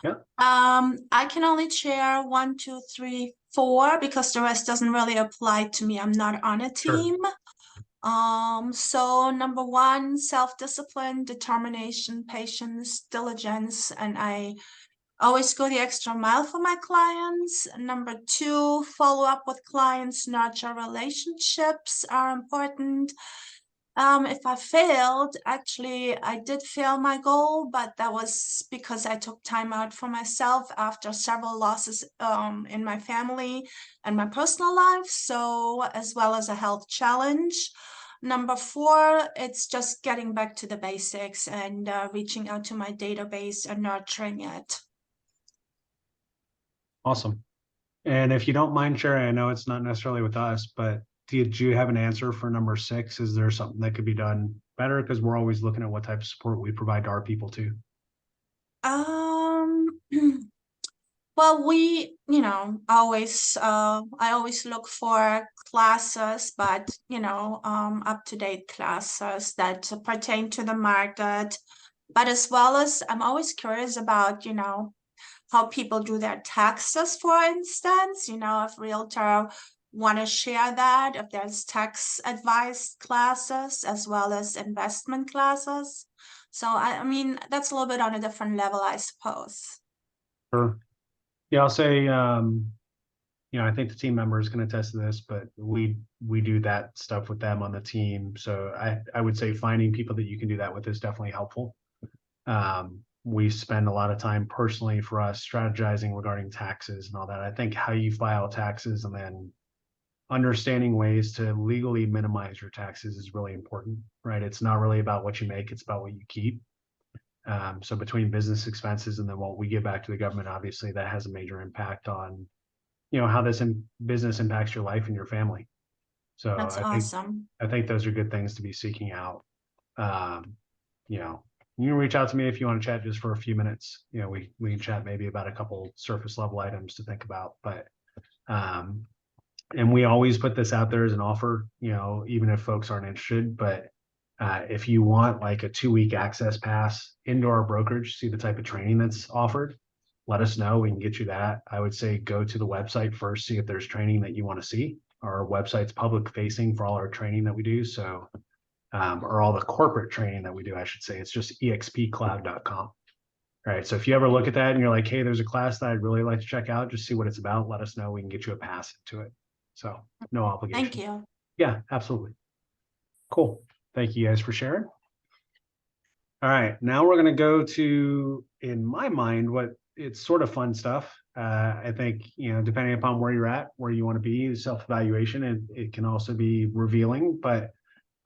Yeah. I can only share 1, 2, 3, 4 because the rest doesn't really apply to me. I'm not on a team. So number 1, self-discipline, determination, patience, diligence, and I always go the extra mile for my clients. Number 2, follow up with clients, nurture relationships are important. If I failed, actually, I did fail my goal, but that was because I took time out for myself after several losses in my family and my personal life, so as well as a health challenge. Number 4, it's just getting back to the basics and reaching out to my database and nurturing it. Awesome. And if you don't mind sharing, I know it's not necessarily with us, but did you have an answer for number 6? Is there something that could be done better? Because we're always looking at what type of support we provide to our people too. Well, I always look for classes, but, up-to-date classes that pertain to the market. But as well as I'm always curious about, how people do their taxes, for instance, if Realtor want to share that, if there's tax advice classes as well as investment classes. So, I mean, that's a little bit on a different level, I suppose. Sure. Yeah, I'll say, I think the team members can attest to this, but we do that stuff with them on the team. So I would say finding people that you can do that with is definitely helpful. We spend a lot of time personally for us strategizing regarding taxes and all that. I think how you file taxes and then understanding ways to legally minimize your taxes is really important, right? It's not really about what you make, it's about what you keep. So between business expenses and then what we give back to the government, obviously that has a major impact on, how this business impacts your life and your family. So That's awesome. I think those are good things to be seeking out. You can reach out to me if you want to chat just for a few minutes. We can chat maybe about a couple surface level items to think about, but and we always put this out there as an offer, even if folks aren't interested, but if you want like a 2-week access pass into our brokerage, see the type of training that's offered, let us know. We can get you that. I would say go to the website first, see if there's training that you want to see. Our website's public facing for all our training that we do. So, or all the corporate training that we do, I should say. It's just expcloud.com. All right. So if you ever look at that and you're like, hey, there's a class that I'd really like to check out, just see what it's about. Let us know. We can get you a pass into it. So no obligation. Thank you. Yeah, absolutely. Cool. Thank you guys for sharing. All right. Now we're going to go to, in my mind, what it's sort of fun stuff. I think, depending upon where you're at, where you want to be, self-evaluation, and it can also be revealing, but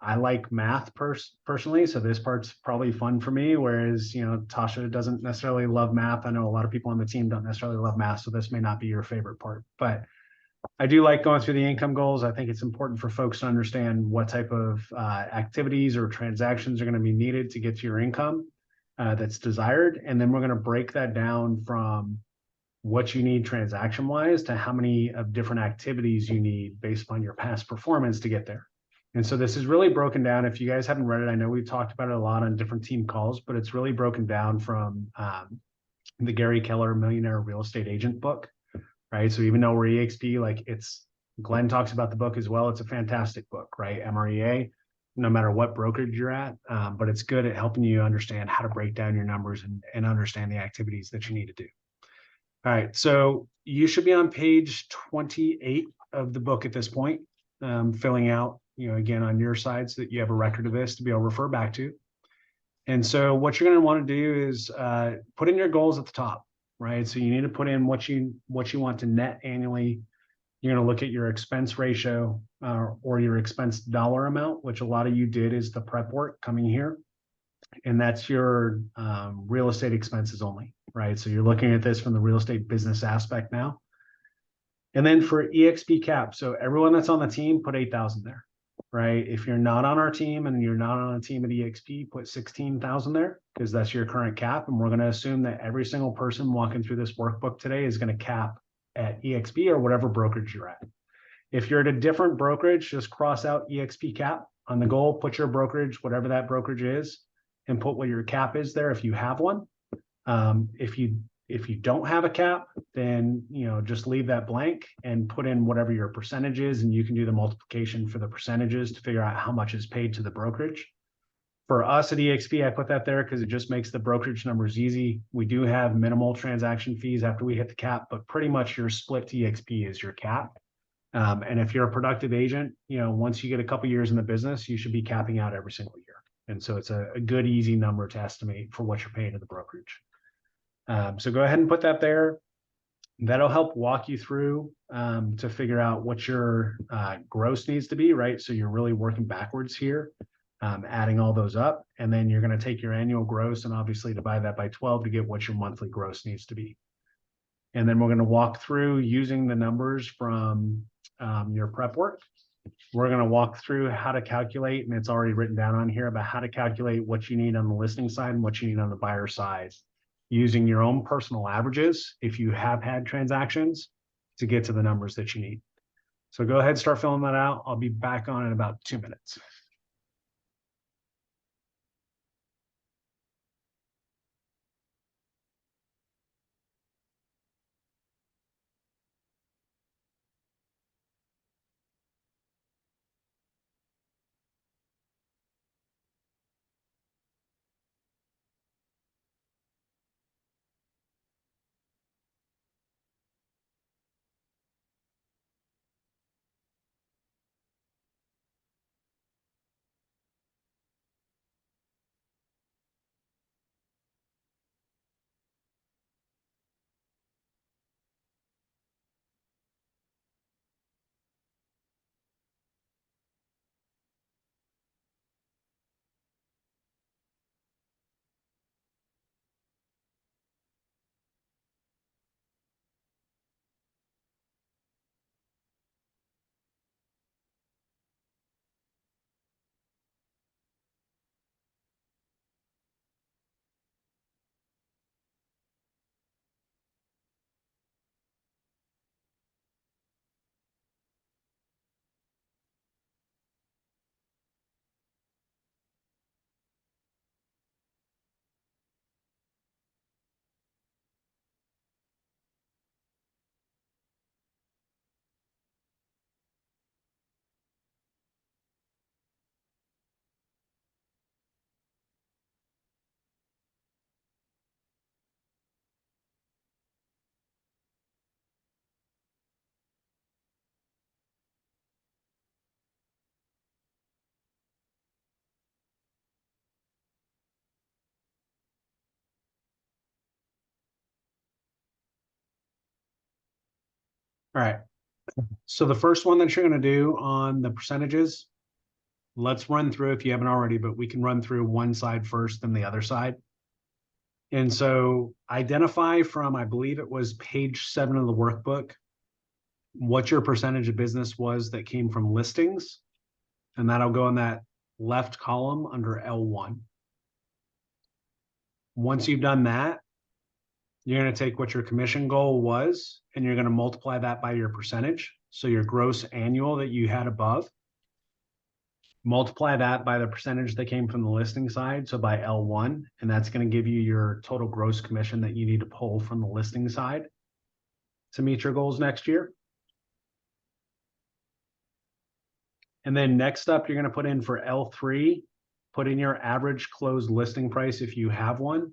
I like math personally. So this part's probably fun for me. Whereas, Tasha doesn't necessarily love math. I know a lot of people on the team don't necessarily love math. So this may not be your favorite part, but I do like going through the income goals. I think it's important for folks to understand what type of activities or transactions are going to be needed to get to your income that's desired. And then we're going to break that down from what you need transaction wise to how many of different activities you need based upon your past performance to get there. And so this is really broken down. If you guys haven't read it, I know we've talked about it a lot on different team calls, but it's really broken down from the Gary Keller Millionaire Real Estate Agent book, right? So even though we're EXP, like Glenn talks about the book as well. It's a fantastic book, right? MREA, no matter what brokerage you're at, but it's good at helping you understand how to break down your numbers and understand the activities that you need to do. All right, so you should be on page 28 of the book at this point, filling out, again, on your side so that you have a record of this to be able to refer back to. And so what you're going to want to do is put in your goals at the top, right? So you need to put in what you want to net annually. You're going to look at your expense ratio or your expense dollar amount, which a lot of you did is the prep work coming here. And that's your real estate expenses only, right? So you're looking at this from the real estate business aspect now. And then for EXP cap, so everyone that's on the team, put 8,000 there, right? If you're not on our team and you're not on a team at EXP, put 16,000 there because that's your current cap. And we're going to assume that every single person walking through this workbook today is going to cap at EXP or whatever brokerage you're at. If you're at a different brokerage, just cross out EXP cap on the goal, put your brokerage, whatever that brokerage is, and put what your cap is there if you have one. If you don't have a cap, then just leave that blank and put in whatever your percentage is, and you can do the multiplication for the percentages to figure out how much is paid to the brokerage. For us at EXP, I put that there because it just makes the brokerage numbers easy. We do have minimal transaction fees after we hit the cap, but pretty much your split to EXP is your cap. And if you're a productive agent, once you get a couple years in the business, you should be capping out every single year. And so it's a good, easy number to estimate for what you're paying to the brokerage. So go ahead and put that there. That'll help walk you through to figure out what your gross needs to be, right? So you're really working backwards here, adding all those up. And then you're going to take your annual gross and obviously divide that by 12 to get what your monthly gross needs to be. And then we're going to walk through using the numbers from your prep work. We're going to walk through how to calculate, and it's already written down on here about how to calculate what you need on the listing side and what you need on the buyer side, using your own personal averages if you have had transactions to get to the numbers that you need. So go ahead, start filling that out. I'll be back on in about 2 minutes. All right. So the first one that you're going to do on the percentages, let's run through if you haven't already, but we can run through one side first, then the other side. And so identify from, I believe it was page 7 of the workbook, what your percentage of business was that came from listings. And that'll go in that left column under L1. Once you've done that, you're going to take what your commission goal was and you're going to multiply that by your percentage. So your gross annual that you had above, multiply that by the percentage that came from the listing side. So by L1, and that's going to give you your total gross commission that you need to pull from the listing side to meet your goals next year. And then next up, you're going to put in for L3, put in your average closed listing price if you have one.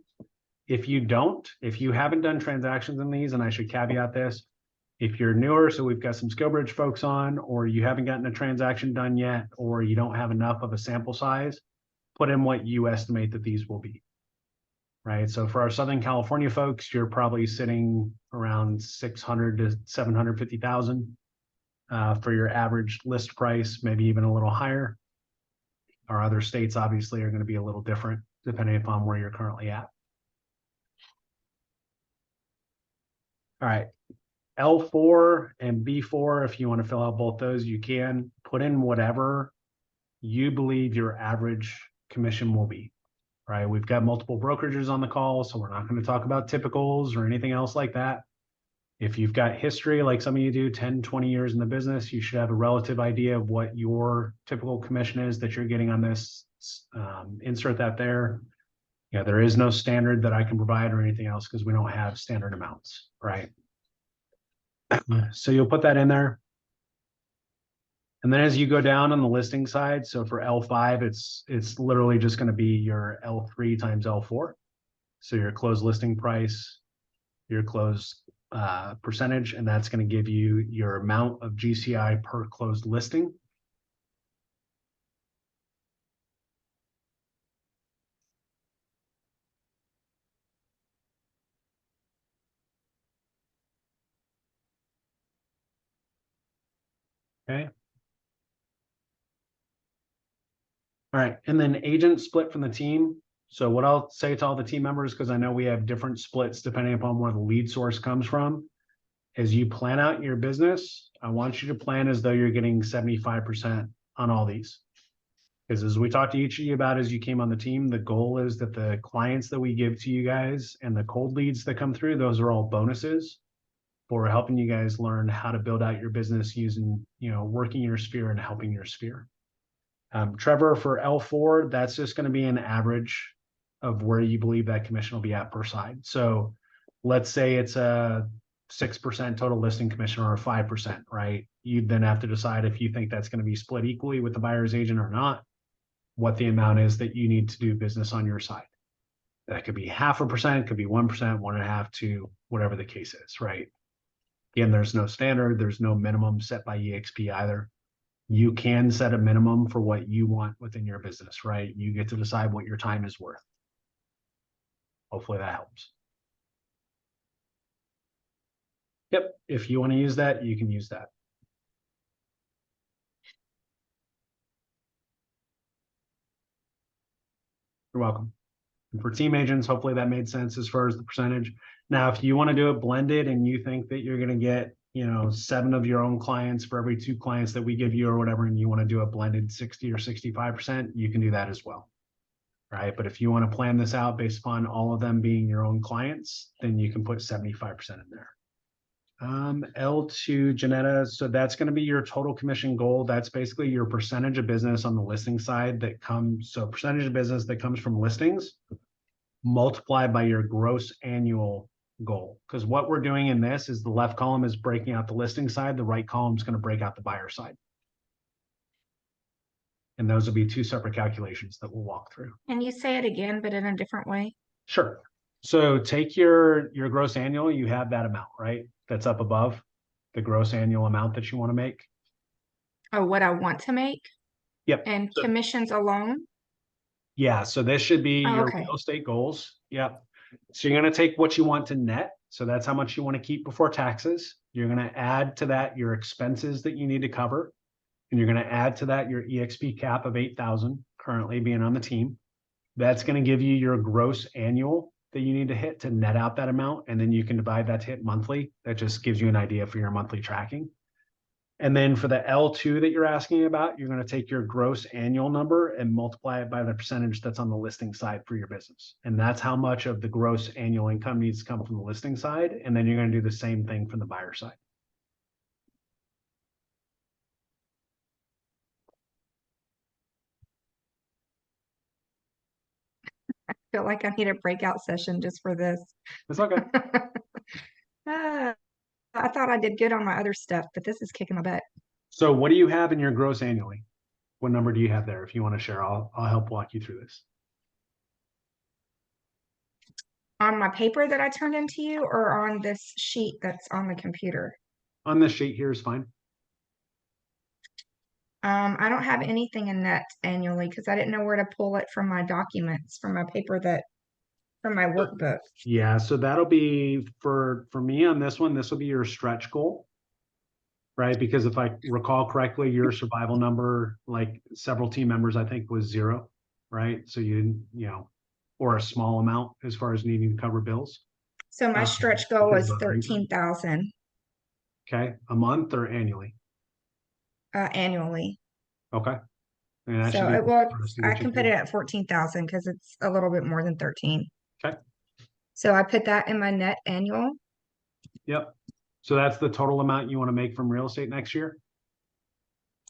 If you don't, if you haven't done transactions in these, and I should caveat this, if you're newer, so we've got some SkillBridge folks on, or you haven't gotten a transaction done yet, or you don't have enough of a sample size, put in what you estimate that these will be, right? So for our Southern California folks, you're probably sitting around 600 to 750,000 for your average list price, maybe even a little higher. Our other states obviously are going to be a little different depending upon where you're currently at. All right, L4 and B4, if you want to fill out both those, you can put in whatever you believe your average commission will be, right? We've got multiple brokerages on the call, so we're not going to talk about typicals or anything else like that. If you've got history, like some of you do, 10, 20 years in the business, you should have a relative idea of what your typical commission is that you're getting on this. Insert that there. Yeah, there is no standard that I can provide or anything else because we don't have standard amounts, right? So you'll put that in there. And then as you go down on the listing side, so for L5, it's literally just going to be your L3 times L4. So your closed listing price, your closed percentage, and that's going to give you your amount of GCI per closed listing. Okay. All right, and then agent split from the team. So what I'll say to all the team members, because I know we have different splits depending upon where the lead source comes from, as you plan out your business, I want you to plan as though you're getting 75% on all these. Because as we talked to each of you about as you came on the team, the goal is that the clients that we give to you guys and the cold leads that come through, those are all bonuses for helping you guys learn how to build out your business using, working your sphere and helping your sphere. Trevor, for L4, that's just going to be an average of where you believe that commission will be at per side. So let's say it's a 6% total listing commission or a 5%, right? You'd then have to decide if you think that's going to be split equally with the buyer's agent or not, what the amount is that you need to do business on your side. That could be 0.5%, could be 1%, 1.5%, 2%, whatever the case is, right? Again, there's no standard, there's no minimum set by EXP either. You can set a minimum for what you want within your business, right? You get to decide what your time is worth. Hopefully that helps. Yep, if you want to use that, you can use that. You're welcome. And for team agents, hopefully that made sense as far as the percentage. Now, if you want to do it blended and you think that you're going to get, 7 of your own clients for every 2 clients that we give you or whatever, and you want to do a blended 60 or 65%, you can do that as well. Right. But if you want to plan this out based upon all of them being your own clients, then you can put 75% in there. L2, Janetta, so that's going to be your total commission goal. That's basically your percentage of business on the listing side that comes, so percentage of business that comes from listings multiplied by your gross annual goal. Because what we're doing in this is the left column is breaking out the listing side, the right column is going to break out the buyer side. And those will be 2 separate calculations that we'll walk through. Can you say it again, but in a different way? Sure. So take your gross annual, you have that amount, right? That's up above the gross annual amount that you want to make. Or what I want to make? Yep. And commissions alone? Yeah, so this should be your okay. real estate goals. Yep. So you're going to take what you want to net. So that's how much you want to keep before taxes. You're going to add to that your expenses that you need to cover. And you're going to add to that your EXP cap of 8,000 currently being on the team. That's going to give you your gross annual that you need to hit to net out that amount. And then you can divide that to hit monthly. That just gives you an idea for your monthly tracking. And then for the L2 that you're asking about, you're going to take your gross annual number and multiply it by the percentage that's on the listing side for your business. And that's how much of the gross annual income needs to come from the listing side. And then you're going to do the same thing from the buyer side. I feel like I need a breakout session just for this. It's okay. I thought I did good on my other stuff, but this is kicking my butt. So what do you have in your gross annually? What number do you have there? If you want to share, I'll help walk you through this. On my paper that I turned into you, or on this sheet that's on the computer? On this sheet here is fine. I don't have anything in net annually because I didn't know where to pull it from my documents, from my paper from my workbook. Yeah, so that'll be for me on this one, this will be your stretch goal, right? Because if I recall correctly, your survival number, like several team members, I think was 0, right? So you know, or a small amount as far as needing to cover bills. So my stretch goal because is of our income. 13,000 Okay, a month or annually? Annually. Okay. And that So should be it will, for us to I get you can put through. it at 14,000 because it's a little bit more than 13. Okay. So I put that in my net annual. Yep. So that's the total amount you want to make from real estate next year?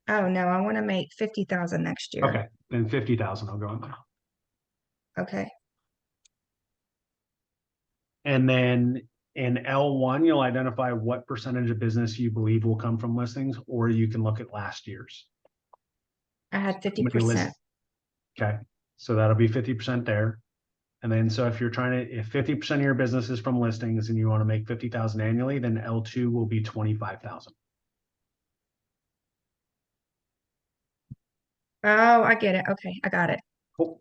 Oh no, I want to make 50,000 next year. Okay, then 50,000 I'll go in there. Okay. And then in L1, you'll identify what percentage of business you believe will come from listings, or you can look at last year's. I had How many 50%. Okay, so that'll be 50% there. And then, so if you're trying to, if 50% of your business is from listings and you want to make 50,000 annually, then L2 will be 25,000. Oh, I get it. Okay, I got it. Cool.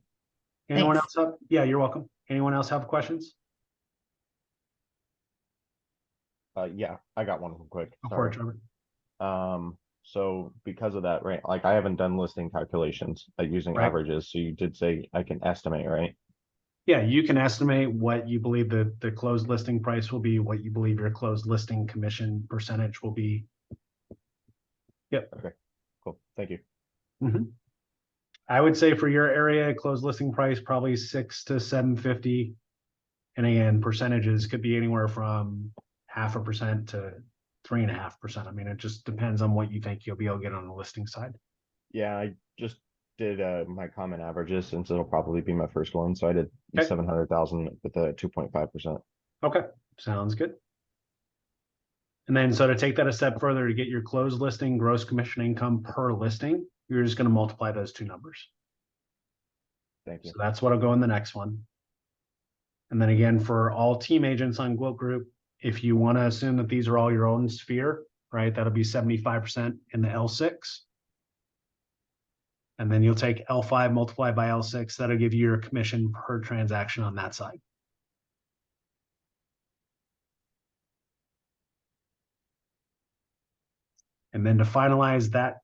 Anyone Thanks. else have? Yeah, you're welcome. Anyone else have questions? Yeah, I got one real quick. Go for it, Sorry. Trevor. So because of that, right? Like I haven't done listing calculations using Right. averages. So you did say I can estimate, right? Yeah, you can estimate what you believe the closed listing price will be, what you believe your closed listing commission percentage will be. Yep. Okay, cool. Thank you. I would say for your area, closed listing price probably 6 to 750. And again, percentages could be anywhere from 0.5% to 3.5%. I mean, it just depends on what you think you'll be able to get on the listing side. Yeah, I just did my common averages since it'll probably be my first one. So I did Okay. 700,000 with a 2.5%. Okay, sounds good. And then, so to take that a step further, to get your closed listing gross commission income per listing, you're just going to multiply those two numbers. Thank you. So that's what'll go in the next one. And then again, for all team agents on Gwilt Group, if you want to assume that these are all your own sphere, right, that'll be 75% in the L6. And then you'll take L5 multiplied by L6. That'll give you your commission per transaction on that side. And then to finalize that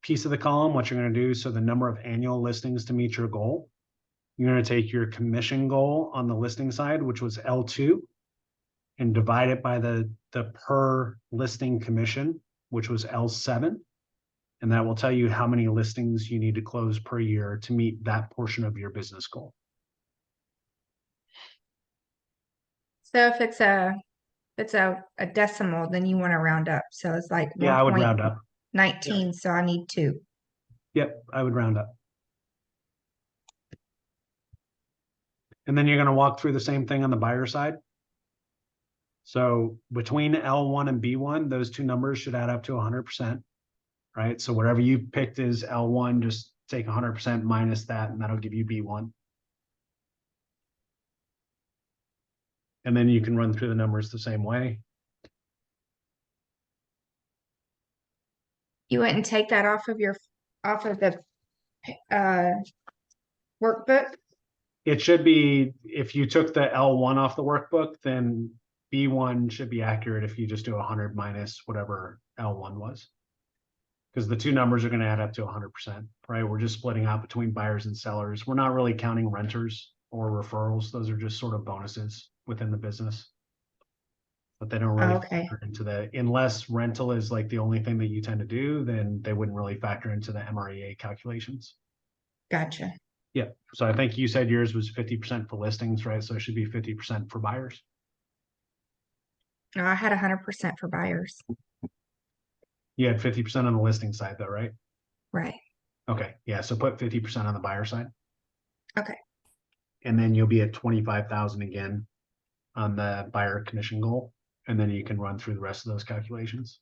piece of the column, what you're going to do, so the number of annual listings to meet your goal, you're going to take your commission goal on the listing side, which was L2, and divide it by the per listing commission, which was L7. And that will tell you how many listings you need to close per year to meet that portion of your business goal. So if it's a decimal, then you want to round up. So it's like Yeah, I would round up. 1.19. So I need 2. Yep, I would round up. And then you're going to walk through the same thing on the buyer side. So between L1 and B1, those two numbers should add up to 100%, right? So whatever you picked is L1, just take 100% minus that, and that'll give you B1. And then you can run through the numbers the same way. You wouldn't take that off of the workbook? It should be, if you took the L1 off the workbook, then B1 should be accurate if you just do 100 minus whatever L1 was. Because the two numbers are going to add up to 100%, right? We're just splitting out between buyers and sellers. We're not really counting renters or referrals. Those are just sort of bonuses within the business. but they don't really Okay. factor into the, unless rental is like the only thing that you tend to do, then they wouldn't really factor into the MREA calculations. Gotcha. Yeah, so I think you said yours was 50% for listings, right? So it should be 50% for buyers. No, I had 100% for buyers. You had 50% on the listing side though, right? Right. Okay, yeah, so put 50% on the buyer side. Okay. And then you'll be at 25,000 again on the buyer commission goal. And then you can run through the rest of those calculations.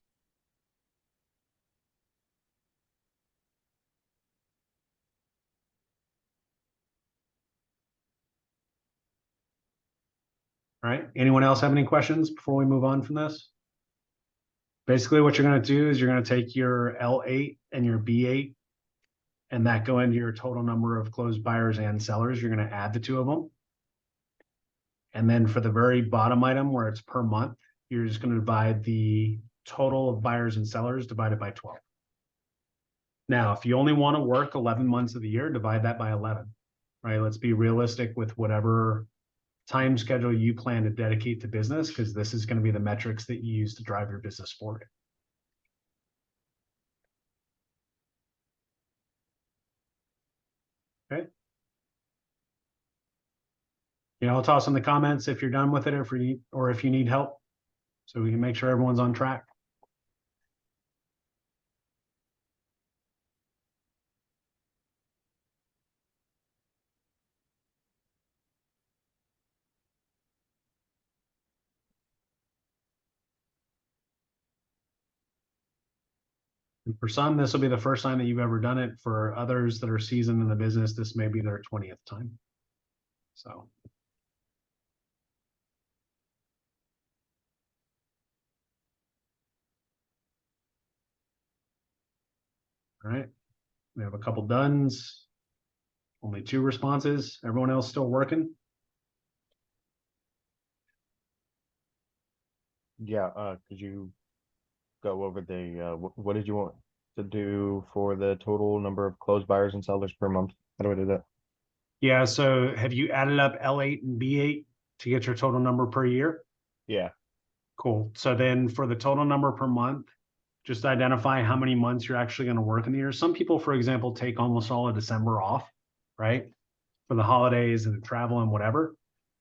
All right, anyone else have any questions before we move on from this? Basically what you're gonna do is you're gonna take your L8 and your B8 and that go into your total number of closed buyers and sellers. You're gonna add the two of them. And then for the very bottom item where it's per month, you're just gonna divide the total of buyers and sellers divided by 12. Now, if you only wanna work 11 months of the year, divide that by 11, right? Let's be realistic with whatever time schedule you plan to dedicate to business, because this is gonna be the metrics that you use to drive your business forward. Okay. You know, I'll toss in the comments if you're done with it or if you need help, so we can make sure everyone's on track. And for some, this will be the first time that you've ever done it. For others that are seasoned in the business, this may be their 20th time. So. All right, we have a couple dones. Only 2 responses. Everyone else still working? Yeah, could you go over the, what did you want to do for the total number of closed buyers and sellers per month? How do I do that? Yeah, so have you added up L8 and B8 to get your total number per year? Yeah. Cool. So then for the total number per month, just identify how many months you're actually going to work in the year. Some people, for example, take almost all of December off, right? For the holidays and travel and whatever.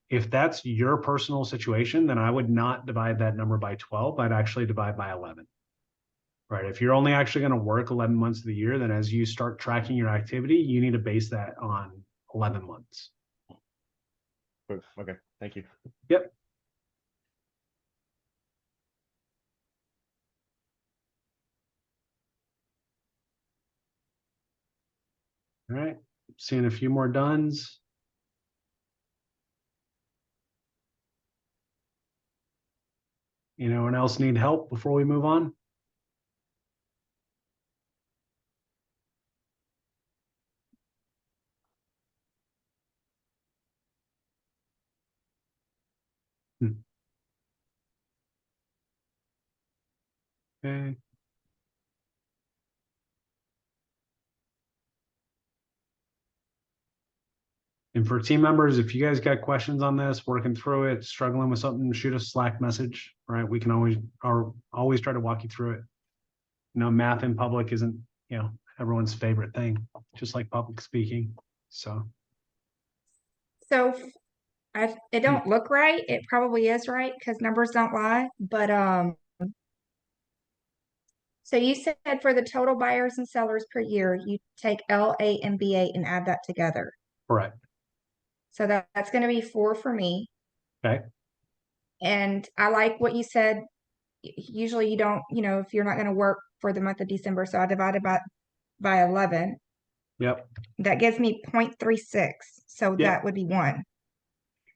If that's your personal situation, then I would not divide that number by 12. I'd actually divide by 11. Right. If you're only actually going to work 11 months of the year, then as you start tracking your activity, you need to base that on 11 months. Okay, thank you. Yep. All right. Seeing a few more dones. Anyone else need help before we move on? Okay. And for team members, if you guys got questions on this, working through it, struggling with something, shoot us a Slack message, right? We can always try to walk you through it. You know, math in public isn't, you know, everyone's favorite thing, just like public speaking. So It don't look right. It probably is right because numbers don't lie. But so you said for the total buyers and sellers per year, you take L8 and B8 and add that together. correct. So that's going to be 4 for me. Okay. And I like what you said. Usually you don't, you know, if you're not going to work for the month of December, so I divided by 11. Yep. That gives me 0.36. So Yep. that would be 1.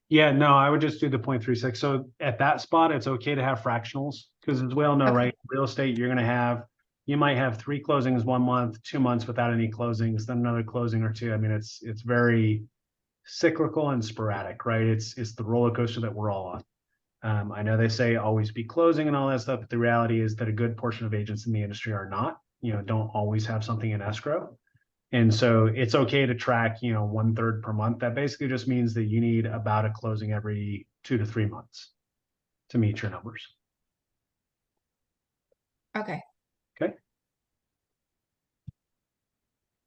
Yeah, no, I would just do the 0.36. So at that spot, it's okay to have fractionals because as we all know, Okay. right? Real estate, you might have 3 closings 1 month, 2 months without any closings, then another closing or 2. I mean, it's very cyclical and sporadic, right? It's the roller coaster that we're all on. I know they say always be closing and all that stuff, but the reality is that a good portion of agents in the industry are not, you know, don't always have something in escrow. And so it's okay to track, you know, 1/3 per month. That basically just means that you need about a closing every 2 to 3 months to meet your numbers. Okay. Okay.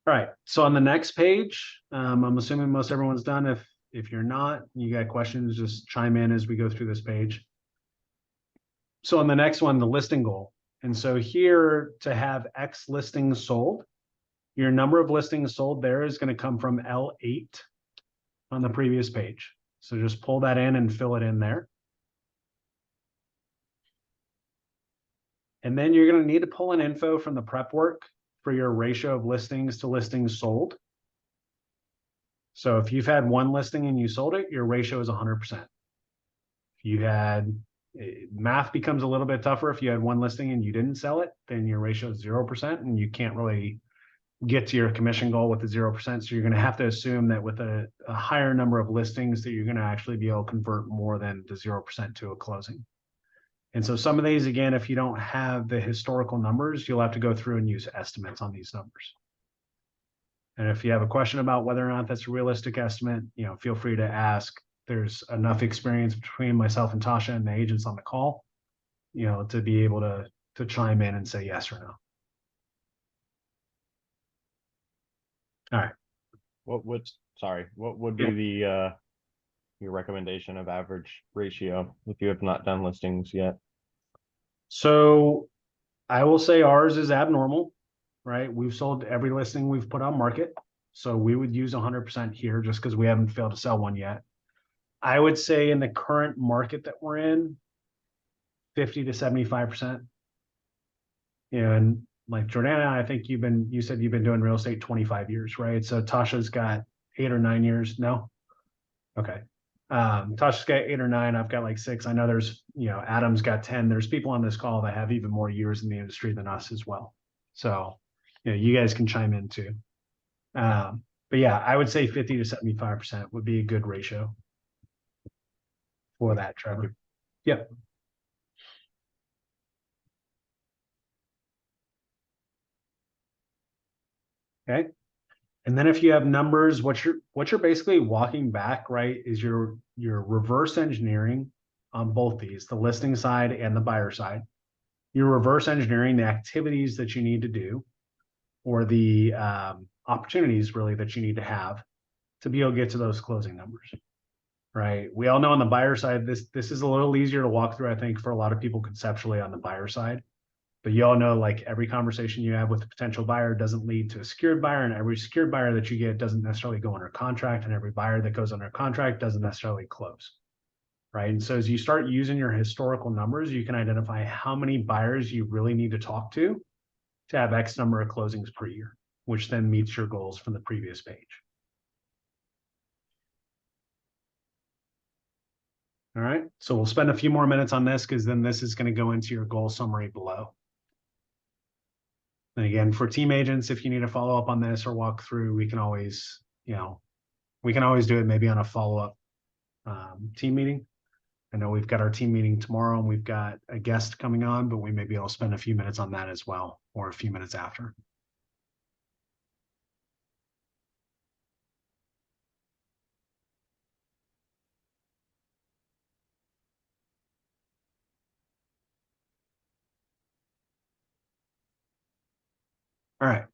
All right. So on the next page, I'm assuming most everyone's done. If you're not, you got questions, just chime in as we go through this page. So on the next one, the listing goal. And so here to have X listings sold, your number of listings sold there is going to come from L8 on the previous page. So just pull that in and fill it in there. And then you're going to need to pull in info from the prep work for your ratio of listings to listings sold. So if you've had one listing and you sold it, your ratio is 100%. If you had, math becomes a little bit tougher. If you had one listing and you didn't sell it, then your ratio is 0% and you can't really get to your commission goal with the 0%. So you're going to have to assume that with a higher number of listings that you're going to actually be able to convert more than the 0% to a closing. And so some of these, again, if you don't have the historical numbers, you'll have to go through and use estimates on these numbers. And if you have a question about whether or not that's a realistic estimate, feel free to ask. There's enough experience between myself and Tasha and the agents on the call, to be able to chime in and say yes or no. All right. What would be the your recommendation of average ratio if you have not done listings yet? So I will say ours is abnormal, right? We've sold every listing we've put on market. So we would use 100% here just because we haven't failed to sell one yet. I would say in the current market that we're in, 50 to 75%. And like Jordana, I think you said you've been doing real estate 25 years, right? So Tasha's got 8 or 9 years. No? Okay. Tasha's got 8 or 9. I've got like 6. I know there's, Adam's got 10. There's people on this call that have even more years in the industry than us as well. So, you guys can chime in too. But yeah, I would say 50 to 75% would be a good ratio for that, Trevor. Yep. Okay. And then if you have numbers, what you're basically walking back, right, is your reverse engineering on both these, the listing side and the buyer side. You're reverse engineering the activities that you need to do, or the opportunities really that you need to have to be able to get to those closing numbers, right? We all know on the buyer side, this is a little easier to walk through, I think, for a lot of people conceptually on the buyer side. But you all know, like, every conversation you have with a potential buyer doesn't lead to a secured buyer, and every secured buyer that you get doesn't necessarily go under contract, and every buyer that goes under contract doesn't necessarily close, right? And so as you start using your historical numbers, you can identify how many buyers you really need to talk to have X number of closings per year, which then meets your goals from the previous page. All right, so we'll spend a few more minutes on this because then this is going to go into your goal summary below. And again, for team agents, if you need to follow up on this or walk through, we can always, do it maybe on a follow-up team meeting. I know we've got our team meeting tomorrow and we've got a guest coming on, but we may be able to spend a few minutes on that as well, or a few minutes after. All right.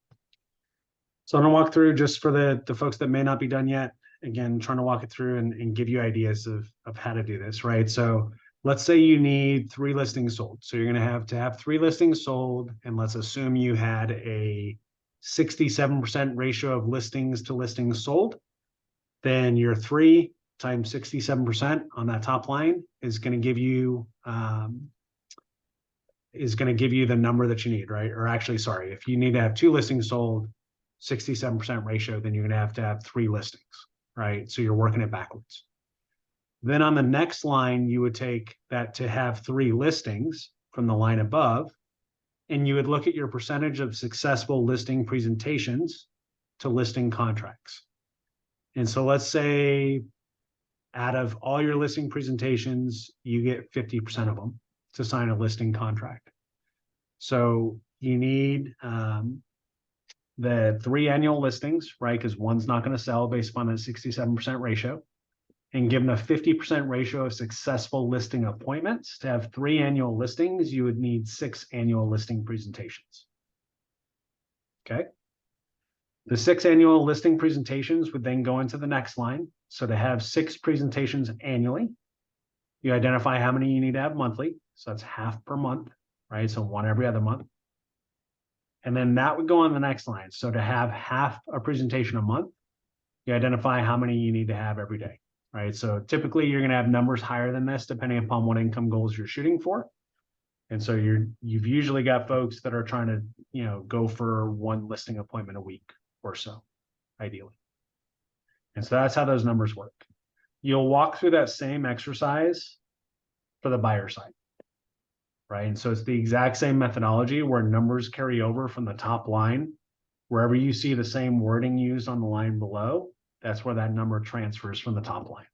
So I'm gonna walk through just for the folks that may not be done yet. Again, trying to walk it through and give you ideas of how to do this, right? So let's say you need 3 listings sold. So you're gonna have to have 3 listings sold, and let's assume you had a 67% ratio of listings to listings sold. Then your 3 times 67% on that top line is gonna give you the number that you need, right? Or actually, sorry, if you need to have 2 listings sold, 67% ratio, then you're going to have 3 listings, right? So you're working it backwards. Then on the next line, you would take that to have 3 listings from the line above, and you would look at your percentage of successful listing presentations to listing contracts. And so let's say out of all your listing presentations, you get 50% of them to sign a listing contract. So you need the 3 annual listings, right? Because one's not going to sell based upon a 67% ratio. and given a 50% ratio of successful listing appointments, to have 3 annual listings, you would need 6 annual listing presentations. Okay. The 6 annual listing presentations would then go into the next line. So to have 6 presentations annually, you identify how many you need to have monthly. So that's half per month, right? So 1 every other month. And then that would go on the next line. So to have half a presentation a month, you identify how many you need to have every day, right? So typically you're going to have numbers higher than this, depending upon what income goals you're shooting for. And so you've usually got folks that are trying to, you know, go for 1 listing appointment a week or so, ideally. And so that's how those numbers work. You'll walk through that same exercise for the buyer side, right? And so it's the exact same methodology where numbers carry over from the top line. Wherever you see the same wording used on the line below, that's where that number transfers from the top line.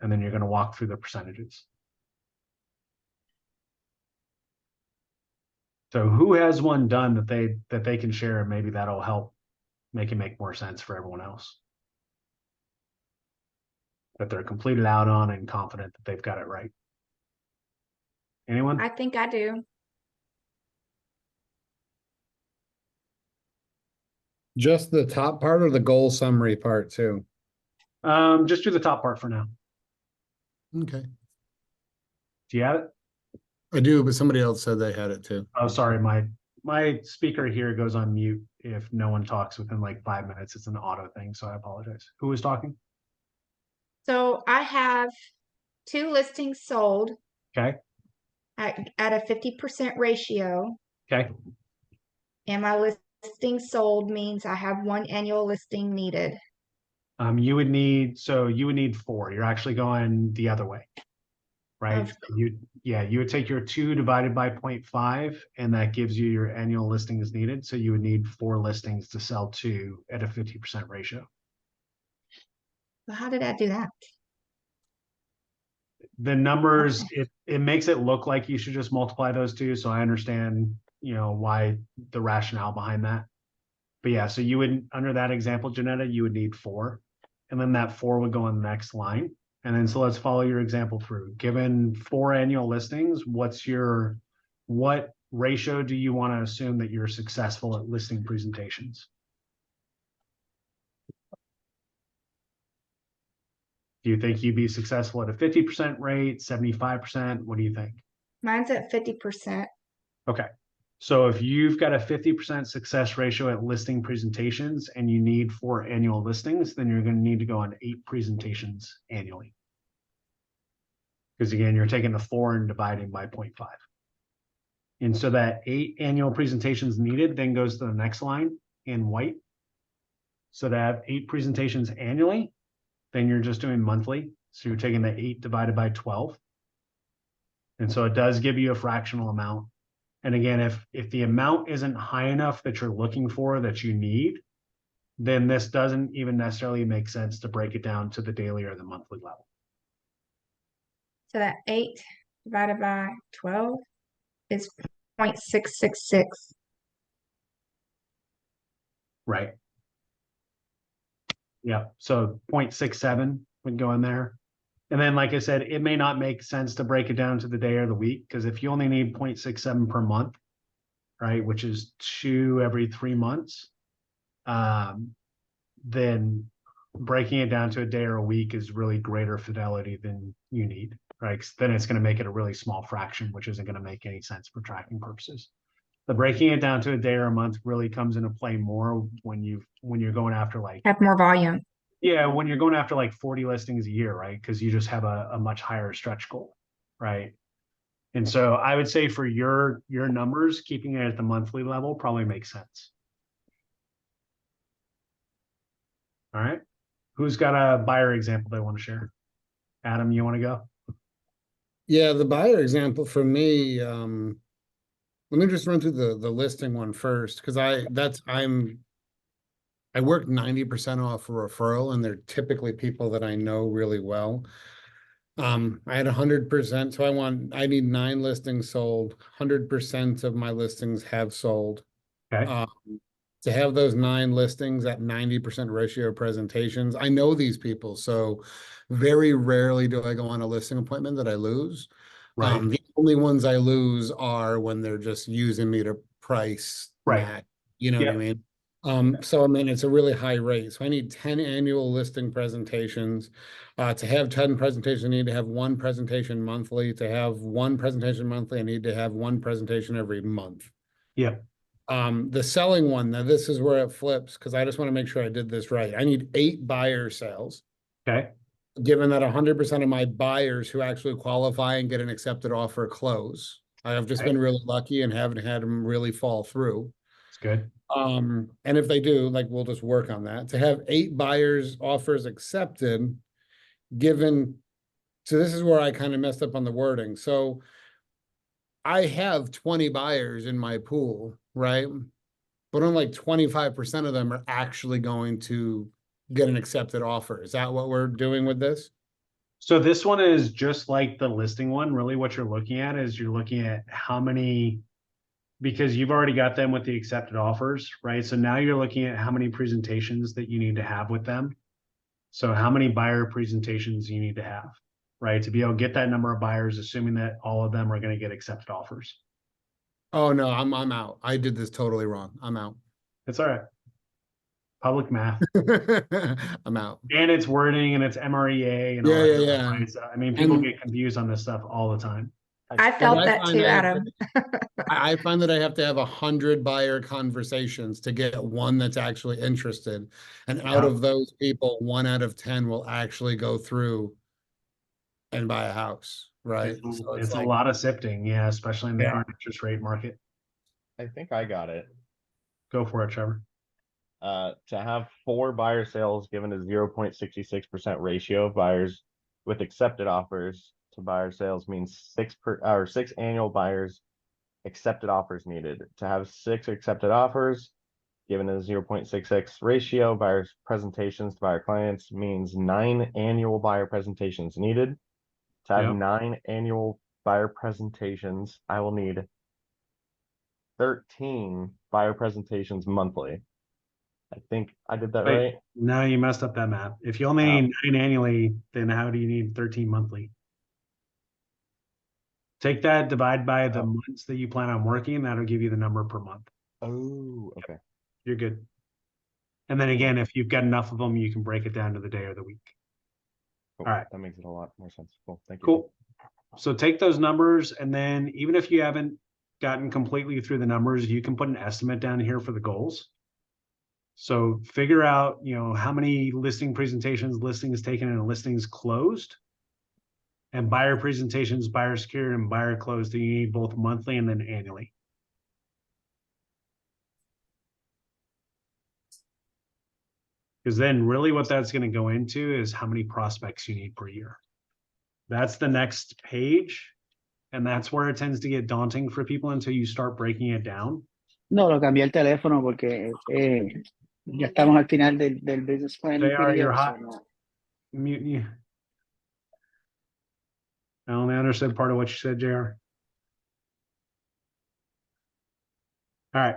And then you're going to walk through the percentages. So who has one done that they can share, and maybe that'll help make it make more sense for everyone else, that they're completed out on and confident that they've got it right. Anyone? I think I do. Just the top part or the goal summary part too? Just do the top part for now. Okay. Do you have it? I do, but somebody else said they had it too. Oh, sorry. My speaker here goes on mute if no one talks within like 5 minutes. It's an auto thing, so I apologize. Who was talking? So I have 2 listings sold Okay. at a 50% ratio, Okay. and my listing sold means I have 1 annual listing needed. You would need 4. You're actually going the other way, right? You would take your 2 divided by 0.5, and that gives you your annual listings needed. So you would need 4 listings to sell 2 at a 50% ratio. So how did I do that? The numbers, it makes it look like you should just multiply those 2. So I understand, you know, why the rationale behind that. But yeah, so you would, under that example, Janetta, you would need 4. And then that 4 would go on the next line. And then so let's follow your example through. Given 4 annual listings, what ratio do you want to assume that you're successful at listing presentations? Do you think you'd be successful at a 50% rate, 75%? What do you think? Mine's at 50%. Okay. So if you've got a 50% success ratio at listing presentations and you need 4 annual listings, then you're going to need to go on 8 presentations annually. Because again, you're taking the 4 and dividing by 0.5. And so that 8 annual presentations needed then goes to the next line in white. So to have 8 presentations annually, then you're just doing monthly. So you're taking the 8 divided by 12. And so it does give you a fractional amount. And again, if the amount isn't high enough that you're looking for, that you need, then this doesn't even necessarily make sense to break it down to the daily or the monthly level. So that 8 divided by 12 is 0.666. Right. Yeah. So 0.67 would go in there. And then, like I said, it may not make sense to break it down to the day or the week, because if you only need 0.67 per month, right, which is 2 every 3 months, then breaking it down to a day or a week is really greater fidelity than you need, right? 'Cause then it's going to make it a really small fraction, which isn't going to make any sense for tracking purposes. The breaking it down to a day or a month really comes into play more when you're going after like Have more volume. Yeah, when you're going after like 40 listings a year, right? Because you just have a much higher stretch goal, right? And so I would say for your numbers, keeping it at the monthly level probably makes sense. All right. Who's got a buyer example they want to share? Adam, you want to go? Yeah, the buyer example for me, let me just run through the listing one first, because I work 90% off a referral, and they're typically people that I know really well. I had 100%, so I need 9 listings sold. 100% of my listings have sold. Okay. to have those 9 listings at 90% ratio of presentations. I know these people, so very rarely do I go on a listing appointment that I lose. Right. The only ones I lose are when they're just using me to price Right. match, you know what I Yep. mean? So I mean, it's a really high rate. So I need 10 annual listing presentations. To have 10 presentations, I need to have 1 presentation monthly. To have 1 presentation monthly, I need to have 1 presentation every month. Yep. The selling one, now this is where it flips, because I just want to make sure I did this right. I need 8 buyer sales. Okay. Given that 100% of my buyers who actually qualify and get an accepted offer close. I have just Okay. been really lucky and haven't had them really fall through. It's good. And if they do, like, we'll just work on that. To have 8 buyers offers accepted, given, so this is where I kind of messed up on the wording. So I have 20 buyers in my pool, right? But only like 25% of them are actually going to get an accepted offer. Is that what we're doing with this? So this one is just like the listing one. Really what you're looking at is you're looking at how many, because you've already got them with the accepted offers, right? So now you're looking at how many presentations that you need to have with them. So how many buyer presentations you need to have, right? To be able to get that number of buyers, assuming that all of them are going to get accepted offers. Oh no, I'm out. I did this totally wrong. I'm out. It's all right. Public math. I'm out. And it's wording and it's MREA and all Yeah, that yeah, stuff, yeah. right? So, I mean, people And- get confused on this stuff all the time. I felt I that find too, I have Adam. I find that I have to have 100 buyer conversations to get one that's actually interested. And out Yeah. of those people, 1 out of 10 will actually go through and buy a house, right? So It's a like, lot of sifting, yeah, especially in the Yeah. current interest rate market. I think I got it. Go for it, Trevor. To have 4 buyer sales given a 0.66% ratio of buyers with accepted offers to buyer sales means 6 annual buyers accepted offers needed. To have 6 accepted offers given a 0.66 ratio, buyers presentations to buyer clients means 9 annual buyer presentations needed. To have Yep. 9 annual buyer presentations, I will need 13 buyer presentations monthly. I think I did that Wait, right. no, you messed up that math. If you only need 9 annually, then how do you need 13 monthly? Take that, divide by the months that you plan on working, that'll give you the number per month. Oh, okay. You're good. And then again, if you've got enough of them, you can break it down to the day or the week. Cool. All right. That makes it a lot more sense. Cool. Thank you. Cool. So take those numbers, and then even if you haven't gotten completely through the numbers, you can put an estimate down here for the goals. So figure out, how many listing presentations, listings taken, and listings closed, and buyer presentations, buyer secured, and buyer closed that you need both monthly and then annually. Because then really what that's going to go into is how many prospects you need per year. That's the next page. And that's where it tends to get daunting for people until you start breaking it down. No, lo cambié el teléfono porque ya estamos al final del business planning JR, you're period. hot. So no. Mute you. I only understood part of what you said, JR. All right.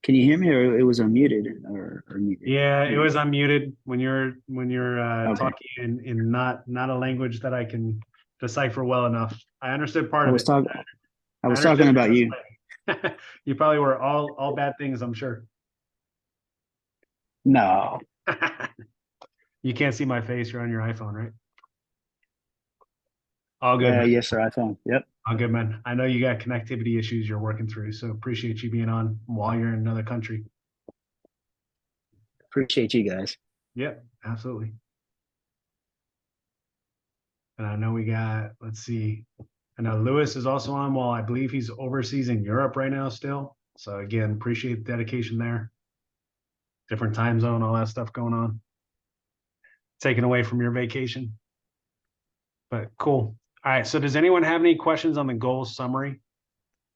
Can you hear me, or it was unmuted or muted? Yeah, it was unmuted when you're Okay. talking in not a language that I can decipher well enough. I understood part I of was it. talking. I was understood talking about you. You probably were all bad things, I'm sure. No. You can't see my face. You're on your iPhone, right? All good. Man. Yes, sir. iPhone. Yep. All good, man. I know you got connectivity issues you're working through, so appreciate you being on while you're in another country. Appreciate you guys. Yep, absolutely. And I know we got, let's see. I know Lewis is also on while I believe he's overseas in Europe right now still. So again, appreciate the dedication there. Different time zone, all that stuff going on. Taken away from your vacation. But cool. All right. So does anyone have any questions on the goals summary?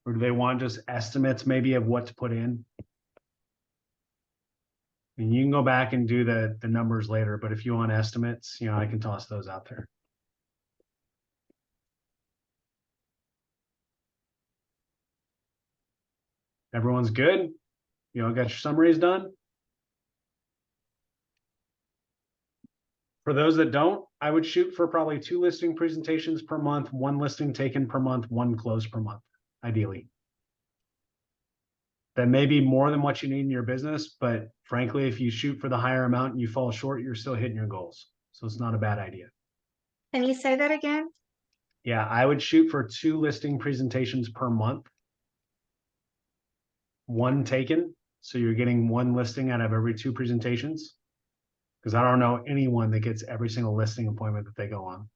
Or do they want just estimates maybe of what to put in? And you can go back and do the numbers later, but if you want estimates, I can toss those out there. Everyone's good? You all got your summaries done? For those that don't, I would shoot for probably 2 listing presentations per month, 1 listing taken per month, 1 close per month, ideally. That may be more than what you need in your business, but frankly, if you shoot for the higher amount and you fall short, you're still hitting your goals. So it's not a bad idea. Can you say that again? Yeah, I would shoot for 2 listing presentations per month. 1 taken. So you're getting 1 listing out of every 2 presentations. Because I don't know anyone that gets every single listing appointment that they go on.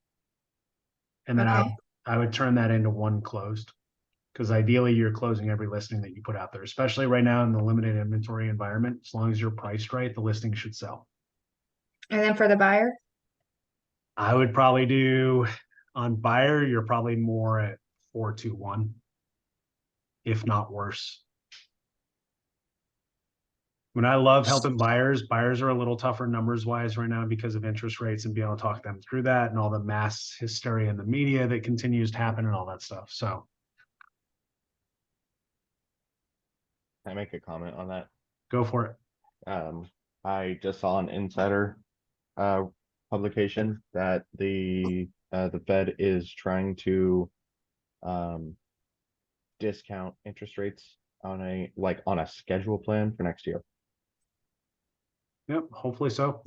And then Okay. I would turn that into 1 closed. Because ideally you're closing every listing that you put out there, especially right now in the limited inventory environment. As long as you're priced right, the listing should sell. And then for the buyer? I would probably do on buyer, you're probably more at 4-2-1, if not worse. When I love helping buyers are a little tougher numbers wise right now because of interest rates and being able to talk them through that and all the mass hysteria in the media that continues to happen and all that stuff. So Can I make a comment on that? go for it. I just saw an insider publication that the Fed is trying to discount interest rates on a schedule plan for next year. Yep, hopefully so.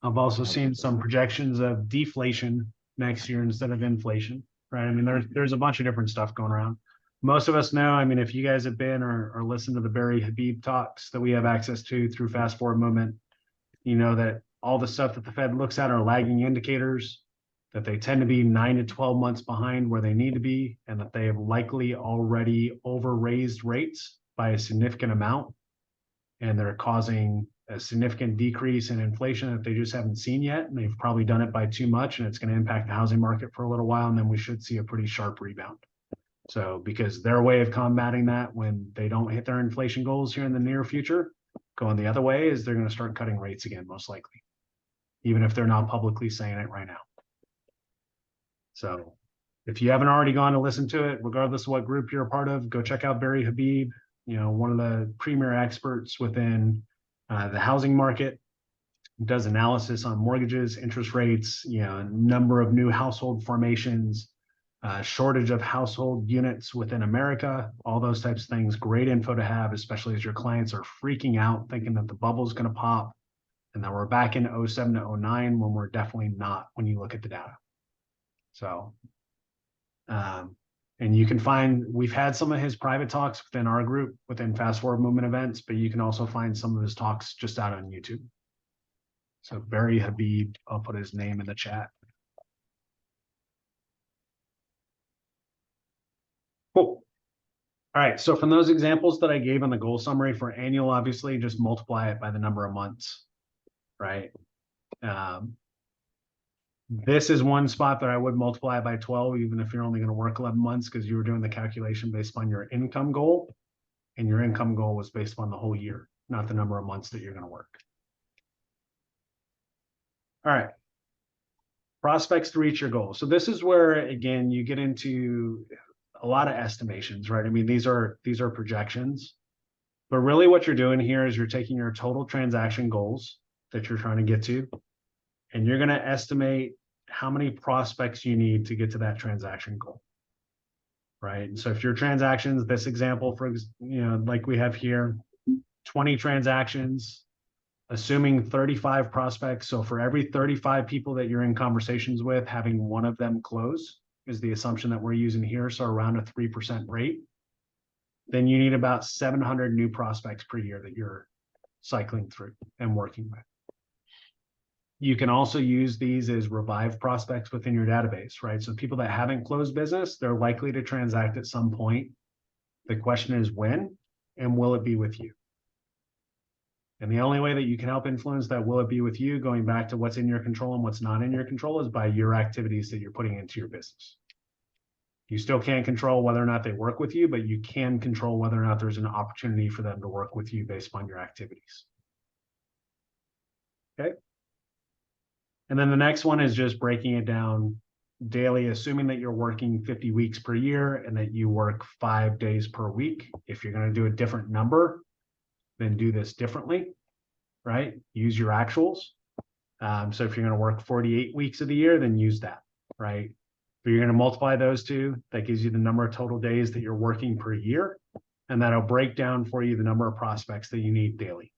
I've also seen some projections of deflation next year instead of inflation, right? I mean, there's a bunch of different stuff going around. Most of us know, I mean, if you guys have been or listened to the Barry Habib talks that we have access to through Fast Forward Movement, you know that all the stuff that the Fed looks at are lagging indicators, that they tend to be 9 to 12 months behind where they need to be, and that they have likely already over raised rates by a significant amount. And they're causing a significant decrease in inflation that they just haven't seen yet. And they've probably done it by too much, and it's going to impact the housing market for a little while. And then we should see a pretty sharp rebound. So because their way of combating that when they don't hit their inflation goals here in the near future, going the other way, is they're going to start cutting rates again, most likely, even if they're not publicly saying it right now. So if you haven't already gone to listen to it, regardless of what group you're a part of, go check out Barry Habib, you know, one of the premier experts within the housing market, does analysis on mortgages, interest rates, you know, number of new household formations, shortage of household units within America, all those types of things. Great info to have, especially as your clients are freaking out, thinking that the bubble is going to pop and that we're back in 07 to 09 when we're definitely not when you look at the data. So, and you can find, we've had some of his private talks within our group, within Fast Forward Movement events, but you can also find some of his talks just out on YouTube. So Barry Habib, I'll put his name in the chat. Cool. All right, so from those examples that I gave on the goal summary for annual, obviously just multiply it by the number of months, right? This is one spot that I would multiply by 12, even if you're only going to work 11 months, because you were doing the calculation based on your income goal, and your income goal was based on the whole year, not the number of months that you're going to work. All right. Prospects to reach your goal. So this is where, again, you get into a lot of estimations, right? I mean, these are projections, but really what you're doing here is you're taking your total transaction goals that you're trying to get to, and you're going to estimate how many prospects you need to get to that transaction goal, right? So if your transactions, this example, for, you know, like we have here, 20 transactions, assuming 35 prospects. So for every 35 people that you're in conversations with, having one of them close is the assumption that we're using here. So around a 3% rate, then you need about 700 new prospects per year that you're cycling through and working with. You can also use these as revived prospects within your database, right? So people that haven't closed business, they're likely to transact at some point. The question is when, and will it be with you? And the only way that you can help influence that will it be with you, going back to what's in your control and what's not in your control, is by your activities that you're putting into your business. You still can't control whether or not they work with you, but you can control whether or not there's an opportunity for them to work with you based on your activities. Okay. And then the next one is just breaking it down daily, assuming that you're working 50 weeks per year and that you work 5 days per week. If you're going to do a different number, then do this differently, right? Use your actuals. So if you're going to work 48 weeks of the year, then use that, right? But you're going to multiply those two. That gives you the number of total days that you're working per year. And that'll break down for you the number of prospects that you need daily.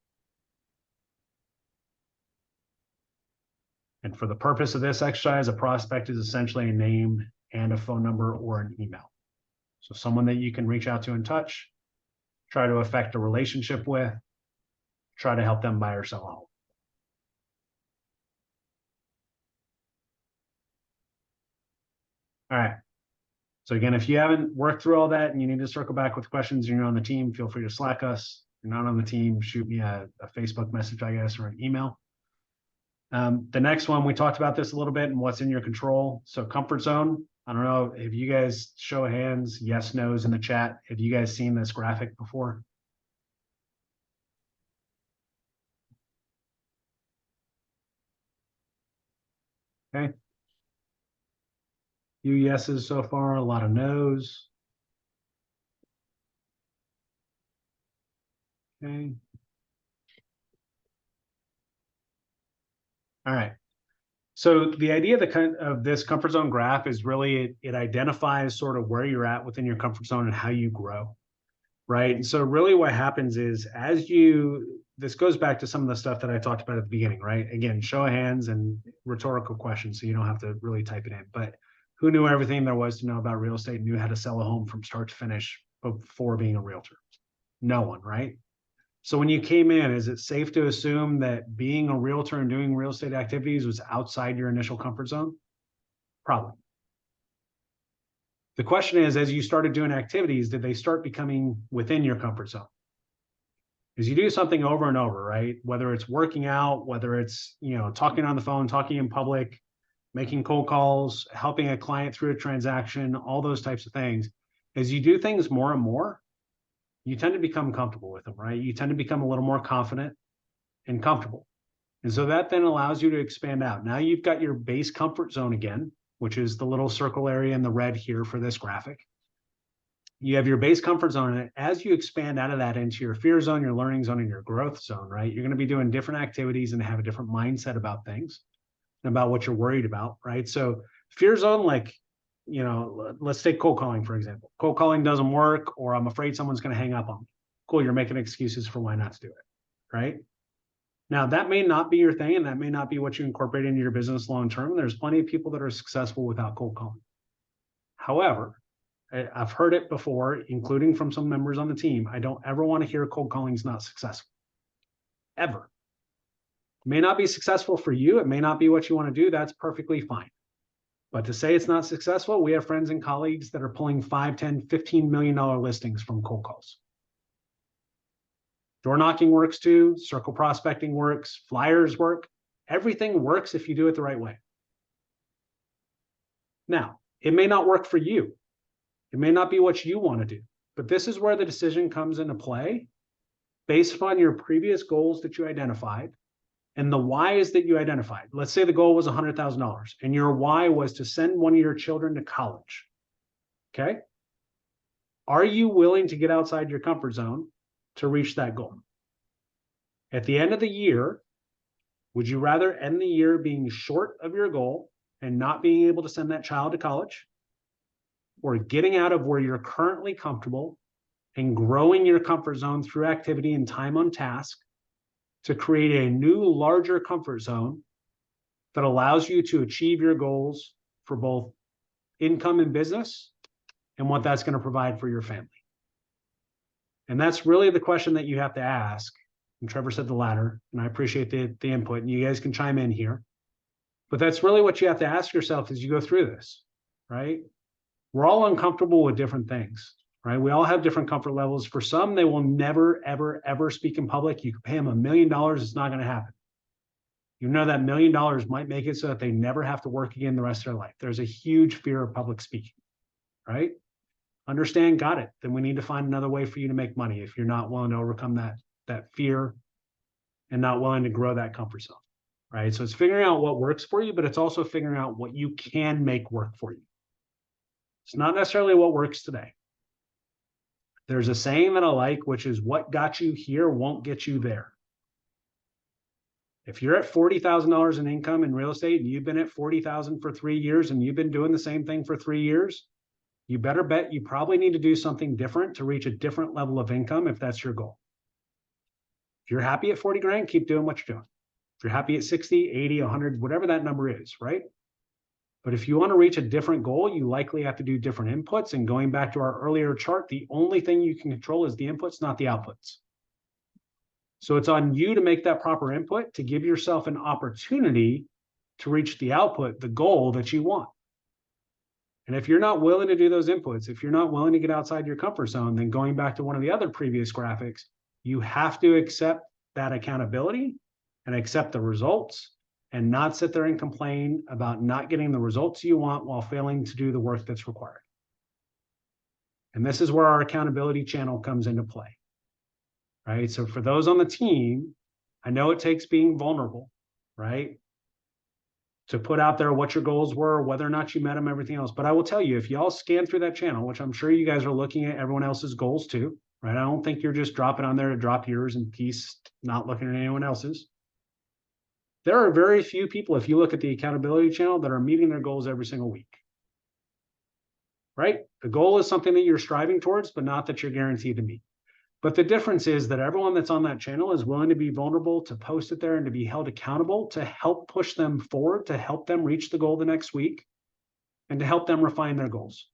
And for the purpose of this exercise, a prospect is essentially a name and a phone number or an email. So someone that you can reach out to and touch, try to affect a relationship with, try to help them buy or sell a home. All right. So again, if you haven't worked through all that and you need to circle back with questions and you're on the team, feel free to Slack us. If you're not on the team, shoot me a Facebook message, I guess, or an email. The next one, we talked about this a little bit and what's in your control. So comfort zone. I don't know if you guys show of hands, yes, no's in the chat. Have you guys seen this graphic before? Okay. Few yeses so far, a lot of no's. Okay. All right. So the idea of this comfort zone graph is really it identifies sort of where you're at within your comfort zone and how you grow, right? And so really what happens is this goes back to some of the stuff that I talked about at the beginning, right? Again, show of hands and rhetorical questions, so you don't have to really type it in. But who knew everything there was to know about real estate, knew how to sell a home from start to finish before being a realtor? No one, right? So when you came in, is it safe to assume that being a realtor and doing real estate activities was outside your initial comfort zone? Probably. The question is, as you started doing activities, did they start becoming within your comfort zone? As you do something over and over, right? Whether it's working out, whether it's, talking on the phone, talking in public, making cold calls, helping a client through a transaction, all those types of things. As you do things more and more, you tend to become comfortable with them, right? You tend to become a little more confident and comfortable. And so that then allows you to expand out. Now you've got your base comfort zone again, which is the little circle area in the red here for this graphic. You have your base comfort zone. And as you expand out of that into your fear zone, your learning zone, and your growth zone, right? You're going to be doing different activities and have a different mindset about things and about what you're worried about, right? So fear zone, like, let's take cold calling, for example. Cold calling doesn't work, or I'm afraid someone's going to hang up on me. Cool, you're making excuses for why not to do it, right? Now, that may not be your thing, and that may not be what you incorporate into your business long-term. There's plenty of people that are successful without cold calling. However, I've heard it before, including from some members on the team. I don't ever want to hear cold calling is not successful. Ever. It may not be successful for you. It may not be what you want to do. That's perfectly fine. But to say it's not successful, we have friends and colleagues that are pulling $5, $10, $15 million listings from cold calls. Door knocking works too. Circle prospecting works. Flyers work. Everything works if you do it the right way. Now, it may not work for you. It may not be what you want to do. But this is where the decision comes into play based upon your previous goals that you identified and the whys that you identified. Let's say the goal was $100,000 and your why was to send one of your children to college. Okay. Are you willing to get outside your comfort zone to reach that goal? At the end of the year, would you rather end the year being short of your goal and not being able to send that child to college, or getting out of where you're currently comfortable and growing your comfort zone through activity and time on task to create a new, larger comfort zone that allows you to achieve your goals for both income and business and what that's going to provide for your family? And that's really the question that you have to ask. And Trevor said the latter, and I appreciate the input, and you guys can chime in here. But that's really what you have to ask yourself as you go through this, right? We're all uncomfortable with different things, right? We all have different comfort levels. For some, they will never, ever, ever speak in public. You can pay them $1 million. It's not going to happen. You know that $1 million might make it so that they never have to work again the rest of their life. There's a huge fear of public speaking, right? Understand, got it. Then we need to find another way for you to make money if you're not willing to overcome that fear and not willing to grow that comfort zone. right? So it's figuring out what works for you, but it's also figuring out what you can make work for you. It's not necessarily what works today. There's a saying that I like, which is what got you here won't get you there. If you're at $40,000 in income in real estate and you've been at 40,000 for 3 years and you've been doing the same thing for 3 years, you better bet you probably need to do something different to reach a different level of income if that's your goal. If you're happy at 40 grand, keep doing what you're doing. If you're happy at 60, 80, 100, whatever that number is, right? But if you want to reach a different goal, you likely have to do different inputs. And going back to our earlier chart, the only thing you can control is the inputs, not the outputs. So it's on you to make that proper input to give yourself an opportunity to reach the output, the goal that you want. And if you're not willing to do those inputs, if you're not willing to get outside your comfort zone, then going back to one of the other previous graphics, you have to accept that accountability and accept the results and not sit there and complain about not getting the results you want while failing to do the work that's required. And this is where our accountability channel comes into play, right? So for those on the team, I know it takes being vulnerable, right? To put out there what your goals were, whether or not you met them, everything else. But I will tell you, if y'all scan through that channel, which I'm sure you guys are looking at everyone else's goals too, right? I don't think you're just dropping on there to drop yours in peace, not looking at anyone else's. There are very few people, if you look at the accountability channel, that are meeting their goals every single week, right? The goal is something that you're striving towards, but not that you're guaranteed to meet. But the difference is that everyone that's on that channel is willing to be vulnerable, to post it there and to be held accountable, to help push them forward, to help them reach the goal the next week, and to help them refine their goals.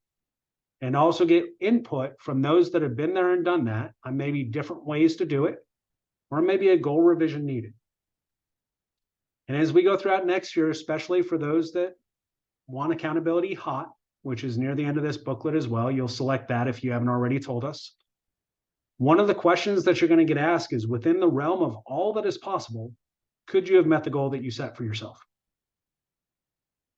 And also get input from those that have been there and done that on maybe different ways to do it, or maybe a goal revision needed. And as we go throughout next year, especially for those that want accountability hot, which is near the end of this booklet as well, you'll select that if you haven't already told us. One of the questions that you're going to get asked is, within the realm of all that is possible, could you have met the goal that you set for yourself?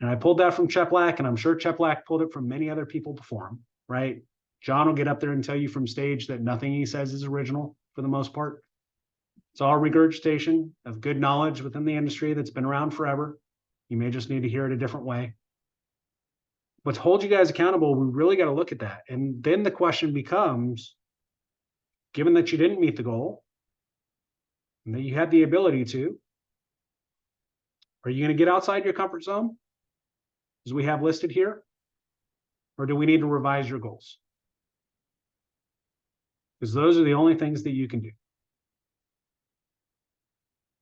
And I pulled that from Chet Black, and I'm sure Chet Black pulled it from many other people before him, right? John will get up there and tell you from stage that nothing he says is original for the most part. It's all regurgitation of good knowledge within the industry that's been around forever. You may just need to hear it a different way. But to hold you guys accountable, we really got to look at that. And then the question becomes, given that you didn't meet the goal and that you had the ability to, are you going to get outside your comfort zone, as we have listed here? Or do we need to revise your goals? Because those are the only things that you can do.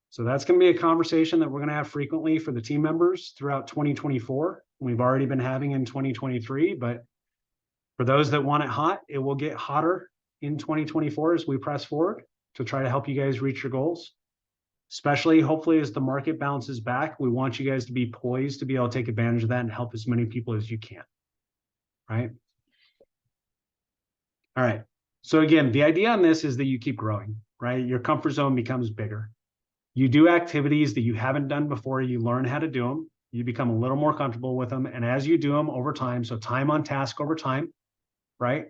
So that's going to be a conversation that we're going to have frequently for the team members throughout 2024. We've already been having in 2023, but for those that want it hot, it will get hotter in 2024 as we press forward to try to help you guys reach your goals. Especially, hopefully, as the market bounces back, we want you guys to be poised to be able to take advantage of that and help as many people as you can, right? All right. So again, the idea on this is that you keep growing, right? Your comfort zone becomes bigger. You do activities that you haven't done before, you learn how to do them, you become a little more comfortable with them. And as you do them over time, so time on task over time, right?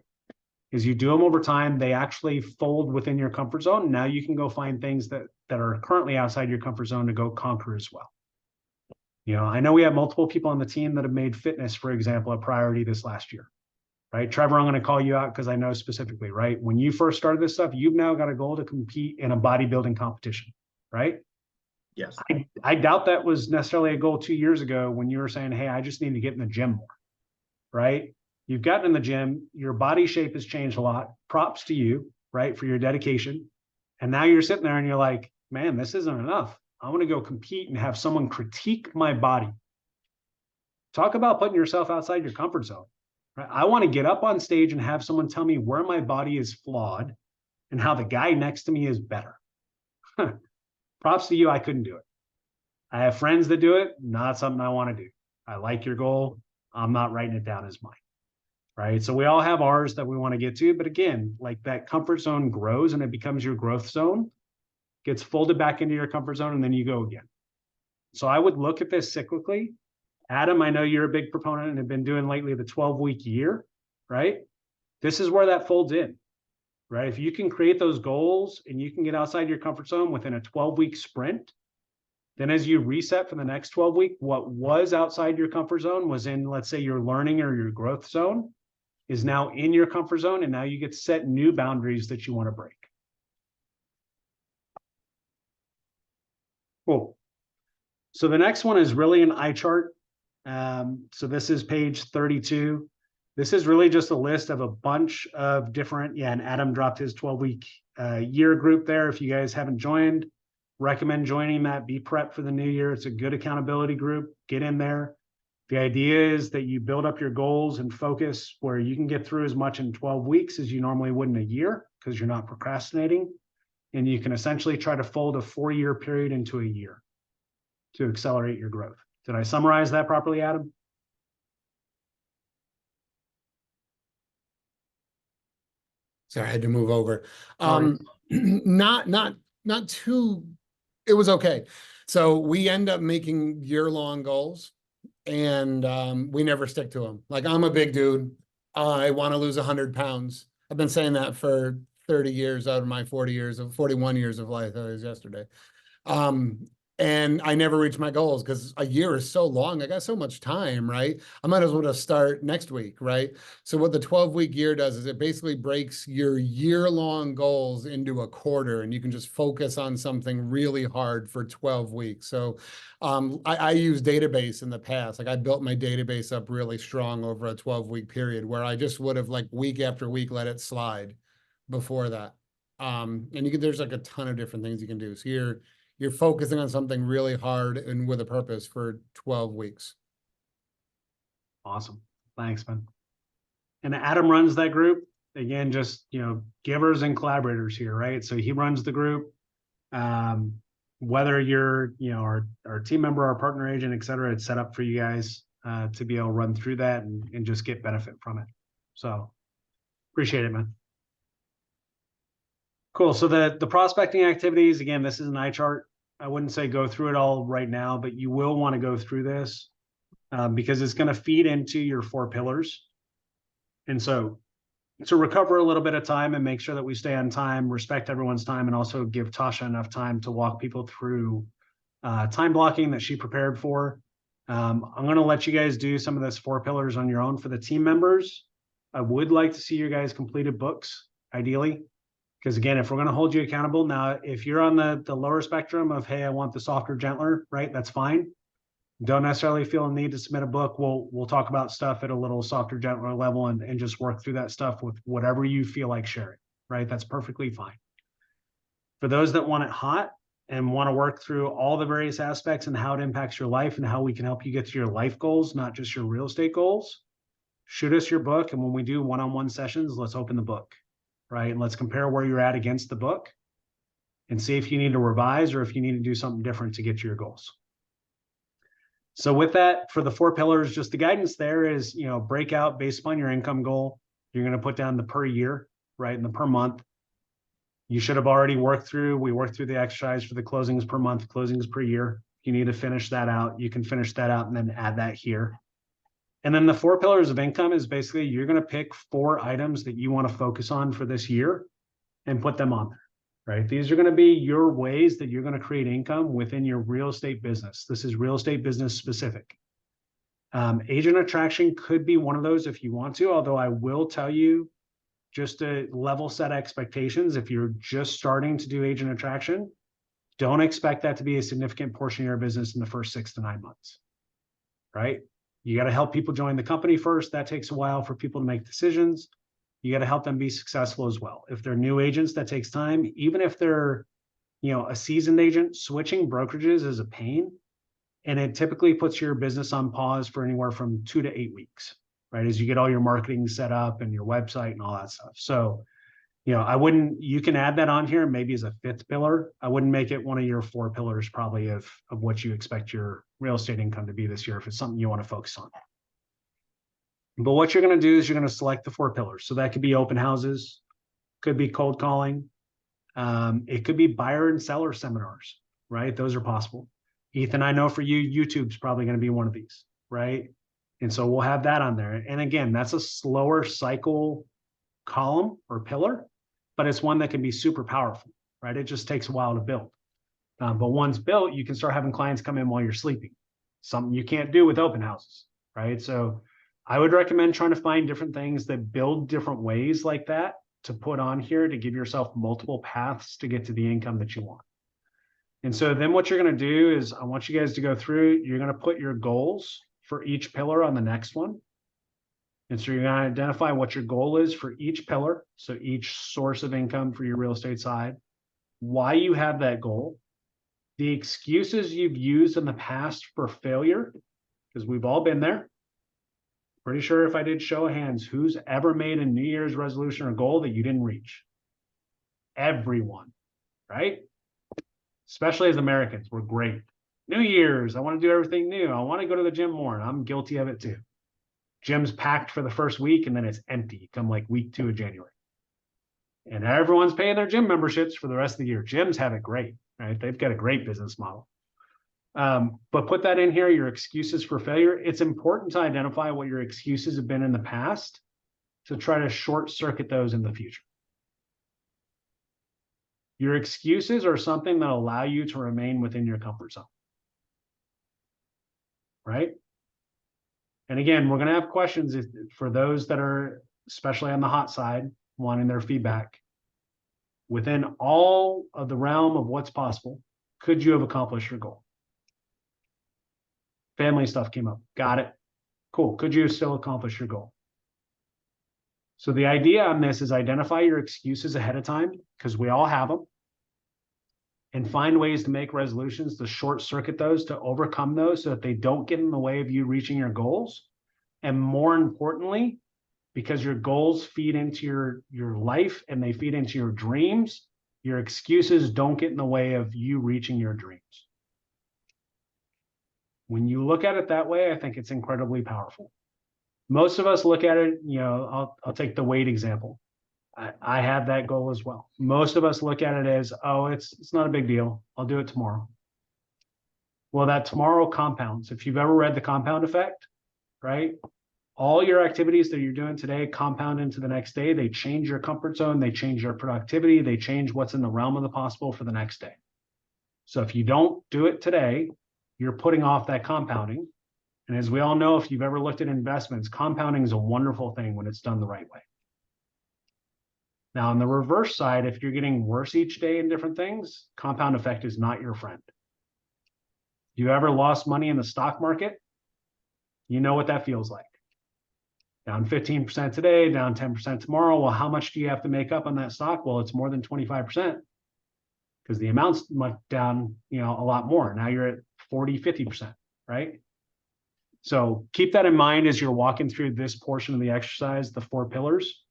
As you do them over time, they actually fold within your comfort zone. Now you can go find things that are currently outside your comfort zone to go conquer as well. You know, I know we have multiple people on the team that have made fitness, for example, a priority this last year, right? Trevor, I'm going to call you out because I know specifically, right? When you first started this stuff, you've now got a goal to compete in a bodybuilding competition, right? Yes. I doubt that was necessarily a goal 2 years ago when you were saying, hey, I just need to get in the gym more, right? You've gotten in the gym, your body shape has changed a lot. Props to you, right, for your dedication. And now you're sitting there and you're like, man, this isn't enough. I want to go compete and have someone critique my body. Talk about putting yourself outside your comfort zone, right? I want to get up on stage and have someone tell me where my body is flawed and how the guy next to me is better. Props to you, I couldn't do it. I have friends that do it, not something I want to do. I like your goal. I'm not writing it down as mine, right? So we all have ours that we want to get to, but again, like that comfort zone grows and it becomes your growth zone, gets folded back into your comfort zone, and then you go again. So I would look at this cyclically. Adam, I know you're a big proponent and have been doing lately the 12-week year, right? This is where that folds in. Right? If you can create those goals and you can get outside your comfort zone within a 12-week sprint, Then as you reset for the next 12 week, what was outside your comfort zone was in, let's say, your learning or your growth zone is now in your comfort zone. And now you get to set new boundaries that you want to break. Cool. So the next one is really an eye chart. So this is page 32. This is really just a list of a bunch of different, and Adam dropped his 12-week year group there. If you guys haven't joined, recommend joining that. Be prepped for the new year. It's a good accountability group. Get in there. The idea is that you build up your goals and focus where you can get through as much in 12 weeks as you normally would in a year because you're not procrastinating. And you can essentially try to fold a 4-year period into a year to accelerate your growth. Did I summarize that properly, Adam? Sorry, I had to move over. Not too, it was okay. So we end up making year-long goals and we never stick to them. Like, I'm a big dude. I want to lose 100 pounds. I've been saying that for 30 years out of my 41 years of life. That was yesterday. And I never reach my goals because a year is so long. I got so much time, right? I might as well just start next week, right? So what the 12-week year does is it basically breaks your year-long goals into a quarter, and you can just focus on something really hard for 12 weeks. So I use database in the past. Like, I built my database up really strong over a 12-week period where I just would have, like, week after week let it slide before that. And there's like a ton of different things you can do. So you're focusing on something really hard and with a purpose for 12 weeks. Awesome. Thanks, man. And Adam runs that group. Again, just, givers and collaborators here, right? So he runs the group. Whether you're, our team member, our partner agent, et cetera, it's set up for you guys to be able to run through that and just get benefit from it. So appreciate it, man. Cool. So the prospecting activities, again, this is an eye chart. I wouldn't say go through it all right now, but you will want to go through this because it's going to feed into your 4 pillars. And so to recover a little bit of time and make sure that we stay on time, respect everyone's time, and also give Tasha enough time to walk people through time blocking that she prepared for. I'm going to let you guys do some of this 4 pillars on your own. For the team members, I would like to see your guys completed books, ideally. Because again, if we're going to hold you accountable, now, if you're on the lower spectrum of, hey, I want the softer, gentler, right? That's fine. Don't necessarily feel a need to submit a book. We'll talk about stuff at a little softer, gentler level and just work through that stuff with whatever you feel like sharing, right? That's perfectly fine. For those that want it hot and want to work through all the various aspects and how it impacts your life and how we can help you get to your life goals, not just your real estate goals, shoot us your book. And when we do one-on-one sessions, let's open the book. Right? And let's compare where you're at against the book and see if you need to revise or if you need to do something different to get to your goals. So with that, for the 4 pillars, just the guidance there is, break out based upon your income goal. You're going to put down the per year, right? And the per month. You should have already we worked through the exercise for the closings per month, closings per year. If you need to finish that out, you can finish that out and then add that here. And then the 4 pillars of income is basically you're going to pick 4 items that you want to focus on for this year and put them on there, right? These are going to be your ways that you're going to create income within your real estate business. This is real estate business specific. Agent attraction could be one of those if you want to, although I will tell you, just to level set expectations, if you're just starting to do agent attraction, don't expect that to be a significant portion of your business in the first 6 to 9 months, right? You got to help people join the company first. That takes a while for people to make decisions. You got to help them be successful as well. If they're new agents, that takes time. Even if they're, a seasoned agent, switching brokerages is a pain. And it typically puts your business on pause for anywhere from 2 to 8 weeks, right? As you get all your marketing set up and your website and all that stuff. So, you can add that on here maybe as a 5th pillar. I wouldn't make it one of your 4 pillars probably of what you expect your real estate income to be this year if it's something you want to focus on. But what you're going to do is you're going to select the 4 pillars. So that could be open houses, could be cold calling. It could be buyer and seller seminars, right? Those are possible. Ethan, I know for you, YouTube's probably going to be one of these, right? And so we'll have that on there. And again, that's a slower cycle column or pillar, but it's one that can be super powerful, right? It just takes a while to build. But once built, you can start having clients come in while you're sleeping. Something you can't do with open houses, right? So I would recommend trying to find different things that build different ways like that to put on here to give yourself multiple paths to get to the income that you want. And so then what you're going to do is I want you guys to go through, you're going to put your goals for each pillar on the next one. And so you're going to identify what your goal is for each pillar. So each source of income for your real estate side, why you have that goal, the excuses you've used in the past for failure, because we've all been there. Pretty sure if I did show of hands, who's ever made a New Year's resolution or goal that you didn't reach? Everyone, right? Especially as Americans, we're great. New Year's, I want to do everything new. I want to go to the gym more, and I'm guilty of it too. Gym's packed for the first week, and then it's empty come like week 2 of January. And everyone's paying their gym memberships for the rest of the year. Gyms have it great, right? They've got a great business model. But put that in here, your excuses for failure. It's important to identify what your excuses have been in the past to try to short circuit those in the future. Your excuses are something that allow you to remain within your comfort zone, right? And again, we're going to have questions for those that are, especially on the hot side, wanting their feedback. Within all of the realm of what's possible, could you have accomplished your goal? Family stuff came up. Got it. Cool. Could you still accomplish your goal? So the idea on this is identify your excuses ahead of time, because we all have them, and find ways to make resolutions to short circuit those, to overcome those so that they don't get in the way of you reaching your goals. And more importantly, because your goals feed into your life and they feed into your dreams, your excuses don't get in the way of you reaching your dreams. When you look at it that way, I think it's incredibly powerful. Most of us look at it, you know, I'll take the weight example. I had that goal as well. Most of us look at it as, oh, it's not a big deal. I'll do it tomorrow. Well, that tomorrow compounds. If you've ever read The Compound Effect, right? All your activities that you're doing today compound into the next day. They change your comfort zone. They change your productivity. They change what's in the realm of the possible for the next day. So if you don't do it today, you're putting off that compounding. And as we all know, if you've ever looked at investments, compounding is a wonderful thing when it's done the right way. Now, on the reverse side, if you're getting worse each day in different things, compound effect is not your friend. You ever lost money in the stock market? You know what that feels like. Down 15% today, down 10% tomorrow. Well, how much do you have to make up on that stock? Well, it's more than 25% because the amount's down, you know, a lot more. Now you're at 40, 50%, right? So keep that in mind as you're walking through this portion of the exercise, the 4 pillars.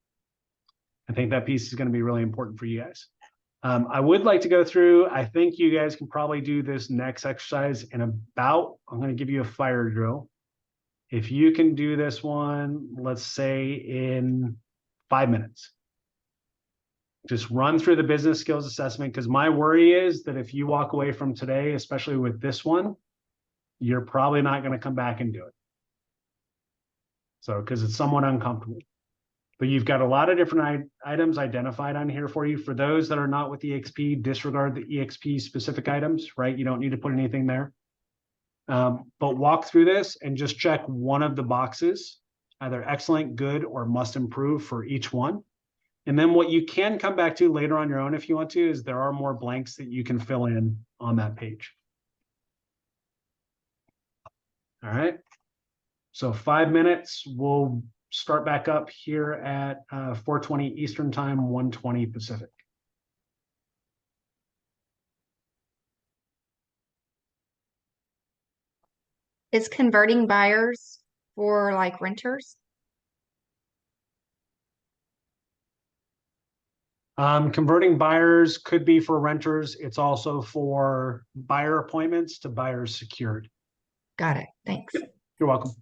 I think that piece is going to be really important for you guys. I would like to go through, I think you guys can probably do this next exercise in about, I'm going to give you a fire drill. If you can do this one, let's say in 5 minutes. Just run through the business skills assessment, because my worry is that if you walk away from today, especially with this one, you're probably not going to come back and do it. So, because it's somewhat uncomfortable. But you've got a lot of different items identified on here for you. For those that are not with EXP, disregard the EXP specific items, right? You don't need to put anything there. But walk through this and just check one of the boxes, either excellent, good, or must improve for each one. And then what you can come back to later on your own if you want to is there are more blanks that you can fill in on that page. All right. So 5 minutes, we'll start back up here at 4:20 Eastern Time, 1:20 Pacific. Is converting buyers for like renters? Converting buyers could be for renters. It's also for buyer appointments to buyers secured. Got it. Thanks. You're welcome.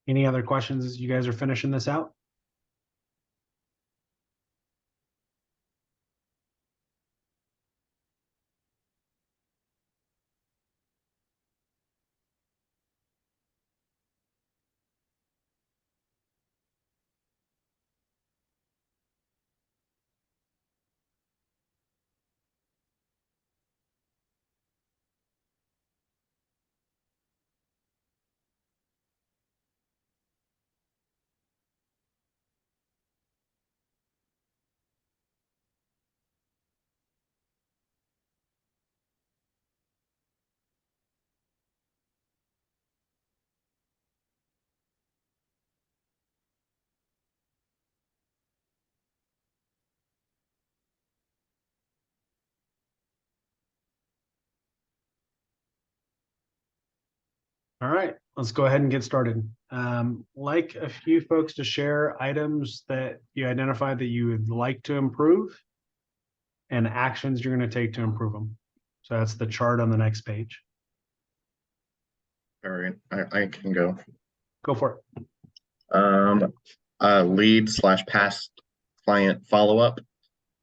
Any other questions as you guys are finishing this out? All right, let's go ahead and get started. Like a few folks to share items that you identified that you would like to improve and actions you're going to take to improve them. So that's the chart on the next page. All right, I can go. Go for it. Lead / past client follow-up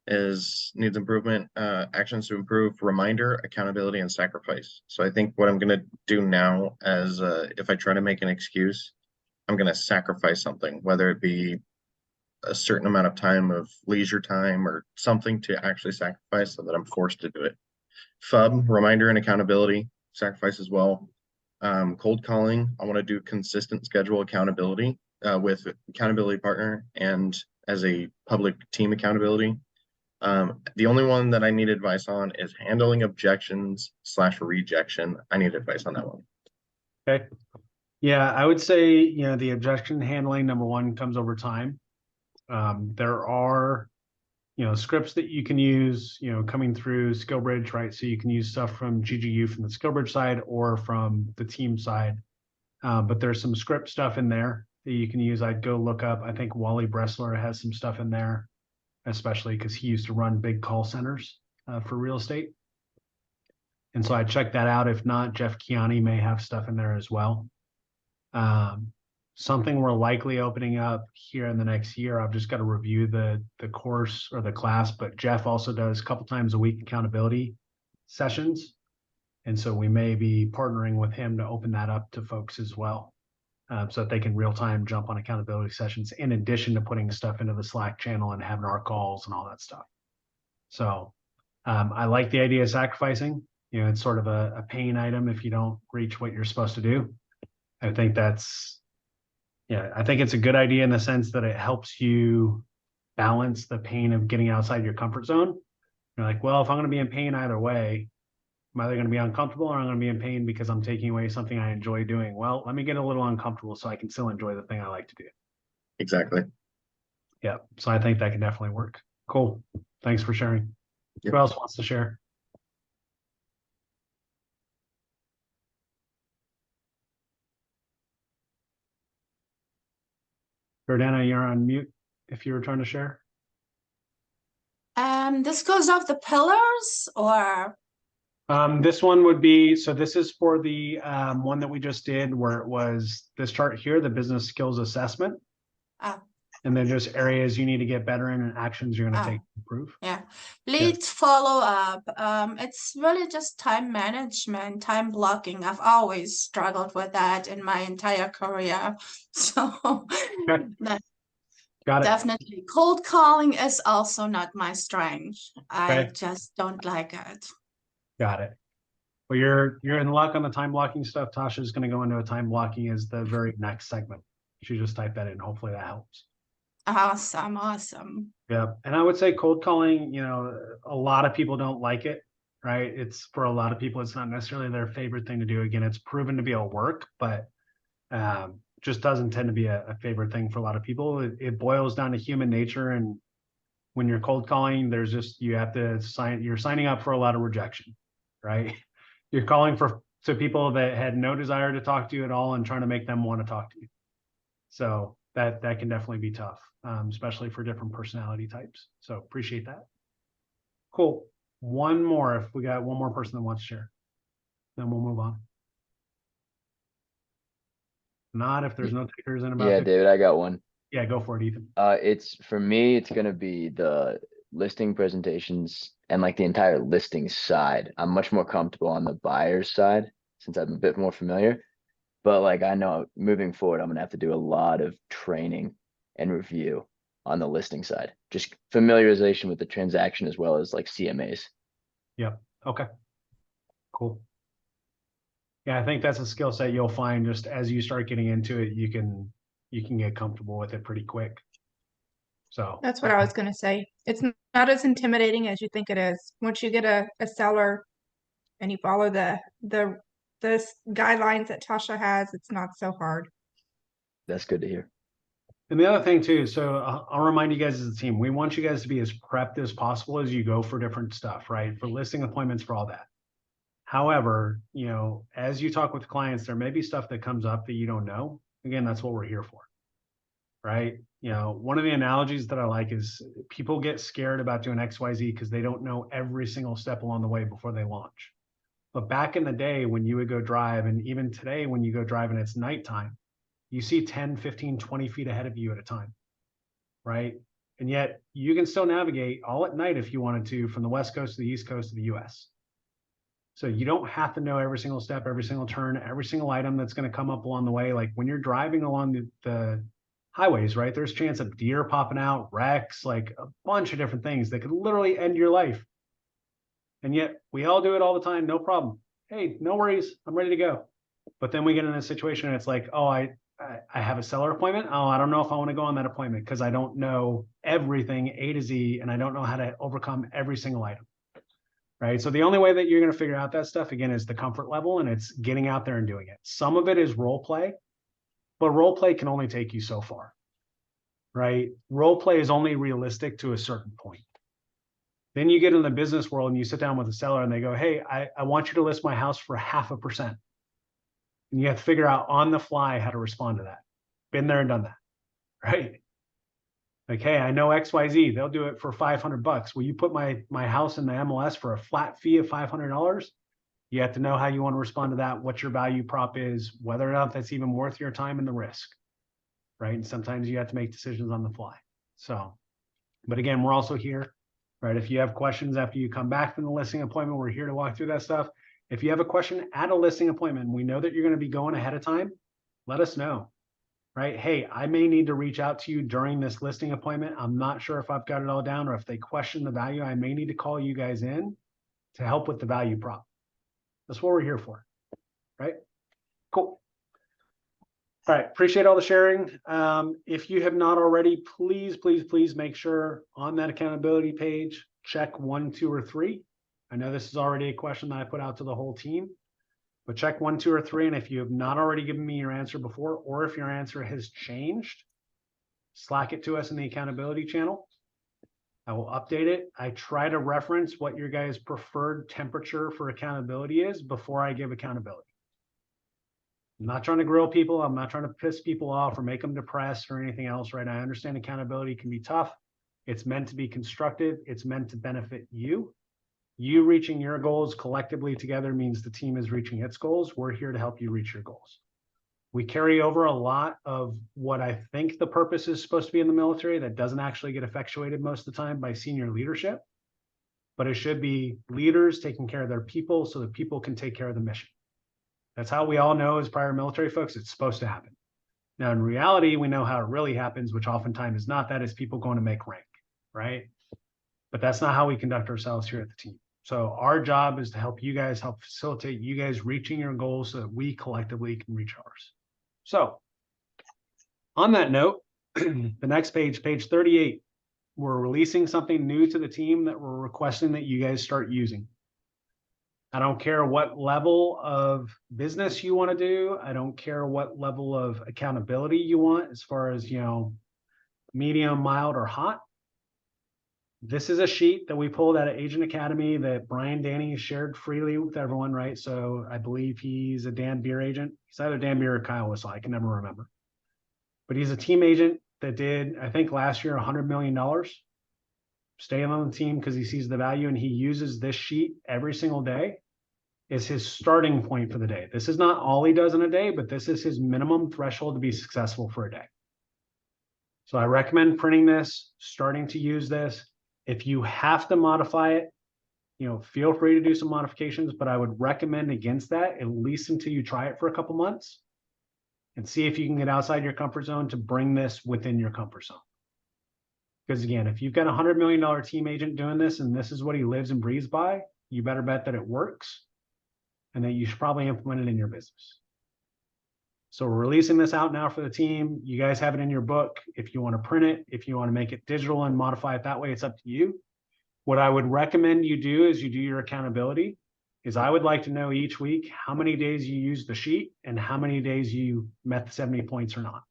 needs improvement. Actions to improve: reminder, accountability, and sacrifice. So I think what I'm going to do now as if I try to make an excuse, I'm going to sacrifice something, whether it be a certain amount of time of leisure time or something to actually sacrifice so that I'm forced to do it. FUB, reminder and accountability, sacrifice as well. Cold calling, I want to do consistent schedule accountability with accountability partner and as a public team accountability. The only one that I need advice on is handling objections / rejection. I need advice on that one. Okay. Yeah, I would say, the objection handling, number one, comes over time. There are, scripts that you can use, coming through SkillBridge, right? So you can use stuff from GGU from the SkillBridge side or from the team side. But there's some script stuff in there that you can use. I'd go look up. I think Wally Bressler has some stuff in there, especially because he used to run big call centers for real estate. And so I checked that out. If not, Jeff Kiani may have stuff in there as well. Something we're likely opening up here in the next year. I've just got to review the course or the class, but Jeff also does a couple times a week accountability sessions. And so we may be partnering with him to open that up to folks as well. So that they can real time jump on accountability sessions in addition to putting stuff into the Slack channel and having our calls and all that stuff. So I like the idea of sacrificing. It's sort of a pain item if you don't reach what you're supposed to do. I think I think it's a good idea in the sense that it helps you balance the pain of getting outside your comfort zone. You're like, well, if I'm going to be in pain either way, I'm either going to be uncomfortable or I'm going to be in pain because I'm taking away something I enjoy doing. Well, let me get a little uncomfortable so I can still enjoy the thing I like to do. Exactly. Yeah. So I think that can definitely work. Cool. Thanks for sharing. Yep. Who else wants to share? Jordana, you're on mute if you were trying to share. This goes off the pillars or This one would be, so this is for the one that we just did where it was this chart here, the business skills assessment. And then just areas you need to get better in and actions you're going to take to improve. Yeah. Lead follow up. It's really just time management, time blocking. I've always struggled with that in my entire career. So Okay. Got it. definitely cold calling is also not my strength. I Okay. just don't like it. Got it. Well, you're in luck on the time blocking stuff. Tasha's going to go into a time blocking as the very next segment. She just typed that in. Hopefully that helps. Awesome, awesome. Yeah, and I would say cold calling, a lot of people don't like it, right? It's for a lot of people, it's not necessarily their favorite thing to do. Again, it's proven to be a work, but just doesn't tend to be a favorite thing for a lot of people. It boils down to human nature, and when you're cold calling, there's just you're signing up for a lot of rejection, right? You're calling to people that had no desire to talk to you at all and trying to make them want to talk to you. So that can definitely be tough, especially for different personality types. So appreciate that. Cool. One more, if we got one more person that wants to share, then we'll move on. Not if there's no takers in about. Yeah, David, I got one. Yeah, go for it, Ethan. It's for me, it's gonna be the listing presentations and like the entire listing side. I'm much more comfortable on the buyer's side since I'm a bit more familiar. But like I know moving forward, I'm gonna have to do a lot of training and review on the listing side. Just familiarization with the transaction as well as like CMAs. Yep. Okay. Cool. Yeah, I think that's a skill set you'll find just as you start getting into it, you can get comfortable with it pretty quick. So That's what I was going to say. It's not as intimidating as you think it is. Once you get a seller and you follow the guidelines that Tasha has, it's not so hard. That's good to hear. And the other thing too, so I'll remind you guys as a team, we want you guys to be as prepped as possible as you go for different stuff, right? For listing appointments, for all that. However, as you talk with clients, there may be stuff that comes up that you don't know. Again, that's what we're here for, right? One of the analogies that I like is people get scared about doing XYZ because they don't know every single step along the way before they launch. But back in the day when you would go drive, and even today when you go drive and it's nighttime, you see 10, 15, 20 feet ahead of you at a time, right? And yet you can still navigate all at night if you wanted to from the West Coast to the East Coast of the US. So you don't have to know every single step, every single turn, every single item that's going to come up along the way. Like when you're driving along the highways, right? There's a chance of deer popping out, wrecks, like a bunch of different things that could literally end your life. And yet we all do it all the time. No problem. Hey, no worries. I'm ready to go. But then we get in a situation and it's like, oh, I have a seller appointment. Oh, I don't know if I want to go on that appointment because I don't know everything A to Z and I don't know how to overcome every single item. Right. So the only way that you're going to figure out that stuff, again, is the comfort level, and it's getting out there and doing it. Some of it is role play, but role play can only take you so far. Right. Role play is only realistic to a certain point. Then you get in the business world and you sit down with a seller and they go, hey, I want you to list my house for 0.5%. And you have to figure out on the fly how to respond to that. Been there and done that. Right. Like, hey, I know XYZ, they'll do it for $500. Will you put my house in the MLS for a flat fee of $500? You have to know how you want to respond to that, what your value prop is, whether or not that's even worth your time and the risk, right? And sometimes you have to make decisions on the fly. So, but again, we're also here, right? If you have questions after you come back from the listing appointment, we're here to walk through that stuff. If you have a question at a listing appointment, we know that you're going to be going ahead of time, let us know. Right? Hey, I may need to reach out to you during this listing appointment. I'm not sure if I've got it all down, or if they question the value, I may need to call you guys in to help with the value prop. That's what we're here for. Right? Cool. All right. Appreciate all the sharing. If you have not already, please, please, please make sure on that accountability page, check 1, 2, or 3. I know this is already a question that I put out to the whole team. But check 1, 2, or 3, and if you have not already given me your answer before, or if your answer has changed, Slack it to us in the accountability channel. I will update it. I try to reference what your guys' preferred temperature for accountability is before I give accountability. I'm not trying to grill people. I'm not trying to piss people off or make them depressed or anything else, right? I understand accountability can be tough. It's meant to be constructive. It's meant to benefit you. You reaching your goals collectively together means the team is reaching its goals. We're here to help you reach your goals. We carry over a lot of what I think the purpose is supposed to be in the military that doesn't actually get effectuated most of the time by senior leadership, but it should be leaders taking care of their people so that people can take care of the mission. That's how we all know as prior military folks, it's supposed to happen. Now, in reality, we know how it really happens, which oftentimes is not that, is people going to make rank, right? But that's not how we conduct ourselves here at the team. So our job is to help you guys, help facilitate you guys reaching your goals so that we collectively can reach ours. So on that note, The next page, page 38, we're releasing something new to the team that we're requesting that you guys start using. I don't care what level of business you want to do. I don't care what level of accountability you want as far as, medium, mild, or hot. This is a sheet that we pulled out of Agent Academy that Brian Danny shared freely with everyone, right? So I believe he's a Dan Beer agent. He's either Dan Beer or Kyle Whistle. I can never remember. But he's a team agent that did, I think last year, $100 million. Staying on the team because he sees the value, and he uses this sheet every single day is his starting point for the day. This is not all he does in a day, but this is his minimum threshold to be successful for a day. So I recommend printing this, starting to use this. If you have to modify it, feel free to do some modifications, but I would recommend against that, at least until you try it for a couple months and see if you can get outside your comfort zone to bring this within your comfort zone. Because again, if you've got a $100 million team agent doing this and this is what he lives and breathes by, you better bet that it works and that you should probably implement it in your business. So we're releasing this out now for the team. You guys have it in your book. If you want to print it, if you want to make it digital and modify it that way, it's up to you. What I would recommend you do is you do your accountability is I would like to know each week how many days you use the sheet and how many days you met the 70 points or not.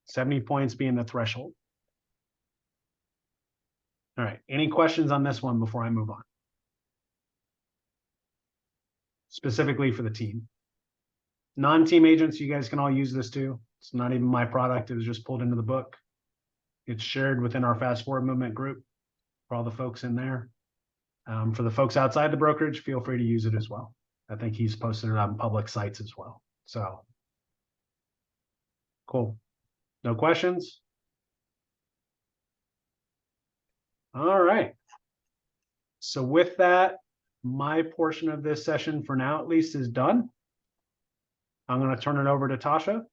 70 points being the threshold. All right, any questions on this one before I move on? Specifically for the team. Non-team agents, you guys can all use this too. It's not even my product. It was just pulled into the book. It's shared within our Fast Forward Movement group for all the folks in there. For the folks outside the brokerage, feel free to use it as well. I think he's posted it on public sites as well. So, cool. No questions? All right. So with that, my portion of this session for now, at least, is done. I'm going to turn it over to Tasha,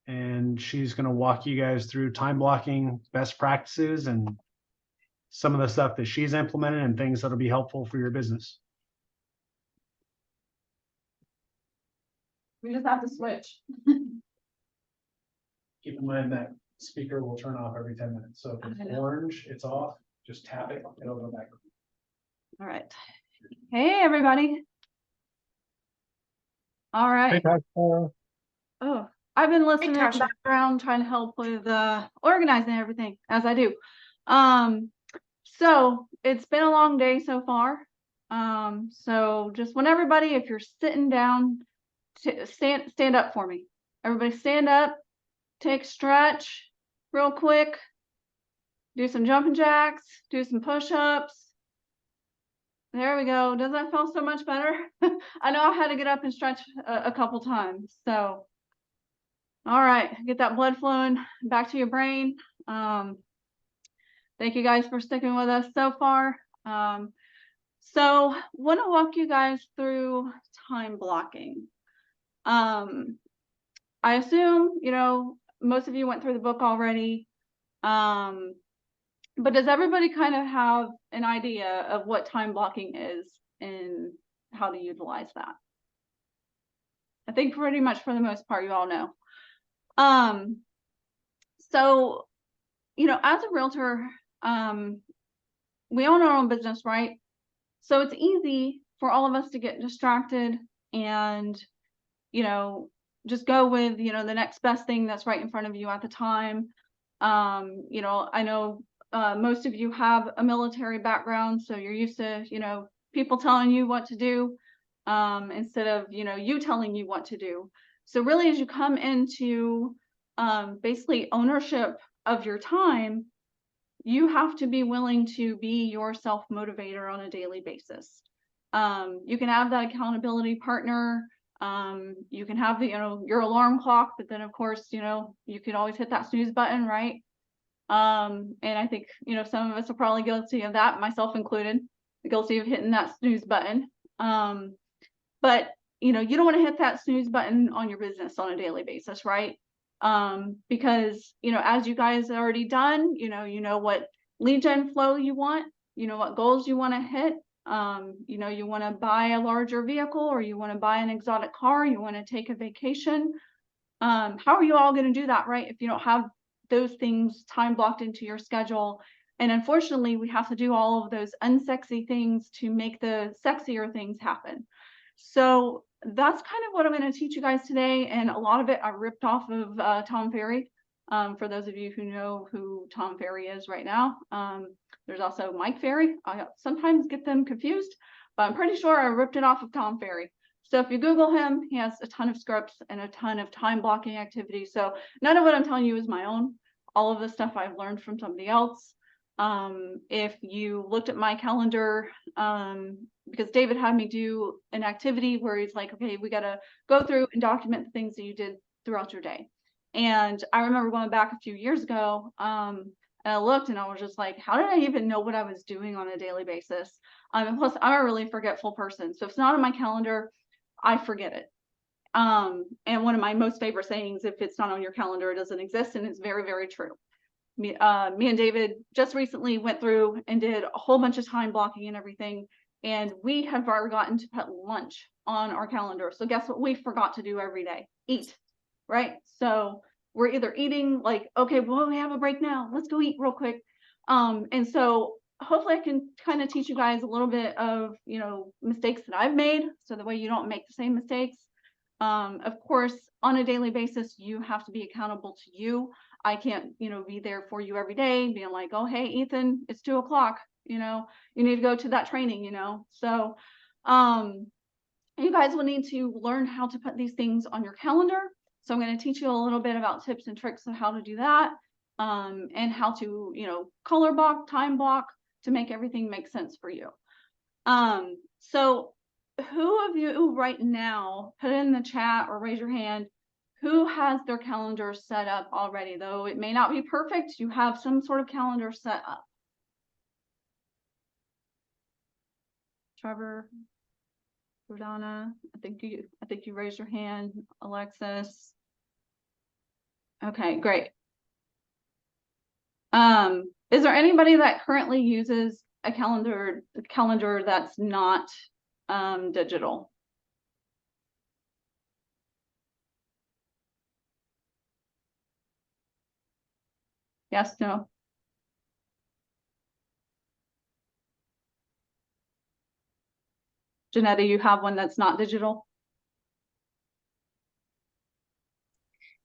and she's going to walk you guys through time blocking best practices and some of the stuff that she's implemented and things that'll be helpful for your business. We just have to switch. Keep in mind that speaker will turn off every 10 minutes. So if it's orange, it's off. Just tap it, it'll go back. All right. Hey, everybody. All right. Oh, I've been listening in the background, trying to help with organizing everything as I do. So it's been a long day so far. So just when everybody, if you're sitting down, stand up for me. Everybody stand up, take a stretch real quick, do some jumping jacks, do some push-ups. There we go. Does that feel so much better? I know I had to get up and stretch a couple times. So, all right, get that blood flowing back to your brain. Thank you guys for sticking with us so far. So want to walk you guys through time blocking. I assume, most of you went through the book already. But does everybody kind of have an idea of what time blocking is and how to utilize that? I think pretty much for the most part, you all know. So, as a realtor, we own our own business, right? So it's easy for all of us to get distracted and, just go with, the next best thing that's right in front of you at the time. I know most of you have a military background, so you're used to, people telling you what to do instead of, you telling you what to do. So really, as you come into basically ownership of your time, you have to be willing to be your self-motivator on a daily basis. You can have that accountability partner. You can have the, your alarm clock, but then of course, you could always hit that snooze button, right? And I think, some of us are probably guilty of that, myself included, guilty of hitting that snooze button. But, you don't want to hit that snooze button on your business on a daily basis, right? Because, as you guys already done, you know what lead gen flow you want, what goals you want to hit. You want to buy a larger vehicle, or you want to buy an exotic car, you want to take a vacation. How are you all going to do that, right? If you don't have those things time blocked into your schedule. And unfortunately, we have to do all of those unsexy things to make the sexier things happen. So that's kind of what I'm going to teach you guys today. And a lot of it I ripped off of Tom Ferry. For those of you who know who Tom Ferry is right now. There's also Mike Ferry. I sometimes get them confused, but I'm pretty sure I ripped it off of Tom Ferry. So if you Google him, he has a ton of scripts and a ton of time blocking activities. So none of what I'm telling you is my own. All of the stuff I've learned from somebody else. If you looked at my calendar, because David had me do an activity where he's like, okay, we got to go through and document the things that you did throughout your day. And I remember going back a few years ago, and I looked and I was just like, how did I even know what I was doing on a daily basis? And plus, I'm a really forgetful person. So if it's not on my calendar, I forget it. And one of my most favorite sayings, if it's not on your calendar, it doesn't exist. And it's very, very true. Me and David just recently went through and did a whole bunch of time blocking and everything. And we have forgotten to put lunch on our calendar. So guess what we forgot to do every day? Eat, right? So we're either eating like, okay, well, we have a break now. Let's go eat real quick. And so hopefully I can kind of teach you guys a little bit of, mistakes that I've made. So the way you don't make the same mistakes. Of course, on a daily basis, you have to be accountable to you. I can't, be there for you every day, being like, oh, hey, Ethan, it's 2 o'clock, you need to go to that training, So, you guys will need to learn how to put these things on your calendar. So I'm going to teach you a little bit about tips and tricks of how to do that, and how to, color block, time block to make everything make sense for you. So who of you right now, put it in the chat or raise your hand, who has their calendar set up already? Though it may not be perfect, you have some sort of calendar set up. Trevor, Jordana, I think you raised your hand. Alexis. Okay, great. Is there anybody that currently uses a calendar that's not digital? Yes, no. Janetta, you have one that's not digital?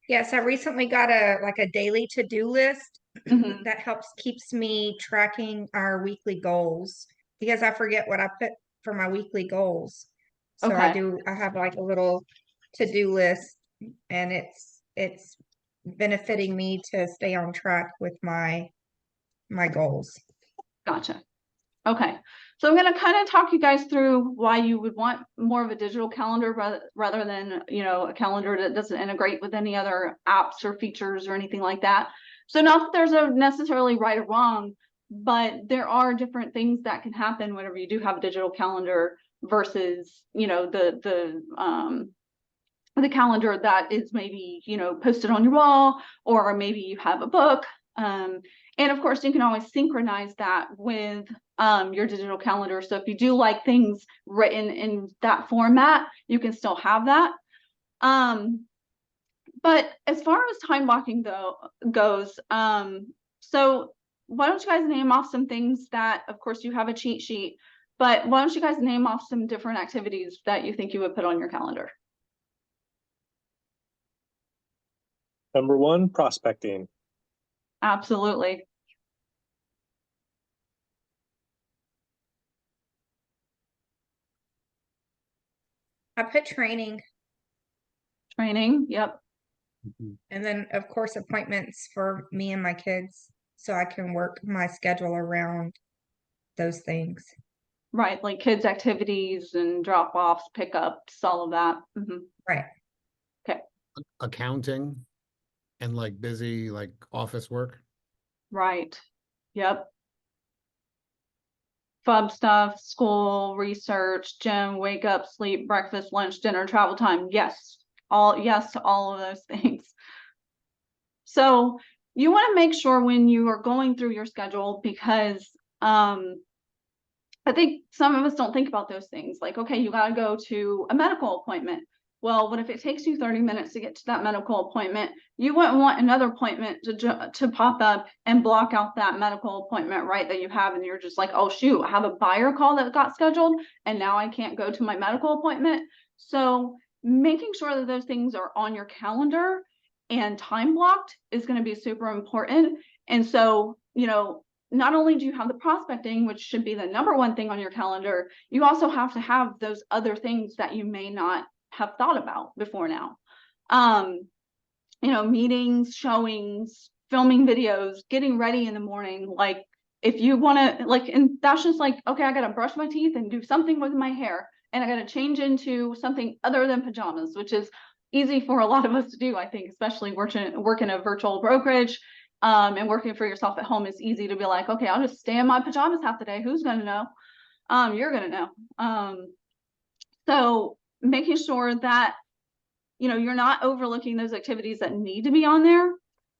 Yes, I recently got a daily to-do list that keeps me tracking our weekly goals, because I forget what I put for my weekly goals. So Okay. I have like a little to-do list, and it's benefiting me to stay on track with my goals. Gotcha. Okay. So I'm going to kind of talk you guys through why you would want more of a digital calendar rather than, a calendar that doesn't integrate with any other apps or features or anything like that. So not that there's a necessarily right or wrong, but there are different things that can happen whenever you do have a digital calendar versus, the calendar that is maybe, posted on your wall, or maybe you have a book. And of course, you can always synchronize that with your digital calendar. So if you do like things written in that format, you can still have that. But as far as time blocking goes, so why don't you guys name off some things that, of course, you have a cheat sheet, but why don't you guys name off some different activities that you think you would put on your calendar? Number 1, prospecting. Absolutely. I put training. Training, yep. And then, of course, appointments for me and my kids, so I can work my schedule around those things. Right, like kids' activities and drop-offs, pickups, all of that. Right. Okay. Accounting and busy office work. Right. Yep. Fub stuff, school, research, gym, wake up, sleep, breakfast, lunch, dinner, travel time. Yes. Yes to all of those things. So you want to make sure when you are going through your schedule, because I think some of us don't think about those things. Like, okay, you got to go to a medical appointment. Well, what if it takes you 30 minutes to get to that medical appointment? You wouldn't want another appointment to pop up and block out that medical appointment, right, that you have, and you're just like, oh shoot, I have a buyer call that got scheduled and now I can't go to my medical appointment. So making sure that those things are on your calendar and time blocked is going to be super important. And so, you know, not only do you have the prospecting, which should be the #1 thing on your calendar, you also have to have those other things that you may not have thought about before now. You know, meetings, showings, filming videos, getting ready in the morning. Like if you want to, like, and that's just like, okay, I got to brush my teeth and do something with my hair, and I got to change into something other than pajamas, which is easy for a lot of us to do, I think, especially working a virtual brokerage, and working for yourself at home is easy to be like, okay, I'll just stay in my pajamas half the day. Who's going to know? You're going to know. So making sure that, you know, you're not overlooking those activities that need to be on there.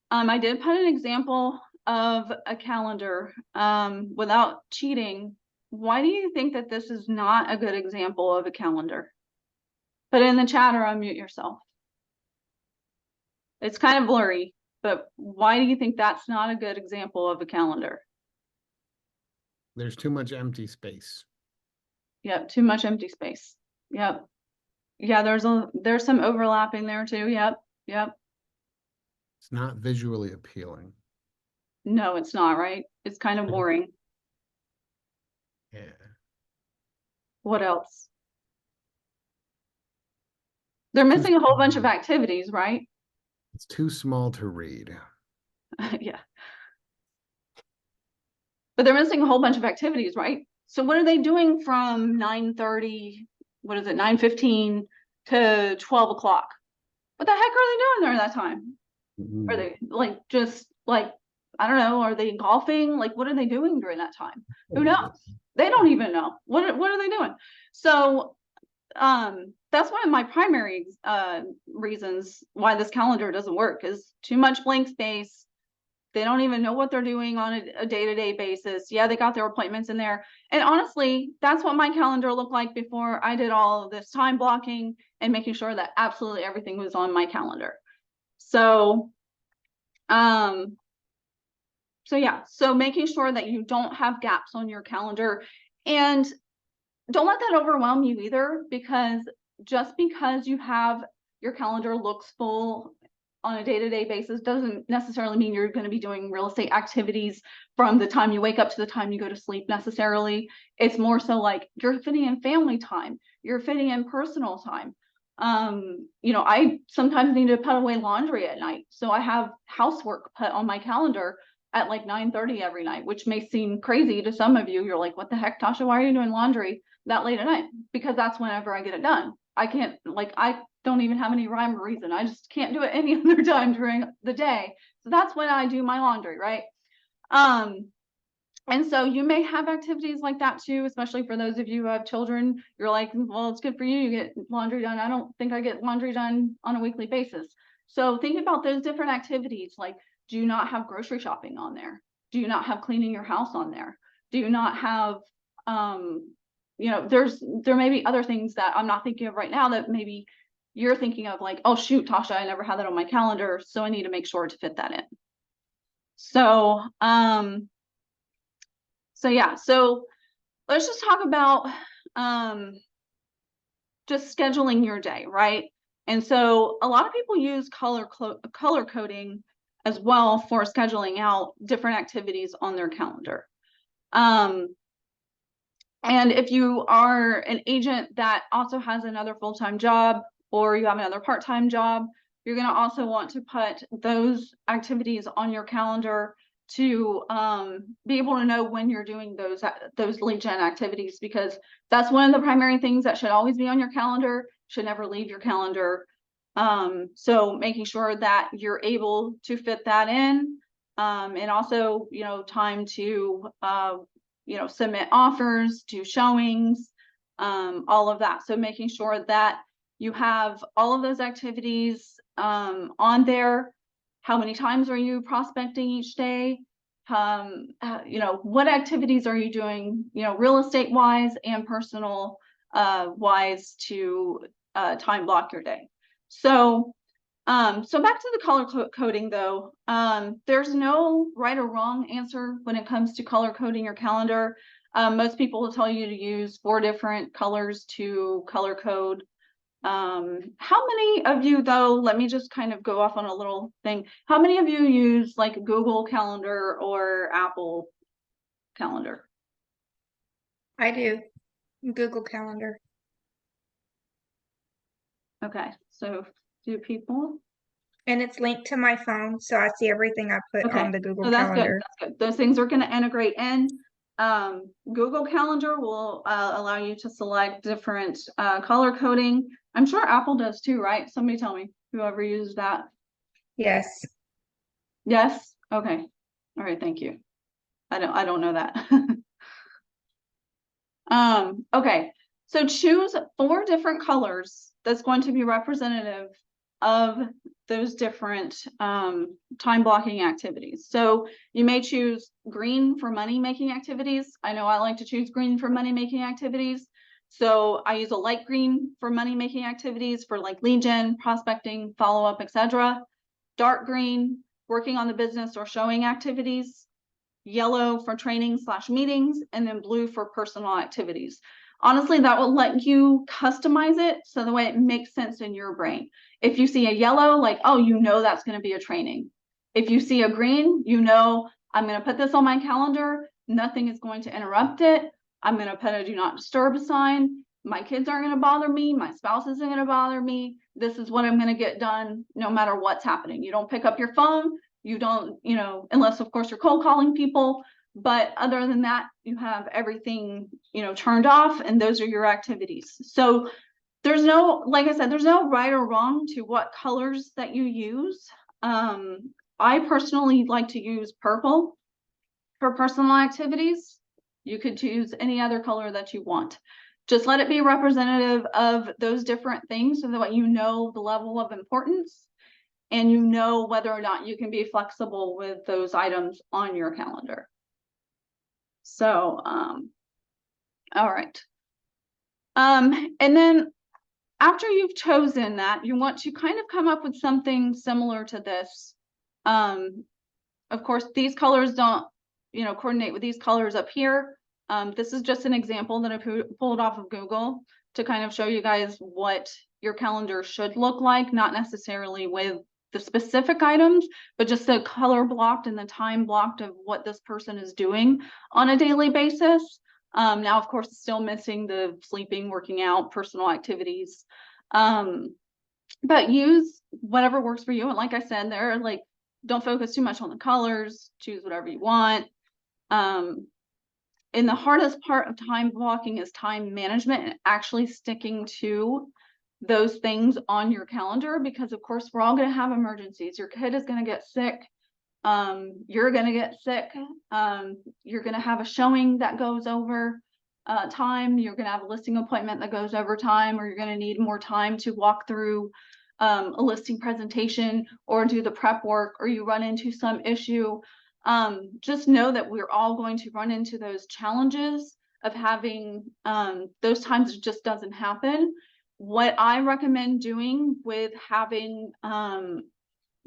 I did put an example of a calendar, without cheating. Why do you think that this is not a good example of a calendar? Put it in the chat or unmute yourself. It's kind of blurry, but why do you think that's not a good example of a calendar? There's too much empty space. Yep, too much empty space. Yep. Yeah, there's some overlapping there too. Yep. It's not visually appealing. No, it's not, right? It's kind of boring. Yeah. What else? They're missing a whole bunch of activities, right? It's too small to read. Yeah. But they're missing a whole bunch of activities, right? So what are they doing from 9:30, 9:15 to 12 o'clock? What the heck are they doing during that time? Mm-hmm. Are they like just like, I don't know, are they golfing? Like, what are they doing during that time? Who knows? They don't even know. What are they doing? So that's one of my primary reasons why this calendar doesn't work, is too much blank space. They don't even know what they're doing on a day-to-day basis. Yeah, they got their appointments in there. And honestly, that's what my calendar looked like before I did all of this time blocking and making sure that absolutely everything was on my calendar. So, so making sure that you don't have gaps on your calendar, and don't let that overwhelm you either, because just because you have your calendar looks full on a day-to-day basis doesn't necessarily mean you're going to be doing real estate activities from the time you wake up to the time you go to sleep necessarily. It's more so like you're fitting in family time, you're fitting in personal time. You know, I sometimes need to put away laundry at night, so I have housework put on my calendar at like 9:30 every night, which may seem crazy to some of you. You're like, what the heck, Tasha, why are you doing laundry that late at night? Because that's whenever I get it done. I can't, like, I don't even have any rhyme or reason. I just can't do it any other time during the day. So that's when I do my laundry, right? And so you may have activities like that too, especially for those of you who have children. You're like, well, it's good for you, you get laundry done. I don't think I get laundry done on a weekly basis. So think about those different activities. Like, do you not have grocery shopping on there? Do you not have cleaning your house on there? Do you not have, you know, there may be other things that I'm not thinking of right now that maybe you're thinking of, like, oh shoot, Tasha, I never had that on my calendar, so I need to make sure to fit that in. So, so let's just talk about just scheduling your day, right? And so a lot of people use color coding as well for scheduling out different activities on their calendar. And if you are an agent that also has another full-time job, or you have another part-time job, you're going to also want to put those activities on your calendar to be able to know when you're doing those lead gen activities, because that's one of the primary things that should always be on your calendar, should never leave your calendar. So making sure that you're able to fit that in, and also, you know, time to you know, submit offers, do showings, all of that. So making sure that you have all of those activities on there. How many times are you prospecting each day? You know, what activities are you doing, you know, real estate wise and personal wise to time block your day. So so back to the color coding though, there's no right or wrong answer when it comes to color coding your calendar. Most people will tell you to use 4 different colors to color code. How many of you though, let me just kind of go off on a little thing. How many of you use like Google Calendar or Apple Calendar? I do. Google Calendar. Okay, so do people? And it's linked to my phone, so I see everything I put Okay, on the Google so that's Calendar. good. That's good. Those things are going to integrate in. Google Calendar will allow you to select different color coding. I'm sure Apple does too, right? Somebody tell me, whoever uses that. Yes. Yes. Okay. All right. Thank you. I don't know that. Okay. So choose 4 different colors that's going to be representative of those different time blocking activities. So you may choose green for money making activities. I know I like to choose green for money making activities. So I use a light green for money making activities for like lead gen, prospecting, follow-up, etc. Dark green, working on the business or showing activities. Yellow for training/meetings, and then blue for personal activities. Honestly, that will let you customize it so the way it makes sense in your brain. If you see a yellow, like, oh, you know that's going to be a training. If you see a green, you know, I'm going to put this on my calendar. Nothing is going to interrupt it. I'm going to put a do not disturb sign. My kids aren't going to bother me. My spouse isn't going to bother me. This is what I'm going to get done no matter what's happening. You don't pick up your phone. You don't, you know, unless of course you're cold calling people, but other than that, you have everything, you know, turned off, and those are your activities. So there's no, like I said, there's no right or wrong to what colors that you use. I personally like to use purple for personal activities. You could choose any other color that you want. Just let it be representative of those different things so that you know the level of importance. And you know whether or not you can be flexible with those items on your calendar. So, all right. And then after you've chosen that, you want to kind of come up with something similar to this. Of course, these colors don't, you know, coordinate with these colors up here. This is just an example that I pulled off of Google to kind of show you guys what your calendar should look like, not necessarily with the specific items, but just the color blocked and the time blocked of what this person is doing on a daily basis. Now, of course, still missing the sleeping, working out, personal activities. But use whatever works for you. And like I said, there, like, don't focus too much on the colors, choose whatever you want. And the hardest part of time blocking is time management and actually sticking to those things on your calendar, because of course we're all going to have emergencies. Your kid is going to get sick. You're going to get sick. You're going to have a showing that goes over time. You're going to have a listing appointment that goes over time, or you're going to need more time to walk through a listing presentation or do the prep work, or you run into some issue. Just know that we're all going to run into those challenges of having those times. It just doesn't happen. What I recommend doing with having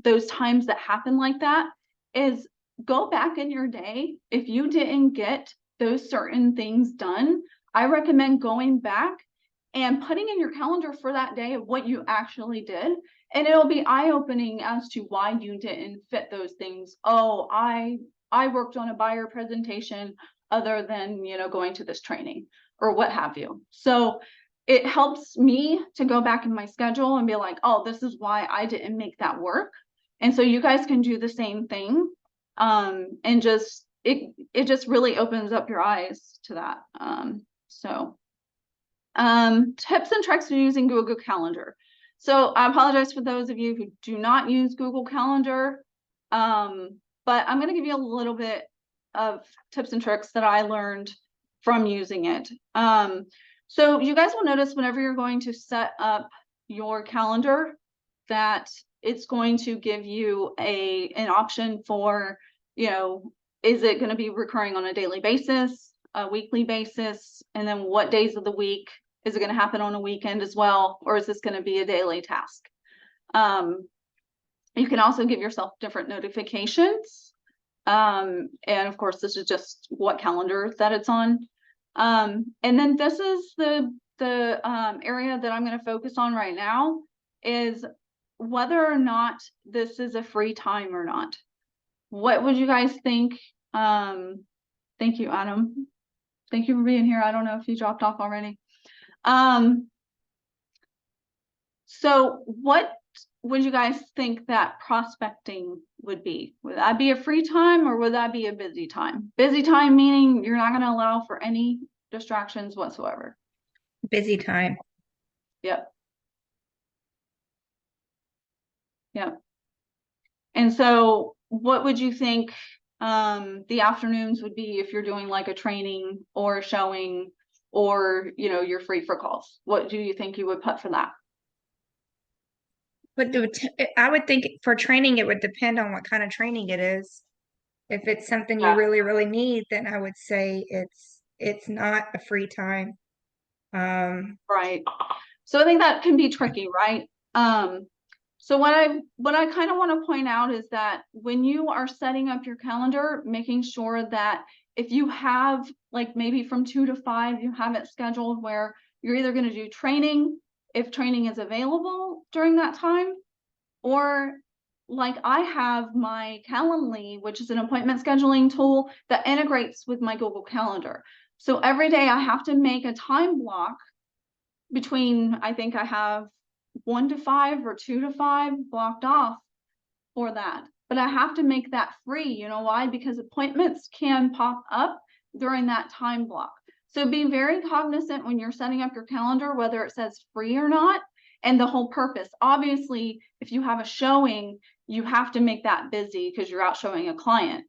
those times that happen like that is go back in your day. If you didn't get those certain things done, I recommend going back and putting in your calendar for that day of what you actually did. And it'll be eye-opening as to why you didn't fit those things. Oh, I worked on a buyer presentation other than, you know, going to this training or what have you. So it helps me to go back in my schedule and be like, oh, this is why I didn't make that work. And so you guys can do the same thing. And just, it just really opens up your eyes to that. Tips and tricks for using Google Calendar. So I apologize for those of you who do not use Google Calendar. But I'm going to give you a little bit of tips and tricks that I learned from using it. So you guys will notice whenever you're going to set up your calendar that it's going to give you an option for, you know, is it going to be recurring on a daily basis, a weekly basis, and then what days of the week Is it going to happen on a weekend as well? Or is this going to be a daily task? You can also give yourself different notifications. And of course, this is just what calendar that it's on. And then this is the area that I'm going to focus on right now, is whether or not this is a free time or not. What would you guys think? Thank you, Adam. Thank you for being here. I don't know if you dropped off already. So what would you guys think that prospecting would be? Would that be a free time or would that be a busy time? Busy time meaning you're not going to allow for any distractions whatsoever. Busy time. Yep. Yep. And so what would you think the afternoons would be if you're doing like a training or a showing, or, you know, you're free for calls? What do you think you would put for that? But I would think for training, it would depend on what kind of training it is. If it's something you really, really need, then I would say it's not a free time. Right. So I think that can be tricky, right? So what I kind of want to point out is that when you are setting up your calendar, making sure that if you have like maybe from 2 to 5, you have it scheduled where you're either going to do training, if training is available during that time, or like I have my Calendly, which is an appointment scheduling tool that integrates with my Google Calendar. So every day I have to make a time block between, I think I have 1 to 5 or 2 to 5 blocked off for that. But I have to make that free. You know why? Because appointments can pop up during that time block. So be very cognizant when you're setting up your calendar, whether it says free or not, and the whole purpose. Obviously, if you have a showing, you have to make that busy because you're out showing a client.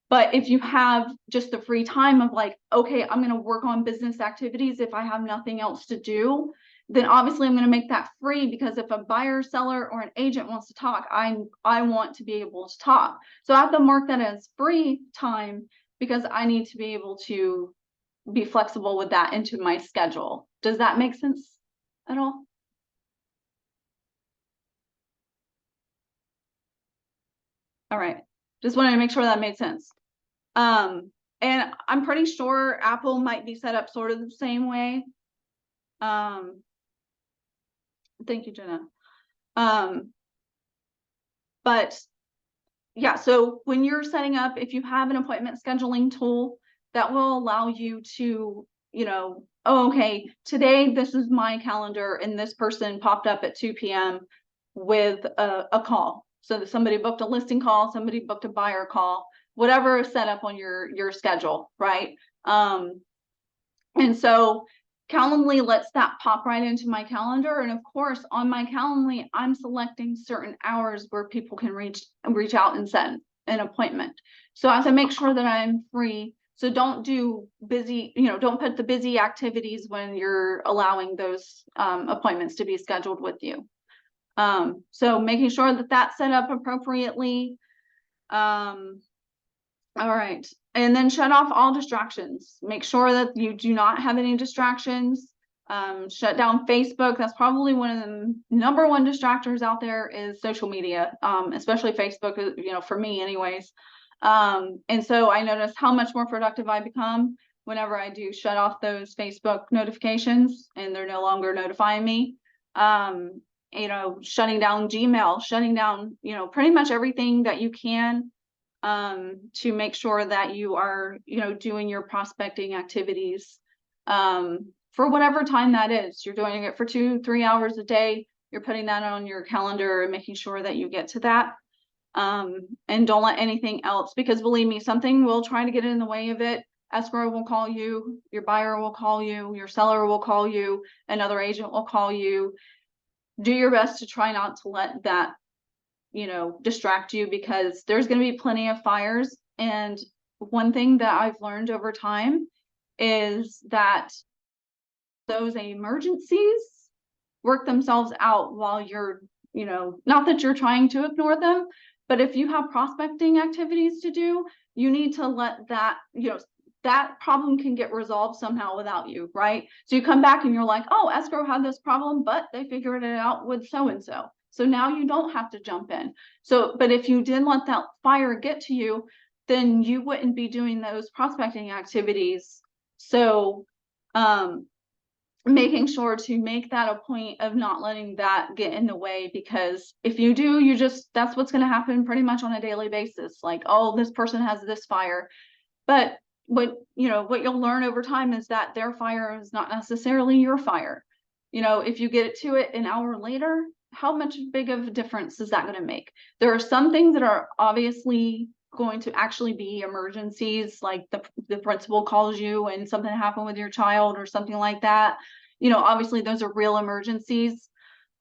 But if you have just the free time of like, okay, I'm going to work on business activities if I have nothing else to do, then obviously I'm going to make that free, because if a buyer, seller, or an agent wants to talk, I want to be able to talk. So I have to mark that as free time because I need to be able to be flexible with that into my schedule. Does that make sense at all? All right. Just wanted to make sure that made sense. And I'm pretty sure Apple might be set up sort of the same way. Thank you, Jenna. But yeah, so when you're setting up, if you have an appointment scheduling tool that will allow you to, you know, oh, okay, today this is my calendar and this person popped up at 2 p.m. with a call. So that somebody booked a listing call, somebody booked a buyer call, whatever is set up on your schedule, right? And so Calendly lets that pop right into my calendar. And of course, on my Calendly, I'm selecting certain hours where people can reach out and set an appointment. So I have to make sure that I'm free. So don't do busy, you know, don't put the busy activities when you're allowing those appointments to be scheduled with you. So making sure that that's set up appropriately. All right. And then shut off all distractions. Make sure that you do not have any distractions. Shut down Facebook. That's probably one of the #1 distractors out there is social media, especially Facebook, you know, for me anyways. And so I notice how much more productive I become whenever I do shut off those Facebook notifications and they're no longer notifying me. You know, shutting down Gmail, shutting down, you know, pretty much everything that you can to make sure that you are, you know, doing your prospecting activities for whatever time that is. You're doing it for 2-3 hours a day. You're putting that on your calendar and making sure that you get to that. And don't let anything else, because believe me, something will try to get in the way of it. Escrow will call you, your buyer will call you, your seller will call you, another agent will call you. Do your best to try not to let that, you know, distract you, because there's going to be plenty of fires. And one thing that I've learned over time is that those emergencies work themselves out while you're, you know, not that you're trying to ignore them, but if you have prospecting activities to do, you need to let that, you know, that problem can get resolved somehow without you, right? So you come back and you're like, oh, escrow had this problem, but they figured it out with so-and-so. So now you don't have to jump in. So, but if you did let that fire get to you, then you wouldn't be doing those prospecting activities. So, making sure to make that a point of not letting that get in the way, because if you do, that's what's going to happen pretty much on a daily basis. Like, oh, this person has this fire, but what you'll learn over time is that their fire is not necessarily your fire. If you get to it an hour later, how much big of a difference is that going to make? There are some things that are obviously going to actually be emergencies, like the principal calls you and something happened with your child or something like that. Obviously those are real emergencies.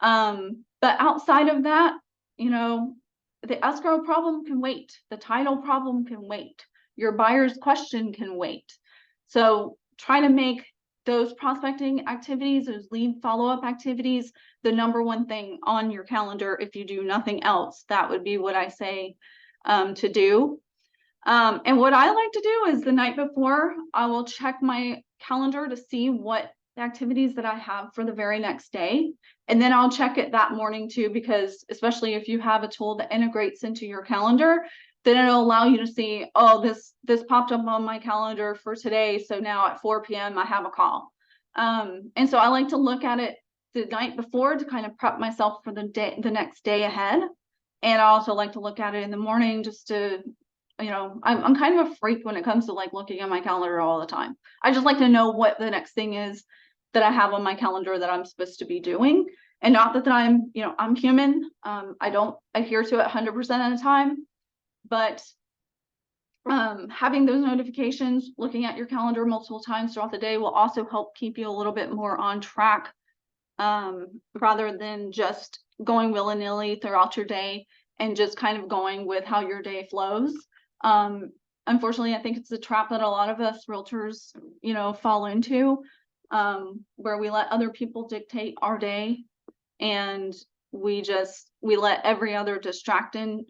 But outside of that, the escrow problem can wait. The title problem can wait. Your buyer's question can wait. So try to make those prospecting activities, those lead follow-up activities, the number one thing on your calendar. If you do nothing else, that would be what I say to do. And what I like to do is the night before, I will check my calendar to see what activities that I have for the very next day. And then I'll check it that morning too, because especially if you have a tool that integrates into your calendar, then it'll allow you to see, oh, this popped up on my calendar for today. So now at 4 p.m. I have a call. And so I like to look at it the night before to kind of prep myself for the next day ahead. And I also like to look at it in the morning just to, I'm kind of a freak when it comes to like looking at my calendar all the time. I just like to know what the next thing is that I have on my calendar that I'm supposed to be doing. And not that I'm, I'm human. I don't adhere to it 100% at a time, but having those notifications, looking at your calendar multiple times throughout the day will also help keep you a little bit more on track, rather than just going willy-nilly throughout your day and just kind of going with how your day flows. Unfortunately, I think it's a trap that a lot of us realtors, fall into, where we let other people dictate our day, and we let every other distraction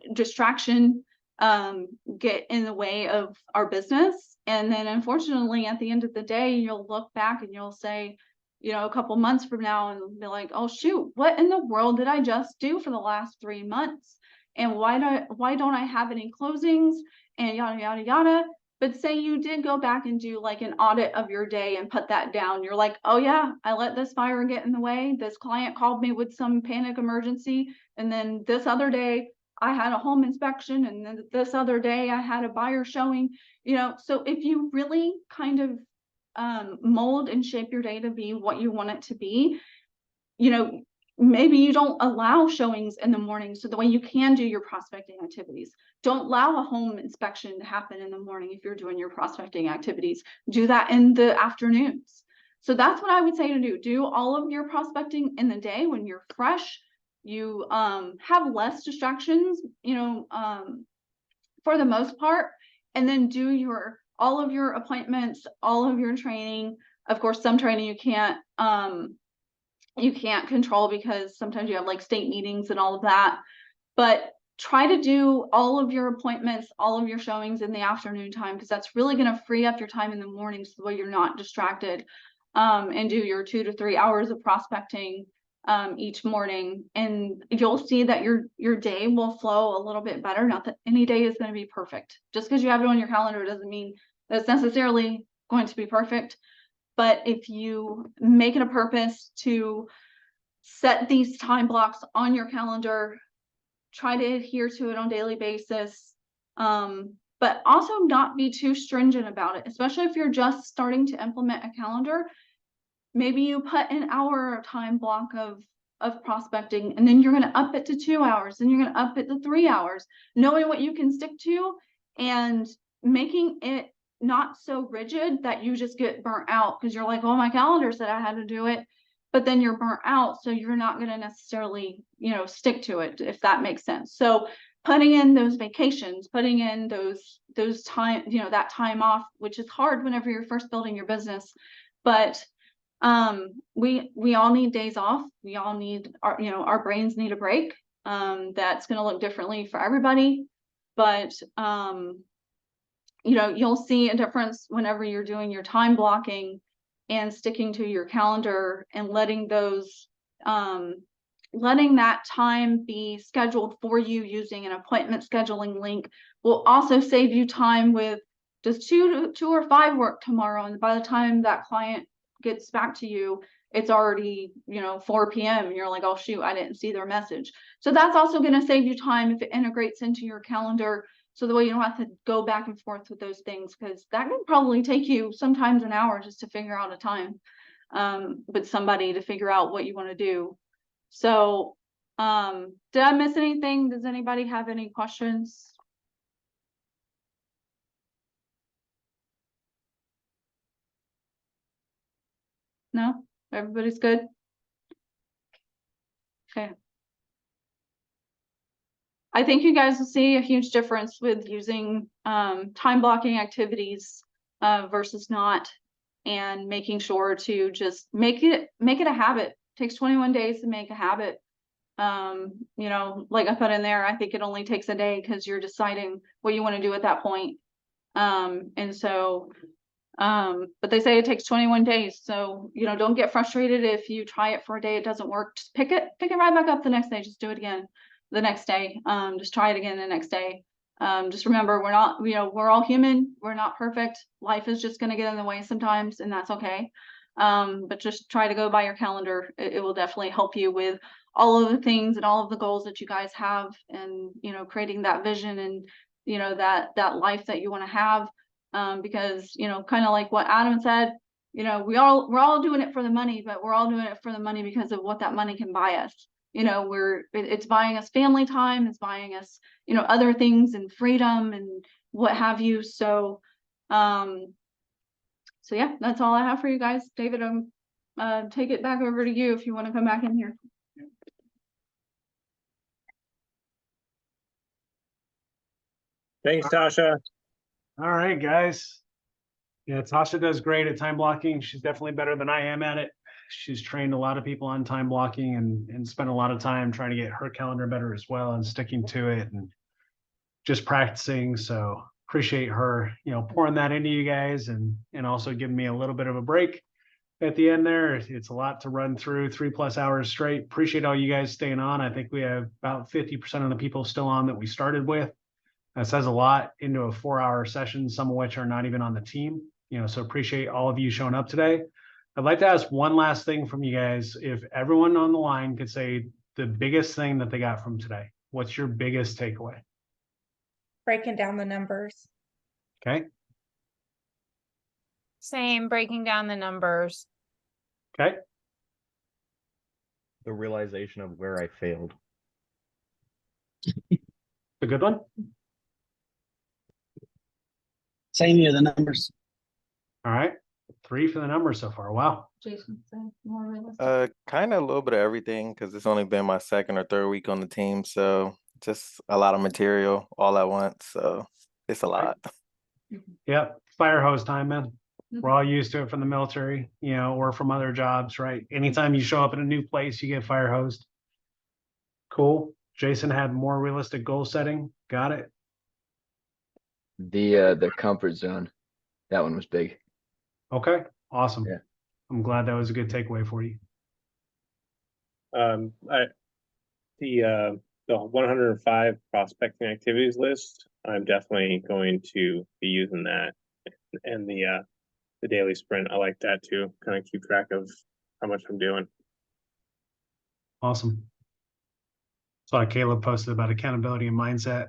get in the way of our business. And then unfortunately, at the end of the day, you'll look back and you'll say, a couple months from now, and be like, oh shoot, what in the world did I just do for the last 3 months? And why don't I have any closings, and yada, yada, yada. But say you did go back and do like an audit of your day and put that down. You're like, oh yeah, I let this fire get in the way. This client called me with some panic emergency. And then this other day I had a home inspection. And then this other day I had a buyer showing, so if you really kind of mold and shape your day to be what you want it to be, maybe you don't allow showings in the morning, so the way you can do your prospecting activities. Don't allow a home inspection to happen in the morning if you're doing your prospecting activities. Do that in the afternoons. So that's what I would say to do. Do all of your prospecting in the day when you're fresh. You have less distractions, for the most part, and then do all of your appointments, all of your training. Of course, some training you can't control because sometimes you have like state meetings and all of that, but try to do all of your appointments, all of your showings in the afternoon time, because that's really going to free up your time in the morning so that way you're not distracted, and do your 2 to 3 hours of prospecting each morning, and you'll see that your day will flow a little bit better. Not that any day is going to be perfect. Just because you have it on your calendar doesn't mean that it's necessarily going to be perfect. But if you make it a purpose to set these time blocks on your calendar, try to adhere to it on a daily basis, but also not be too stringent about it, especially if you're just starting to implement a calendar. Maybe you put an hour time block of prospecting, and then you're going to up it to 2 hours, and you're going to up it to 3 hours, knowing what you can stick to and making it not so rigid that you just get burnt out because you're like, oh, my calendar said I had to do it, but then you're burnt out, so you're not going to necessarily, stick to it, if that makes sense. So putting in those vacations, putting in those time, that time off, which is hard whenever you're first building your business, but we all need days off. We all need our brains need a break. That's going to look differently for everybody, but you know, you'll see a difference whenever you're doing your time blocking and sticking to your calendar and letting those, letting that time be scheduled for you using an appointment scheduling link will also save you time with does 2 or 5 work tomorrow? And by the time that client gets back to you, it's already, you know, 4 p.m. and you're like, oh shoot, I didn't see their message. So that's also going to save you time if it integrates into your calendar. So the way you don't have to go back and forth with those things, because that can probably take you sometimes an hour just to figure out a time with somebody to figure out what you want to do. So did I miss anything? Does anybody have any questions? No? Everybody's good? Okay. I think you guys will see a huge difference with using time blocking activities versus not, and making sure to just make it a habit. It takes 21 days to make a habit. You know, like I put in there, I think it only takes a day because you're deciding what you want to do at that point. And so but they say it takes 21 days. So, you know, don't get frustrated if you try it for a day, it doesn't work. Just pick it right back up the next day. Just do it again the next day. Just try it again the next day. Just remember, we're not, you know, we're all human. We're not perfect. Life is just going to get in the way sometimes, and that's okay. But just try to go by your calendar. It will definitely help you with all of the things and all of the goals that you guys have, and, you know, creating that vision and, you know, that life that you want to have. Because, you know, kind of like what Adam said, you know, we're all doing it for the money, but we're all doing it for the money because of what that money can buy us. You know, it's buying us family time, it's buying us, you know, other things and freedom and what have you. So, so yeah, that's all I have for you guys. David, take it back over to you if you want to come back in here. Thanks, Tasha. All right, guys. Yeah, Tasha does great at time blocking. She's definitely better than I am at it. She's trained a lot of people on time blocking and spent a lot of time trying to get her calendar better as well and sticking to it and just practicing. So appreciate her, you know, pouring that into you guys and also giving me a little bit of a break at the end there. It's a lot to run through 3+ hours straight. Appreciate all you guys staying on. I think we have about 50% of the people still on that we started with. That says a lot into a 4-hour session, some of which are not even on the team, you know, so appreciate all of you showing up today. I'd like to ask one last thing from you guys. If everyone on the line could say the biggest thing that they got from today, what's your biggest takeaway? Breaking down the numbers. Okay. Same, breaking down the numbers. Okay. The realization of where I failed. A good one. Same here, the numbers. All right. 3 for the numbers so far. Wow. Jason, more realistic. Kind of a little bit of everything because it's only been my 2nd or 3rd week on the team, so just a lot of material all at once. So it's a lot. Yep. Fire hose time, man. We're all used to it from the military, you know, or from other jobs, right? Anytime you show up in a new place, you get fire hosed. Cool. Jason had more realistic goal setting. Got it. The comfort zone, that one was big. Okay. Awesome. Yeah. I'm glad that was a good takeaway for you. The 105 prospecting activities list, I'm definitely going to be using that, and the daily sprint. I like that too. Kind of keep track of how much I'm doing. Awesome. Saw Caleb posted about accountability and mindset.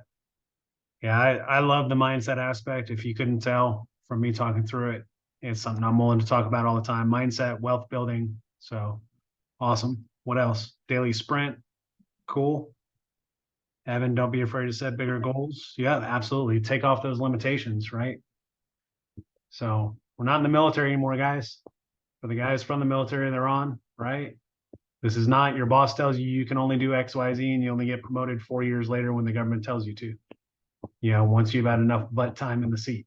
Yeah, I love the mindset aspect. If you couldn't tell from me talking through it, it's something I'm willing to talk about all the time. Mindset, wealth building. So awesome. What else? Daily sprint. Cool. Evan, don't be afraid to set bigger goals. Yeah, absolutely. Take off those limitations, right? So we're not in the military anymore, guys. For the guys from the military, they're on, right? This is not your boss tells you you can only do X, Y, Z, and you only get promoted 4 years later when the government tells you to. You know, once you've had enough butt time in the seat.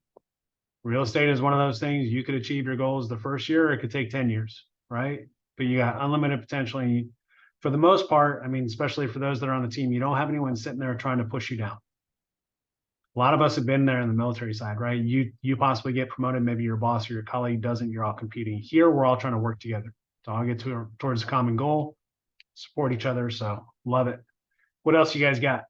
Real estate is one of those things you could achieve your goals the first year, or it could take 10 years, right? But you got unlimited potential. And for the most part, I mean, especially for those that are on the team, you don't have anyone sitting there trying to push you down. A lot of us have been there in the military side, right? You possibly get promoted, maybe your boss or your colleague doesn't, you're all competing. Here, we're all trying to work together to all get towards a common goal, support each other. So love it. What else you guys got?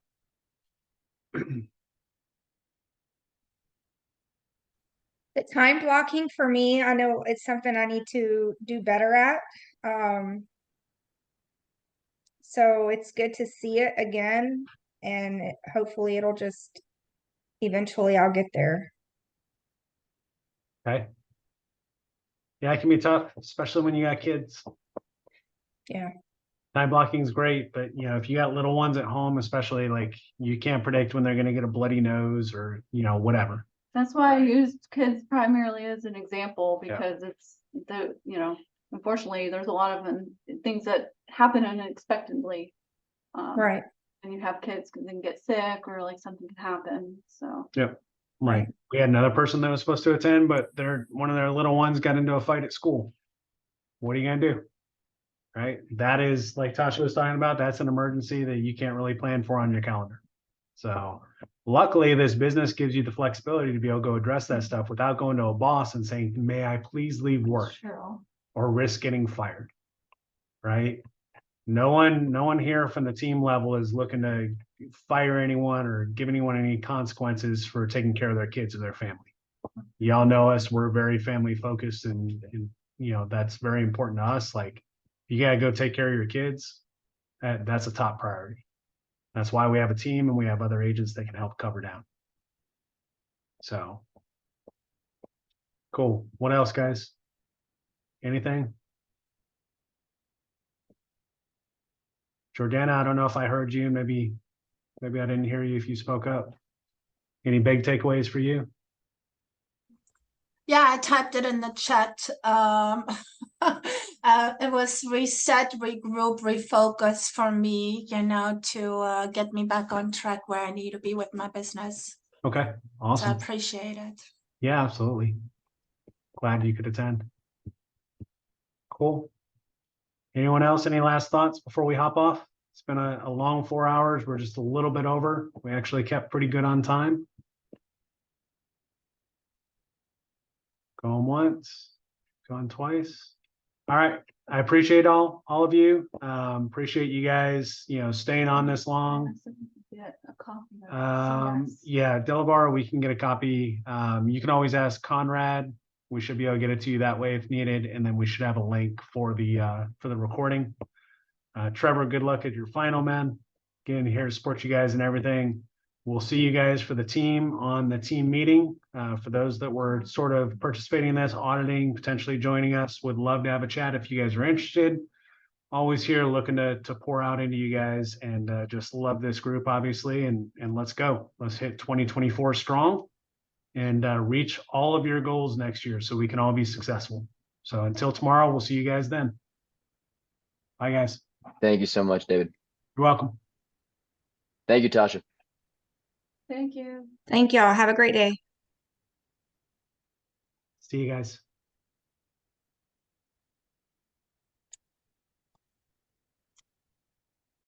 The time blocking for me, I know it's something I need to do better at. So it's good to see it again, and hopefully it'll just eventually I'll get there. Okay. Yeah, it can be tough, especially when you got kids. Yeah. Time blocking is great, but you know, if you got little ones at home, especially, like, you can't predict when they're going to get a bloody nose or, you know, whatever. That's why I used kids primarily as an example, Yeah. because it's unfortunately, there's a lot of things that happen unexpectedly. Right. And you have kids because they can get sick or like something can happen. So Yep. Right. We had another person that was supposed to attend, but one of their little ones got into a fight at school. What are you gonna do? Right? That is, like Tasha was talking about, that's an emergency that you can't really plan for on your calendar. So luckily, this business gives you the flexibility to be able to go address that stuff without going to a boss and saying, may I please leave work true. or risk getting fired? Right? No one here from the team level is looking to fire anyone or give anyone any consequences for taking care of their kids or their family. Y'all know us, we're very family focused, and you know, that's very important to us. Like, you gotta go take care of your kids. That's a top priority. That's why we have a team and we have other agents that can help cover down. So cool. What else, guys? Anything? Jordana, I don't know if I heard you. Maybe I didn't hear you if you spoke up. Any big takeaways for you? Yeah, I typed it in the chat. It was reset, regroup, refocus for me, to get me back on track where I need to be with my business. Okay, So I awesome. appreciate it. Yeah, absolutely. Glad you could attend. Cool. Anyone else? Any last thoughts before we hop off? It's been a long 4 hours. We're just a little bit over. We actually kept pretty good on time. Going once, going twice. All right. I appreciate all of you. Appreciate you guys, staying on this long. Get a copy. Yeah, Delabar, we can get a copy. You can always ask Conrad. We should be able to get it to you that way if needed, and then we should have a link for the recording. Trevor, good luck at your final, man. Again, here to support you guys and everything. We'll see you guys for the team on the team meeting. For those that were sort of participating in this, auditing, potentially joining us, would love to have a chat if you guys are interested. Always here looking to pour out into you guys, and just love this group, obviously, and let's go. Let's hit 2024 strong and reach all of your goals next year so we can all be successful. So until tomorrow, we'll see you guys then. Bye, guys. Thank you so much, David. You're welcome. Thank you, Tasha. Thank you. Thank y'all. Have a great day. See you guys.